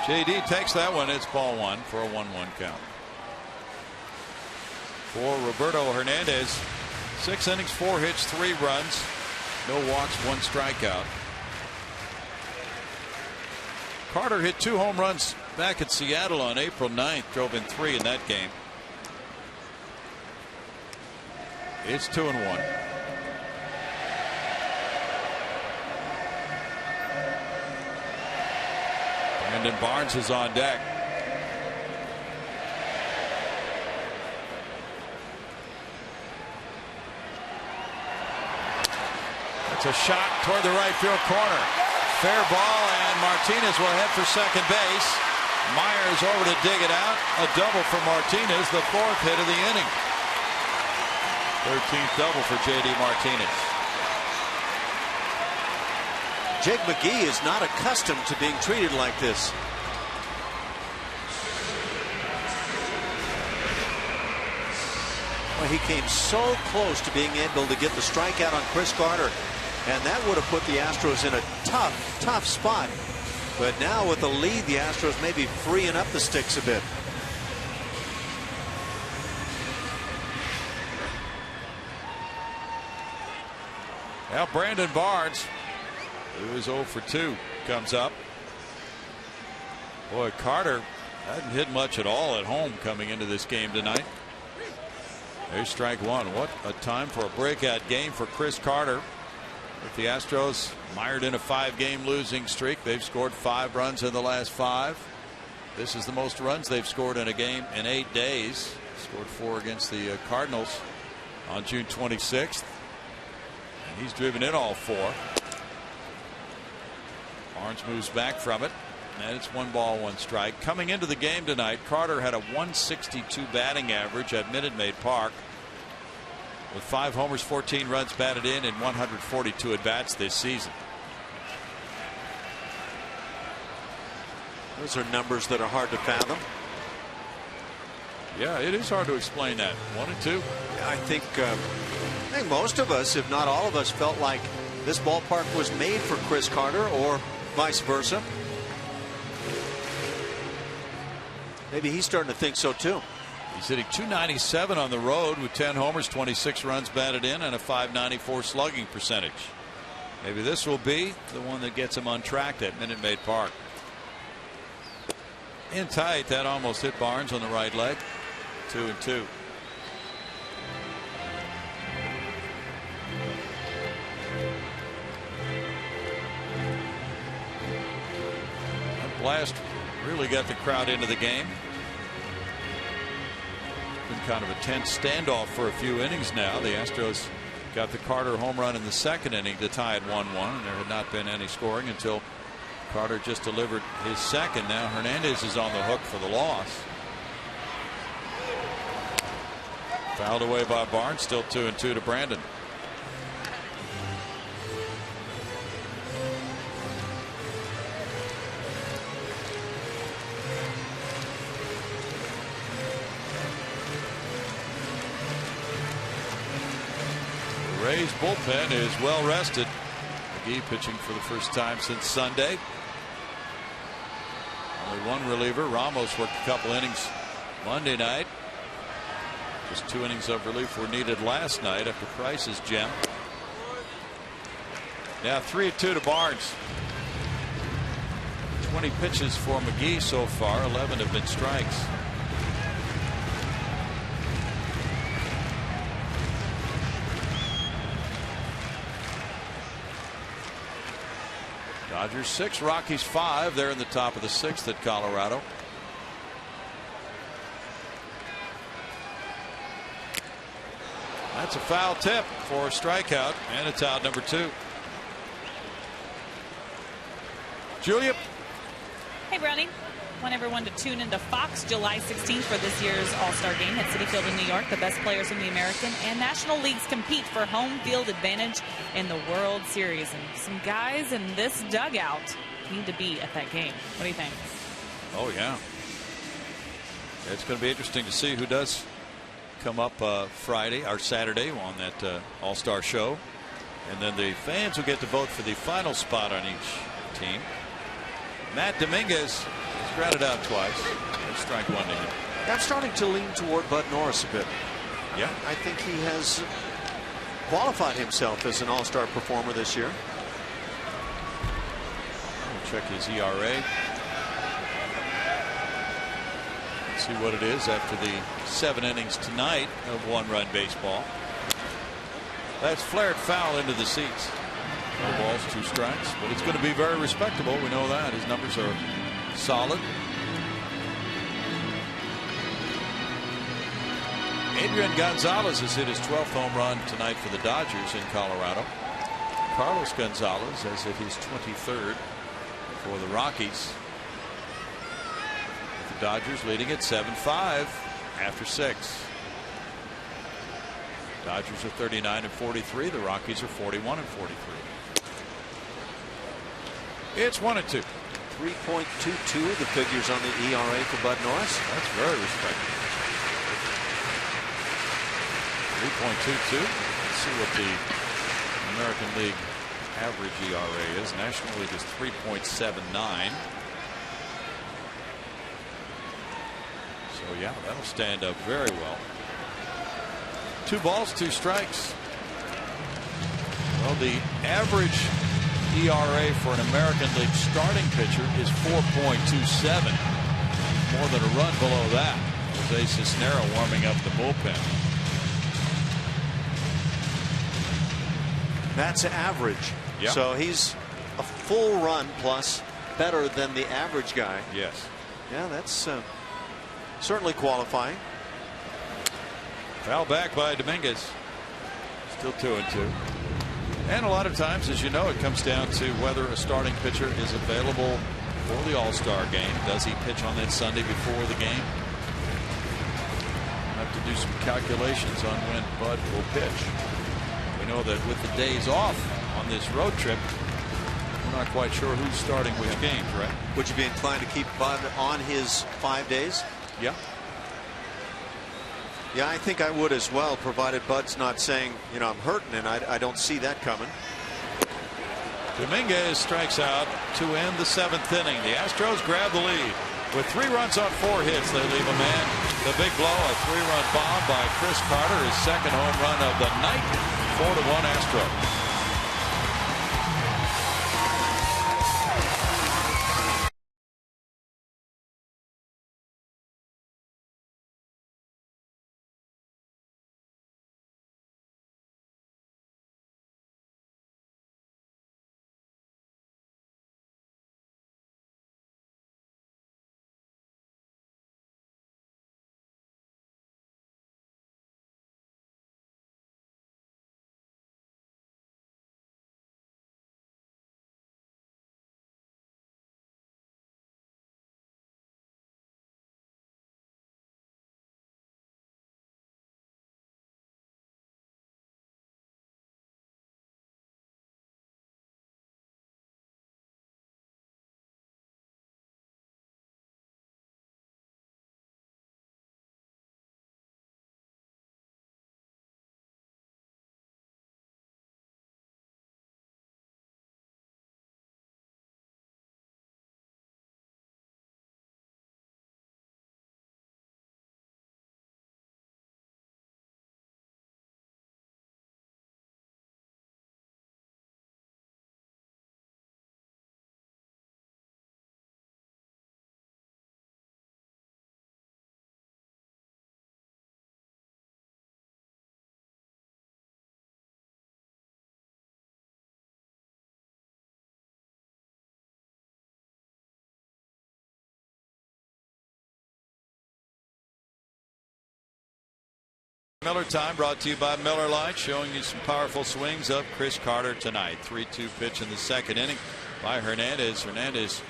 J.D. takes that one. It's ball 1 for a 1-1 count. For Roberto Hernandez, 6 innings, 4 hits, 3 runs, no walks, 1 strikeout. Carter hit 2 home runs back at Seattle on April 9th, drove in 3 in that game. It's 2-1. Brandon Barnes is on deck. It's a shot toward the right field corner. Fair ball, and Martinez will head for second base. Myers over to dig it out. A double for Martinez, the 4th hit of the inning. 13th double for J.D. Martinez. Jake McGee is not accustomed to being treated like this. Well, he came so close to being able to get the strikeout on Chris Carter, and that would have put the Astros in a tough spot. But now with the lead, the Astros may be freeing up the sticks a bit. Now Brandon Barnes, who is 0 for 2, comes up. Boy, Carter hadn't hit much at all at home coming into this game tonight. There's strike 1. What a time for a breakout game for Chris Carter. With the Astros mired in a 5-game losing streak, they've scored 5 runs in the last 5. This is the most runs they've scored in a game in 8 days. Scored 4 against the Cardinals on June 26th. And he's driven in all 4. Barnes moves back from it, and it's 1 ball, 1 strike. Coming into the game tonight, Carter had a 162 batting average at Minute Maid Park, with 5 homers, 14 runs batted in 142 at bats this season. Those are numbers that are hard to fathom. Yeah, it is hard to explain that. 1 and 2. I think most of us, if not all of us, felt like this ballpark was made for Chris Carter, or vice versa. Maybe he's starting to think so too. He's hitting .297 on the road with 10 homers, 26 runs batted in, and a .594 slugging percentage. Maybe this will be the one that gets him on track at Minute Maid Park. In tight, that almost hit Barnes on the right leg. 2 and 2. That blast really got the crowd into the game. Been kind of a tense standoff for a few innings now. The Astros got the Carter home run in the 2nd inning to tie at 1-1, and there had not been any scoring until Carter just delivered his second. Now Hernandez is on the hook for the loss. Fouled away by Barnes. Still 2-2 to Brandon. The Rays bullpen is well rested. McGee pitching for the first time since Sunday. Only one reliever. Ramos worked a couple innings Monday night. Just 2 innings of relief were needed last night after Price's gem. Now 3-2 to Barnes. 20 pitches for McGee so far. 11 have been strikes. Dodgers 6, Rockies 5. They're in the top of the 6th at Colorado. That's a foul tip for a strikeout, and it's out number 2. Julia. Hey, Brownie. Want everyone to tune into Fox July 16th for this year's All-Star Game at Citi Field in New York. The best players from the American and National Leagues compete for home field advantage in the World Series. And some guys in this dugout need to be at that game. What do you think? Oh, yeah. It's going to be interesting to see who does come up Friday or Saturday on that All-Star show. And then the fans will get to vote for the final spot on each team. Matt Dominguez has grounded out twice. There's strike 1 to him. I'm starting to lean toward Bud Norris a bit. Yeah. I think he has qualified himself as an all-star performer this year. We'll check his ERA. Let's see what it is after the 7 innings tonight of 1-run baseball. That's flared foul into the seats. 4 balls, 2 strikes, but it's going to be very respectable. We know that. His numbers are solid. Adrian Gonzalez has hit his 12th home run tonight for the Dodgers in Colorado. Carlos Gonzalez has hit his 23rd for the Rockies. With the Dodgers leading at 7-5 after 6. Dodgers are 39-43. The Rockies are 41-43. It's 1-2. 3.22 the figures on the ERA for Bud Norris. That's very respectable. 3.22. Let's see what the American League average ERA is. National League is 3.79. So yeah, that'll stand up very well. 2 balls, 2 strikes. Well, the average ERA for an American League starting pitcher is 4.27. More than a run below that. Jose Cisnero warming up the bullpen. That's average. Yeah. So he's a full run plus better than the average guy. Yes. Yeah, that's certainly qualifying. Foul back by Dominguez. Still 2-2. And a lot of times, as you know, it comes down to whether a starting pitcher is available for the All-Star game. Does he pitch on that Sunday before the game? We'll have to do some calculations on when Bud will pitch. We know that with the days off on this road trip, we're not quite sure who's starting which games, right? Would you be inclined to keep Bud on his 5 days? Yeah. Yeah, I think I would as well, provided Bud's not saying, you know, I'm hurting, and I don't see that coming. Dominguez strikes out to end the 7th inning. The Astros grab the lead. With 3 runs on 4 hits, they leave a man. The big blow, a 3-run bomb by Chris Carter, his 2nd home run of the night. 4-1 Astros. Miller time brought to you by Miller Lite, showing you some powerful swings of Chris Carter tonight. 3-2 pitch in the second inning by Hernandez. Hernandez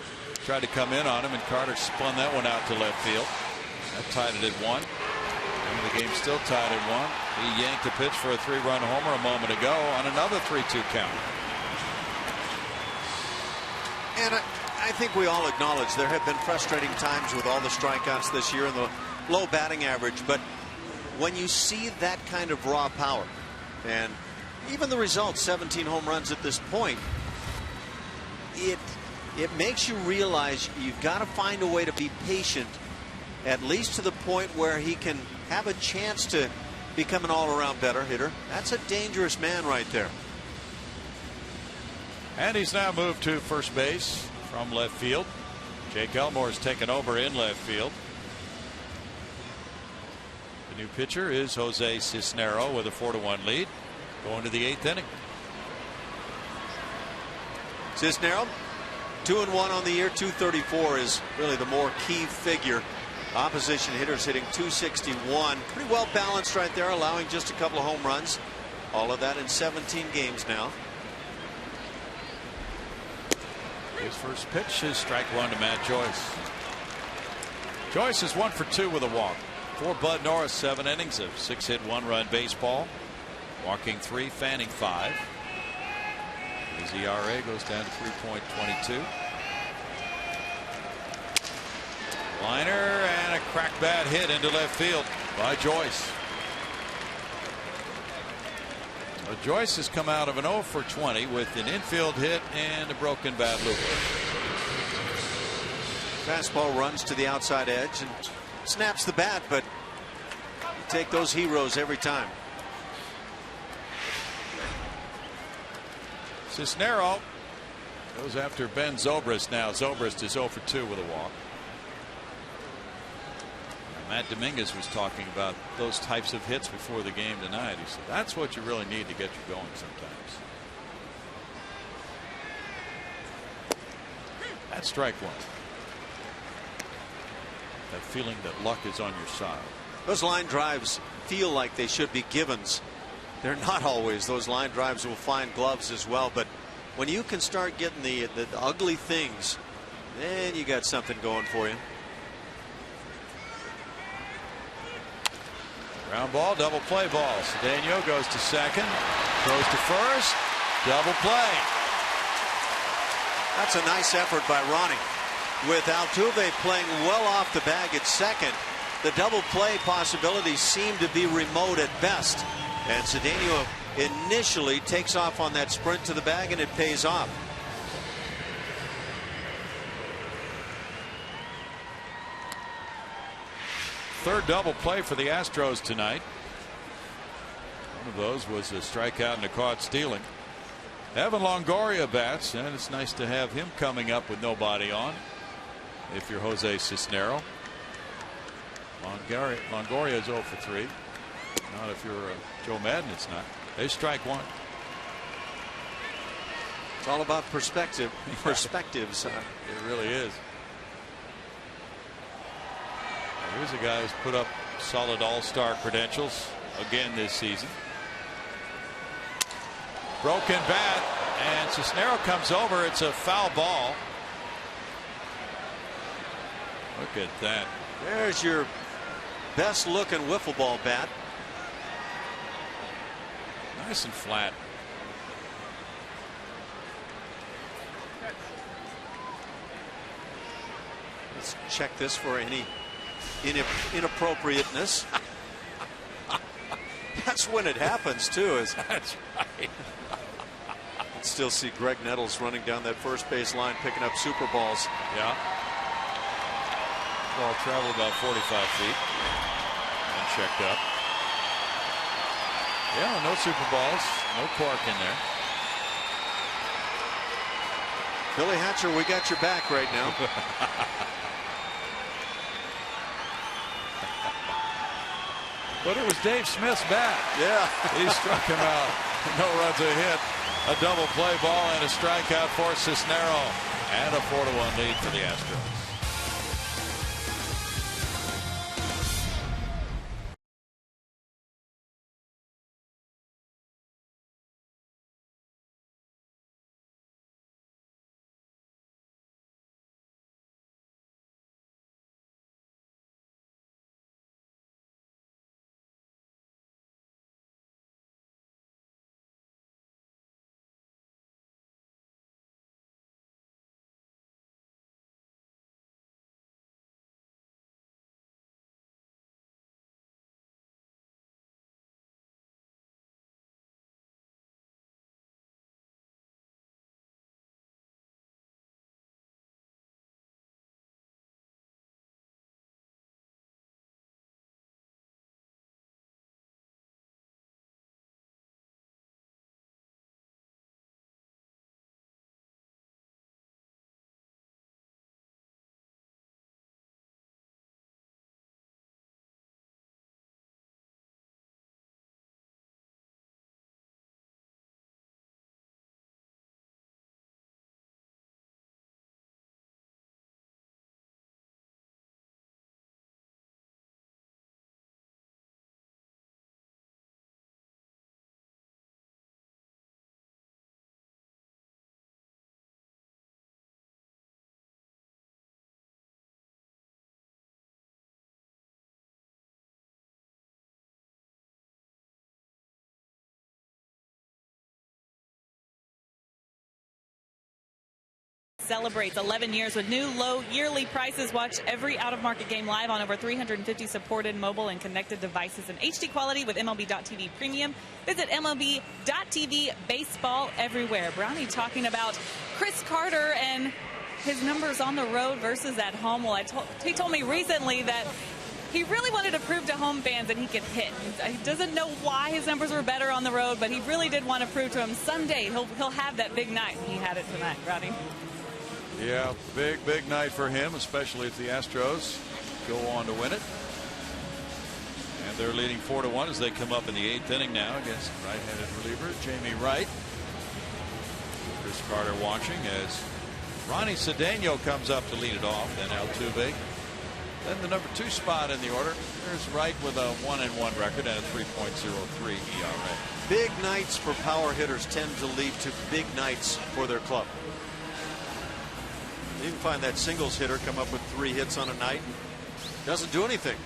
tried to come in on him, and Carter spun that one out to left field. That tied it at 1. And the game still tied at 1. He yanked a pitch for a 3-run homer a moment ago on another 3-2 count. And I think we all acknowledge there have been frustrating times with all the strikeouts this year and the low batting average, but when you see that kind of raw power, and even the results, 17 home runs at this point, it makes you realize you've got to find a way to be patient, at least to the point where he can have a chance to become an all-around better hitter. That's a dangerous man right there. And he's now moved to first base from left field. Jake Elmore's taken over in left field. The new pitcher is Jose Cisnero with a 4-1 lead going to the 8th inning. Cisnero 2-1 on the year. 234 is really the more key figure. Opposition hitters hitting 261. Pretty well balanced right there, allowing just a couple of home runs. All of that in 17 games now. His first pitch is strike 1 to Matt Joyce. Joyce is 1 for 2 with a walk. For Bud Norris, 7 innings of 6-hit 1-run baseball. Walking 3, fanning 5. His ERA goes down to 3.22. Liner and a crack bat hit into left field by Joyce. Well, Joyce has come out of an 0 for 20 with an infield hit and a broken bat loop. Fastball runs to the outside edge and snaps the bat, but you take those heroes every time. Cisnero goes after Ben Zobrist now. Zobrist is 0 for 2 with a walk. Matt Dominguez was talking about those types of hits before the game tonight. He said that's what you really need to get you going sometimes. That's strike 1. That feeling that luck is on your side. Those line drives feel like they should be givens. They're not always. Those line drives will find gloves as well, but when you can start getting the ugly things, then you got something going for you. Ground ball, double play ball. Cedeno goes to second, throws to first, double play. That's a nice effort by Ronnie. With Altuve playing well off the bag at second, the double play possibilities seem to be remote at best. And Cedeno initially takes off on that sprint to the bag, and it pays off. Third double play for the Astros tonight. One of those was a strikeout and a caught stealing. Evan Longoria bats, and it's nice to have him coming up with nobody on. If you're Jose Cisnero. Longoria is 0 for 3. Not if you're Joe Madden, it's not. They strike 1. It's all about perspective. Perspectives. It really is. Here's a guy who's put up solid all-star credentials again this season. Broken bat, and Cisnero comes over. It's a foul ball. Look at that. There's your best looking wiffle ball bat. Nice and flat. Let's check this for any inappropriateness. That's when it happens too. That's right. can still see Greg Nettles running down that first base line picking up super balls. Yeah. Ball traveled about 45 feet and checked up. Yeah, no super balls, no cork in there. Billy Hatcher, we got your back right now. But it was Dave Smith's bat. Yeah. He struck him out. No runs, a hit, a double play ball, and a strikeout for Cisnero. And a 4-1 lead for the Astros. celebrates 11 years with new low yearly prices. Watch every out-of-market game live on over 350 supported mobile and connected devices in HD quality with MLB.TV Premium. Visit MLB.TV. Baseball everywhere. Brownie talking about Chris Carter and his numbers on the road versus at home. Well, he told me recently that he really wanted to prove to home fans that he could hit. He doesn't know why his numbers were better on the road, but he really did want to prove to him someday he'll have that big night. He had it tonight, Rodney. Yeah, big night for him, especially if the Astros go on to win it. And they're leading 4-1 as they come up in the 8th inning now against right-handed reliever Jamie Wright. Chris Carter watching as Ronnie Cedeno comes up to lead it off. Then Altuve. Then the number 2 spot in the order. There's Wright with a 1-1 record and a 3.03 ERA. Big nights for power hitters tend to lead to big nights for their club. You can find that singles hitter come up with 3 hits on a night and doesn't do anything.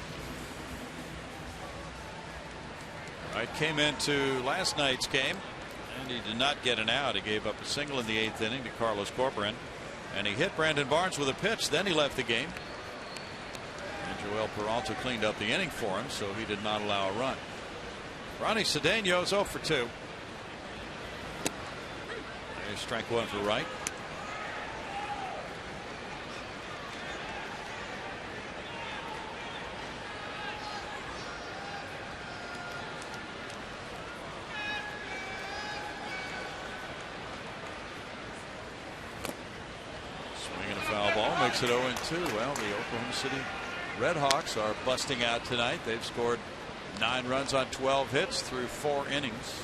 Wright came into last night's game and he did not get an out. He gave up a single in the 8th inning to Carlos Corcoran, and he hit Brandon Barnes with a pitch. Then he left the game. And Joel Peralta cleaned up the inning for him, so he did not allow a run. Ronnie Cedeno is 0 for 2. There's strike 1 for Wright. Swinging a foul ball, makes it 0-2. Well, the Oklahoma City Red Hawks are busting out tonight. They've scored 9 runs on 12 hits through 4 innings.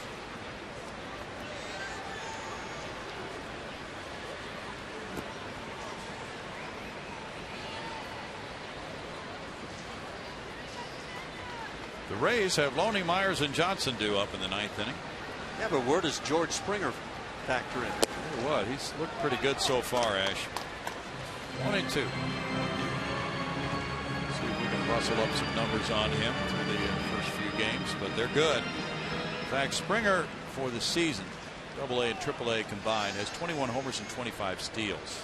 The Rays have Loney, Myers, and Johnson due up in the 9th inning. Yeah, but where does George Springer factor in? Tell you what, he's looked pretty good so far, Ash. 1-2. Rustle up some numbers on him through the first few games, but they're good. In fact, Springer for the season, AA and AAA combined, has 21 homers and 25 steals.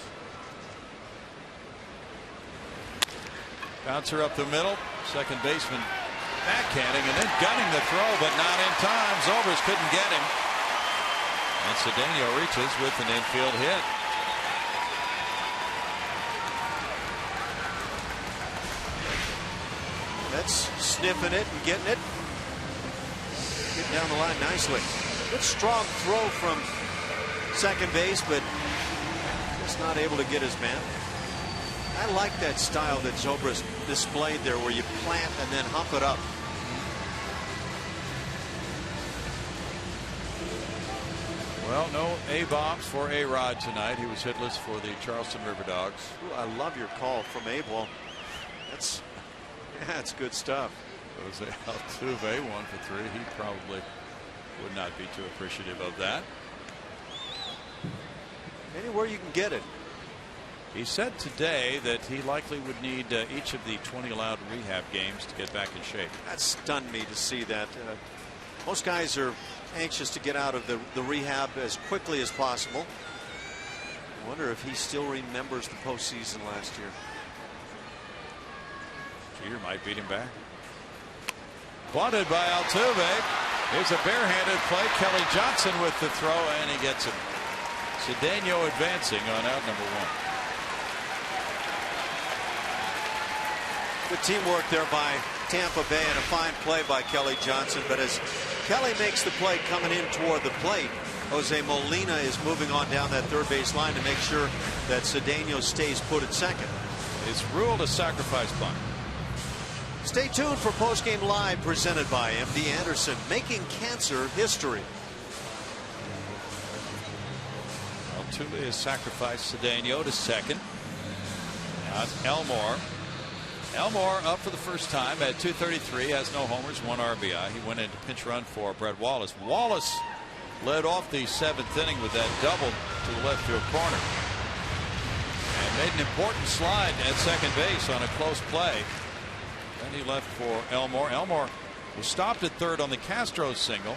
Bouncer up the middle, second baseman backhanding and then gunning the throw, but not in time. Zobrist couldn't get him, and Cedeno reaches with an infield hit. That's sniffing it and getting it. Getting down the line nicely. Good strong throw from second base, but just not able to get his man. I like that style that Zobrist displayed there, where you plant and then hump it up. Well, no A-bombs for A-Rod tonight. He was hitless for the Charleston River Dogs. Ooh, I love your call from Abe. Well, that's good stuff. Jose Altuve 1 for 3. He probably would not be too appreciative of that. Anywhere you can get it. He said today that he likely would need each of the 20 allowed rehab games to get back in shape. That stunned me to see that. Most guys are anxious to get out of the rehab as quickly as possible. I wonder if he still remembers the postseason last year. Jeter might beat him back. Bunted by Altuve. Here's a barehanded play. Kelly Johnson with the throw, and he gets him. Cedeno advancing on out number 1. Good teamwork there by Tampa Bay, and a fine play by Kelly Johnson. But as Kelly makes the play coming in toward the plate, Jose Molina is moving on down that third base line to make sure that Cedeno stays put at second. It's ruled a sacrifice bunt. Stay tuned for Postgame Live presented by MD Anderson, making cancer history. Altuve has sacrificed Cedeno to second. Now it's Elmore. Elmore up for the first time at 233, has no homers, 1 RBI. He went into pinch run for Brett Wallace. Wallace led off the 7th inning with that double to the left field corner and made an important slide at second base on a close play. Then he left for Elmore. Elmore was stopped at third on the Castro single.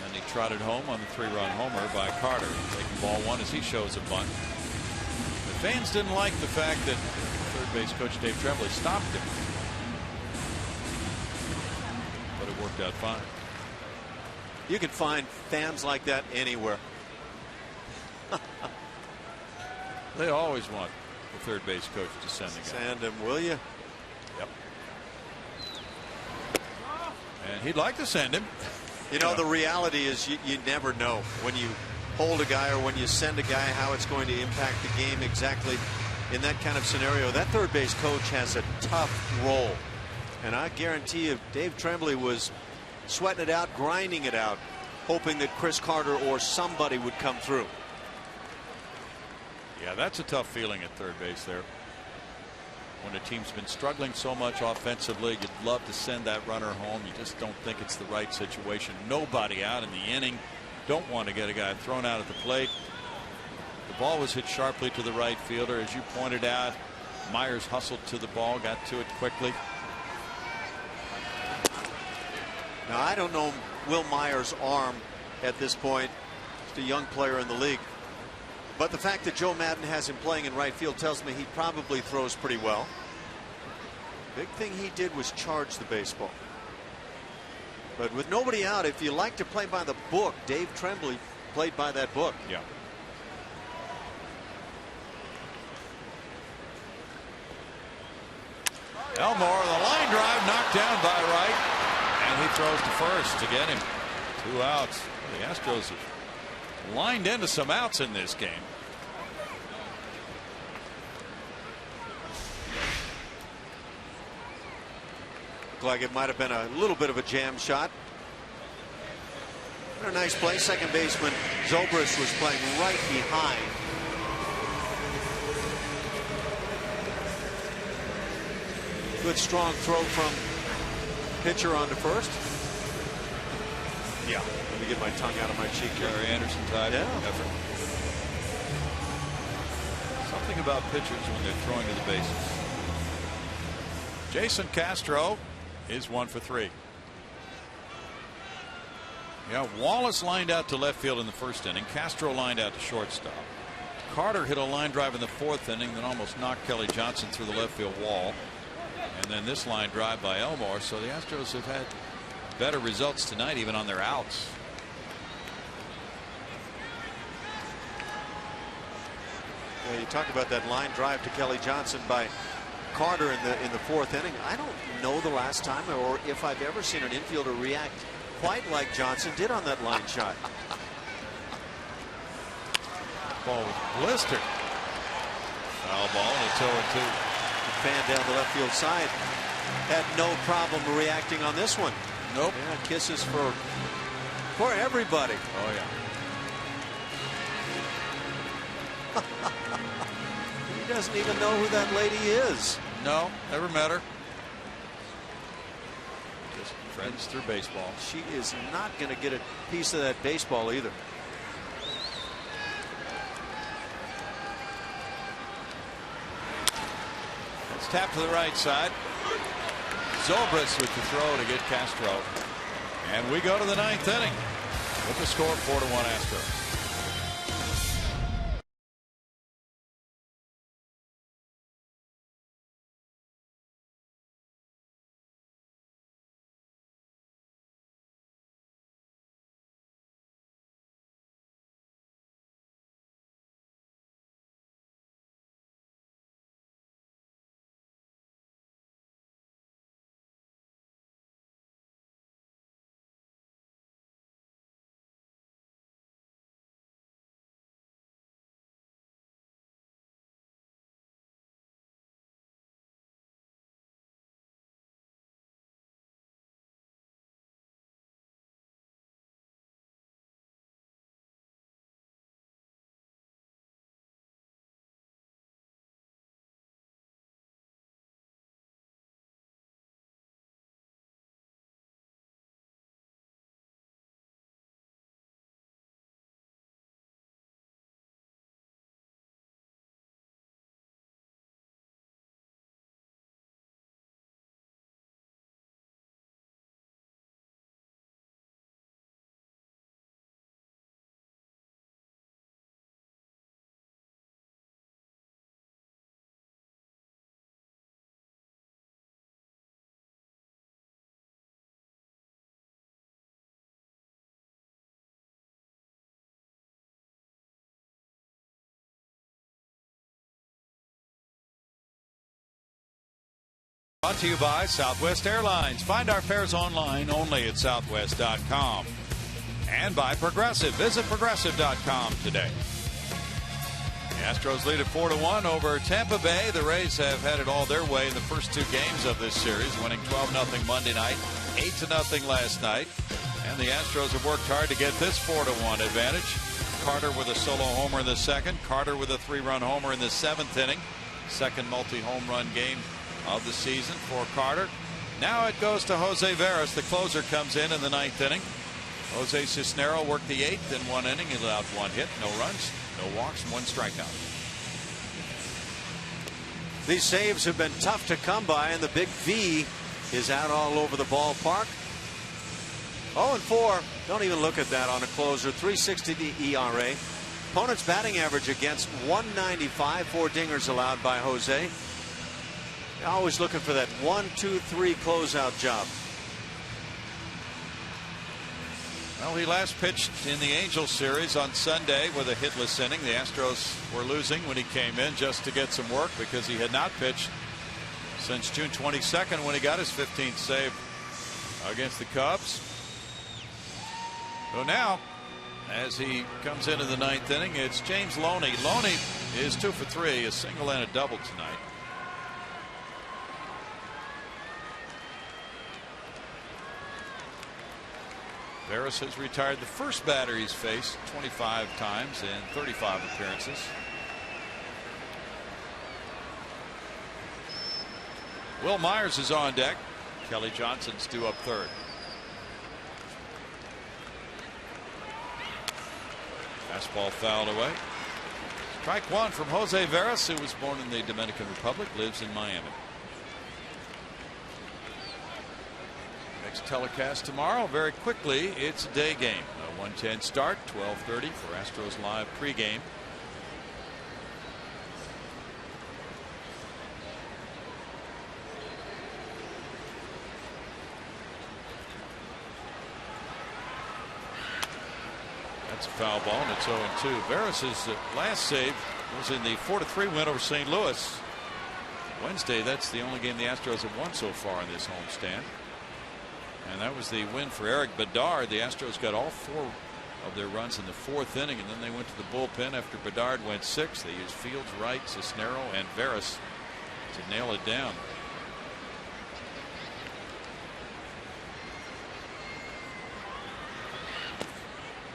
And And he trotted home on the 3-run homer by Carter. Taking ball 1 as he shows a bunt. The fans didn't like the fact that third base coach Dave Tremblay stopped him. But it worked out fine. You can find fans like that anywhere. They always want the third base coach to send a guy. Send him, will you? Yep. And he'd like to send him. You know, the reality is you never know when you hold a guy or when you send a guy how it's going to impact the game exactly in that kind of scenario. That third base coach has a tough role. And I guarantee you Dave Tremblay was sweating it out, grinding it out, hoping that Chris Carter or somebody would come through. Yeah, that's a tough feeling at third base there. When a team's been struggling so much offensively, you'd love to send that runner home. You just don't think it's the right situation. Nobody out in the inning. Don't want to get a guy thrown out at the plate. The ball was hit sharply to the right fielder. As you pointed out, Myers hustled to the ball, got to it quickly. Now, I don't know Will Myers' arm at this point. He's a young player in the league. But the fact that Joe Madden has him playing in right field tells me he probably throws pretty well. Big thing he did was charge the baseball. But with nobody out, if you like to play by the book, Dave Tremblay played by that book. Yeah. Elmore, the line drive knocked down by Wright, and he throws to first to get him. 2 outs. The Astros have lined into some outs in this game. Looked like it might have been a little bit of a jam shot. What a nice play. Second baseman Zobrist was playing right behind. Good strong throw from pitcher onto first. Yeah. Let me get my tongue out of my cheek here. Gary Anderson type effort. Something about pitchers when they're throwing to the bases. Jason Castro is 1 for 3. Yeah, Wallace lined out to left field in the first inning. Castro lined out to shortstop. Carter hit a line drive in the 4th inning, then almost knocked Kelly Johnson through the left field wall. And then this line drive by Elmore. So the Astros have had better results tonight, even on their outs. Yeah, you talk about that line drive to Kelly Johnson by Carter in the 4th inning. I don't know the last time or if I've ever seen an infielder react quite like Johnson did on that line shot. Ball was blistered. Foul ball and a 2-2. Fan down the left field side had no problem reacting on this one. Nope. Yeah, kisses for everybody. Oh yeah. He doesn't even know who that lady is. No, never met her. Just friends through baseball. She is not going to get a piece of that baseball either. It's tapped to the right side. Zobrist with the throw to get Castro. And we go to the 9th inning with the score 4-1 Astros. Brought to you by Southwest Airlines. Find our fares online only at southwest.com. And by Progressive. Visit progressive.com today. The Astros lead at 4-1 over Tampa Bay. The Rays have had it all their way in the first two games of this series, winning 12-0 Monday night, 8-0 last night. And the Astros have worked hard to get this 4-1 advantage. Carter with a solo homer in the second. Carter with a 3-run homer in the seventh inning. Second multi-home run game of the season for Carter. Now it goes to Jose Veras. The closer comes in the ninth inning. Jose Cisnero worked the eighth in one inning. He allowed one hit, no runs, no walks, and one strikeout. These saves have been tough to come by, and the big V is out all over the ballpark. 0-4. Don't even look at that on a closer. 3.60 the ERA. Opponent's batting average against 195. 4 dingers allowed by Jose. Always looking for that 1-2-3 closeout job. Well, he last pitched in the Angels series on Sunday with a hitless inning. The Astros were losing when he came in just to get some work because he had not pitched since June 22nd when he got his 15th save against the Cubs. So now, as he comes into the ninth inning, it's James Loney. Loney is 2 for 3, a single and a double tonight. Veras has retired the first batter he's faced 25 times in 35 appearances. Will Myers is on deck. Kelly Johnson's due up third. Fastball fouled away. Strike one from Jose Veras, who was born in the Dominican Republic, lives in Miami. Next telecast tomorrow, very quickly, it's a day game. A 1:10 start, 12:30 for Astros Live pregame. That's a foul ball, and it's 0-2. Veras' last save was in the 4-3 win over St. Louis Wednesday. That's the only game the Astros have won so far in this homestand. And that was the win for Eric Bedard. The Astros got all 4 of their runs in the 4th inning, and then they went to the bullpen after Bedard went 6. They used Fields, Wright, Cisnero, and Veras to nail it down.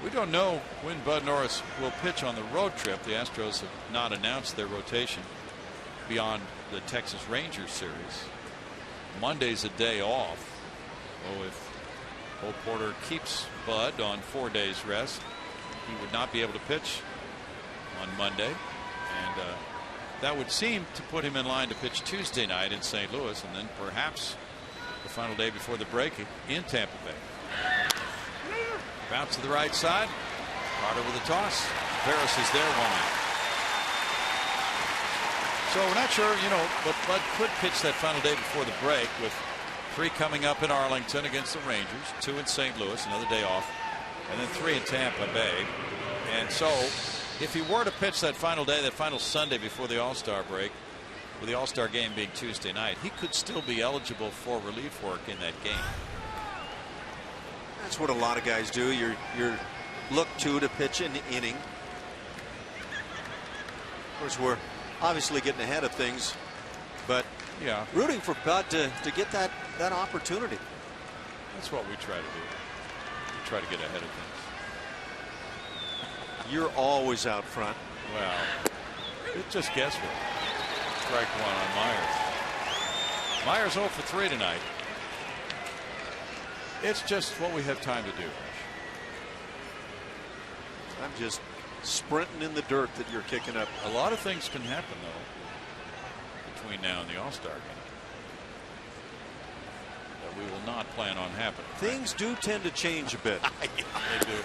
We don't know when Bud Norris will pitch on the road trip. The Astros have not announced their rotation beyond the Texas Rangers series. Monday's a day off. Oh, if Cole Porter keeps Bud on 4 days rest, he would not be able to pitch on Monday, and that would seem to put him in line to pitch Tuesday night in St. Louis, and then perhaps the final day before the break in Tampa Bay. Bounce to the right side. Carter with a toss. Veras is there, 1 out. So we're not sure, but Bud could pitch that final day before the break with 3 coming up in Arlington against the Rangers, 2 in St. Louis, another day off, and then 3 in Tampa Bay. And so if he were to pitch that final day, that final Sunday before the All-Star break, with the All-Star game being Tuesday night, he could still be eligible for relief work in that game. That's what a lot of guys do. You're looked to pitch an inning. Of course, we're obviously getting ahead of things, but yeah, rooting for Bud to get that opportunity. That's what we try to do. We try to get ahead of things. You're always out front. Well, it's just guesswork. Strike one on Myers. Myers 0 for 3 tonight. It's just what we have time to do. I'm just sprinting in the dirt that you're kicking up. A lot of things can happen, though, between now and the All-Star game that we will not plan on happening. Things do tend to change a bit. Yeah, they do.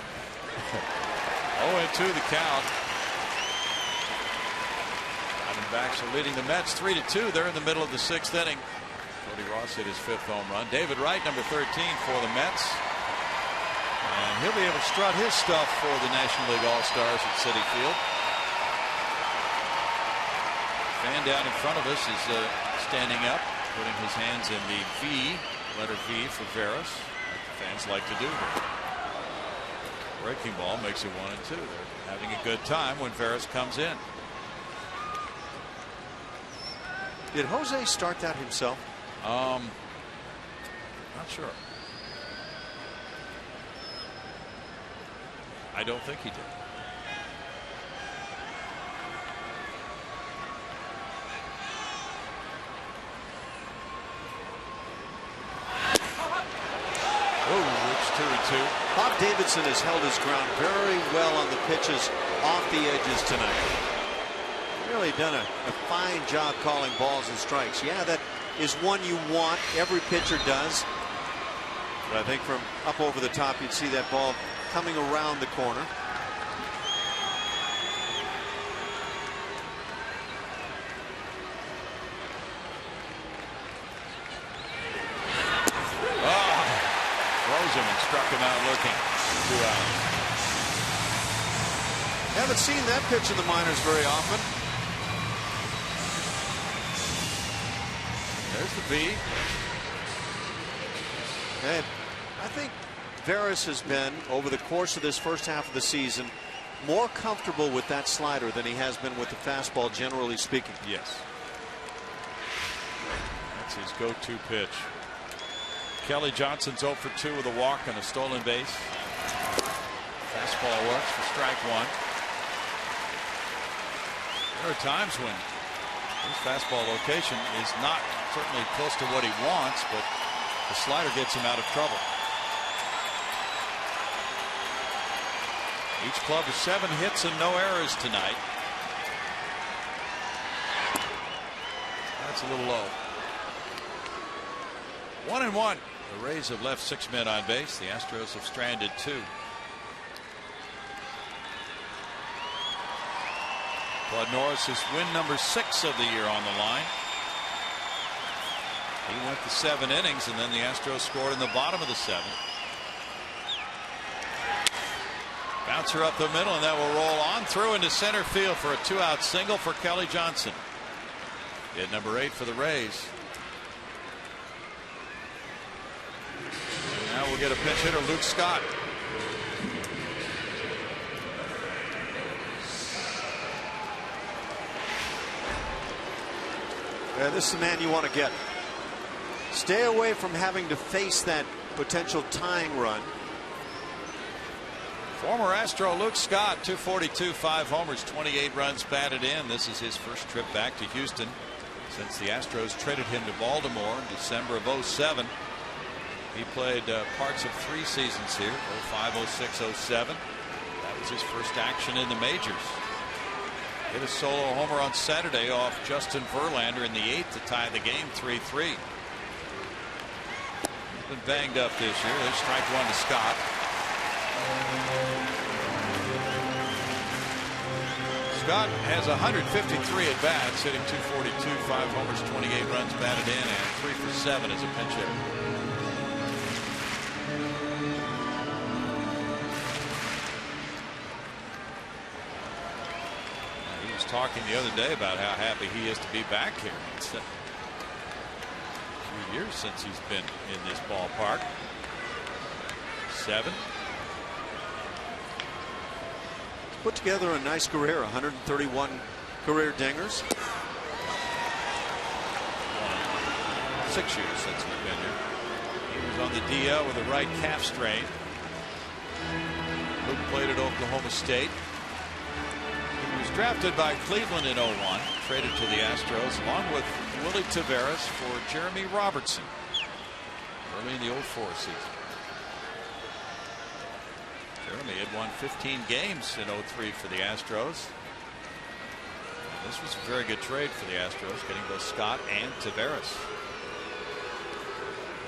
0-2 the count. Diamondbacks are leading the Mets 3-2. They're in the middle of the 6th inning. Cody Ross hit his 5th home run. David Wright, number 13 for the Mets. And he'll be able to strut his stuff for the National League All-Stars at Citi Field. Fan down in front of us is standing up. putting his hands in the V, letter V for Veras, like the fans like to do. Breaking ball makes it 1-2. They're having a good time when Veras comes in. Did Jose start that himself? Not sure. I don't think he did. It's 2-2. Bob Davidson has held his ground very well on the pitches off the edges tonight. Really done a fine job calling balls and strikes. Yeah, that is one you want. Every pitcher does. But I think from up over the top, you'd see that ball coming around the corner. Him and struck him out looking. 2 outs. Haven't seen that pitch in the minors very often. There's the B. And I think Veras has been, over the course of this first half of the season, more comfortable with that slider than he has been with the fastball, generally speaking. Yes. That's his go-to pitch. Kelly Johnson's 0 for 2 with a walk and a stolen base. Fastball works for strike 1. There are times when his fastball location is not certainly close to what he wants, but the slider gets him out of trouble. Each club with 7 hits and no errors tonight. That's a little low. 1-1. The Rays have left 6 men on base. The Astros have stranded 2. Bud Norris is win number 6 of the year on the line. He went the 7 innings, and then the Astros scored in the bottom of the 7th. Bouncer up the middle, and that will roll on through into center field for a 2-out single for Kelly Johnson. Hit number 8 for the Rays. Now we'll get a pinch hitter, Luke Scott. Yeah, this is the man you want to get. Stay away from having to face that potential tying run. Former Astro Luke Scott, 242, 5 homers, 28 runs batted in. This is his first trip back to Houston since the Astros traded him to Baltimore in December of 07. He played parts of 3 seasons here, 05, 06, 07. That was his first action in the majors. Hit a solo homer on Saturday off Justin Verlander in the 8th to tie the game 3-3. Been banged up this year. There's strike 1 to Scott. Scott has 153 at bats, hitting .242, 5 homers, 28 runs batted in, and 3 for 7 as a pinch hitter. Talking the other day about how happy he is to be back here. It's a few years since he's been in this ballpark. 7. Put together a nice career, 131 career dingers. 6 years since he's been here. He was on the DL with a right calf strain. Luke played at Oklahoma State. Drafted by Cleveland in 01, traded to the Astros along with Willie Taveras for Jeremy Robertson early in the 04 season. Jeremy had won 15 games in 03 for the Astros. This was a very good trade for the Astros, getting both Scott and Taveras.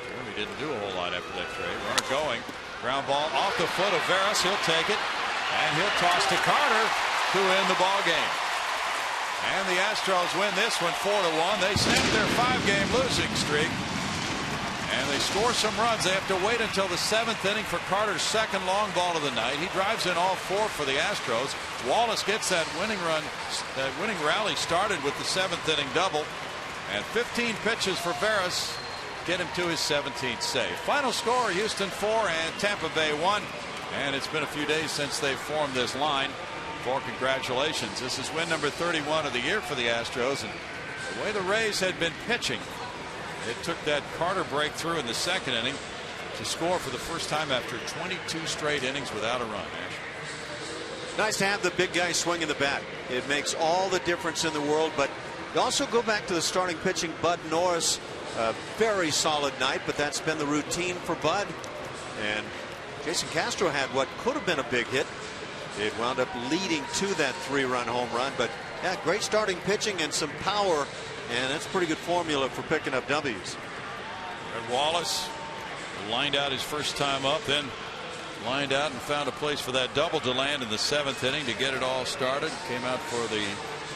Jeremy didn't do a whole lot after that trade. Runner going, ground ball off the foot of Veras. He'll take it, and he'll toss to Carter to win the ball game. And the Astros win this one 4-1. They snap their 5-game losing streak, and they score some runs. They have to wait until the 7th inning for Carter's second long ball of the night. He drives in all 4 for the Astros. Wallace gets that winning run, that winning rally started with the 7th inning double, And 15 pitches for Veras get him to his 17th save. Final score, Houston 4 and Tampa Bay 1. And it's been a few days since they formed this line. For congratulations. This is win number 31 of the year for the Astros. And the way the Rays had been pitching, it took that Carter breakthrough in the second inning to score for the first time after 22 straight innings without a run. Nice to have the big guy swinging the bat. It makes all the difference in the world. But you also go back to the starting pitching. Bud Norris, a very solid night, but that's been the routine for Bud. And Jason Castro had what could have been a big hit. It wound up leading to that 3-run home run. But yeah, great starting pitching and some power, and that's a pretty good formula for picking up W's. And Wallace lined out his first time up, then lined out and found a place for that double to land in the 7th inning to get it all started. Came out for the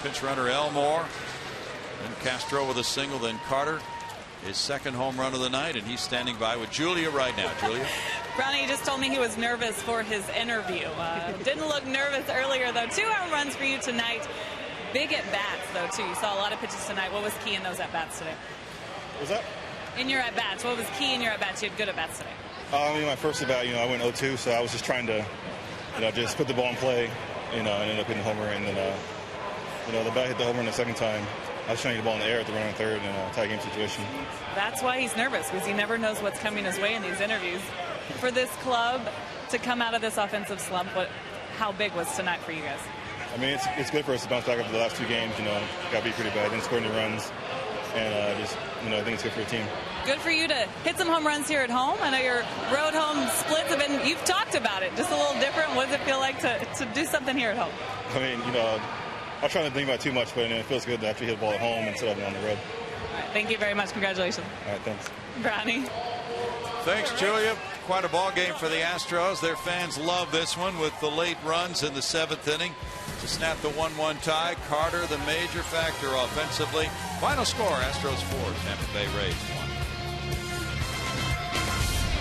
pinch runner Elmore. Then Castro with a single, then Carter, his second home run of the night, and he's standing by with Julia right now. Julia? Brownie just told me he was nervous for his interview. Didn't look nervous earlier, though. 2 home runs for you tonight. Big at bats, though, too. You saw a lot of pitches tonight. What was key in those at bats today? What was that? In your at bats, what was key in your at bats? You had good at bats today. I mean, my first at bat, I went 0-2, so I was just trying to, just put the ball in play, and ended up hitting the homer. And then, the bat hit the homer in the second time. I was trying to get the ball in the air at the runner on third in a tie game situation. That's why he's nervous, because he never knows what's coming his way in these interviews. For this club to come out of this offensive slump, how big was tonight for you guys? I mean, it's good for us to bounce back after the last 2 games. Got beat pretty bad, didn't score any runs, and I think it's good for the team. Good for you to hit some home runs here at home. I know your road home splits have been, you've talked about it, just a little different. What does it feel like to do something here at home? I mean, I'm trying to think about it too much, but it feels good to actually hit the ball at home instead of on the road. All right, thank you very much. Congratulations. All right, thanks. Brownie. Thanks, Julia. Quite a ball game for the Astros. Their fans love this one with the late runs in the 7th inning to snap the 1-1 tie. Carter, the major factor offensively. Final score, Astros 4, Tampa Bay Rays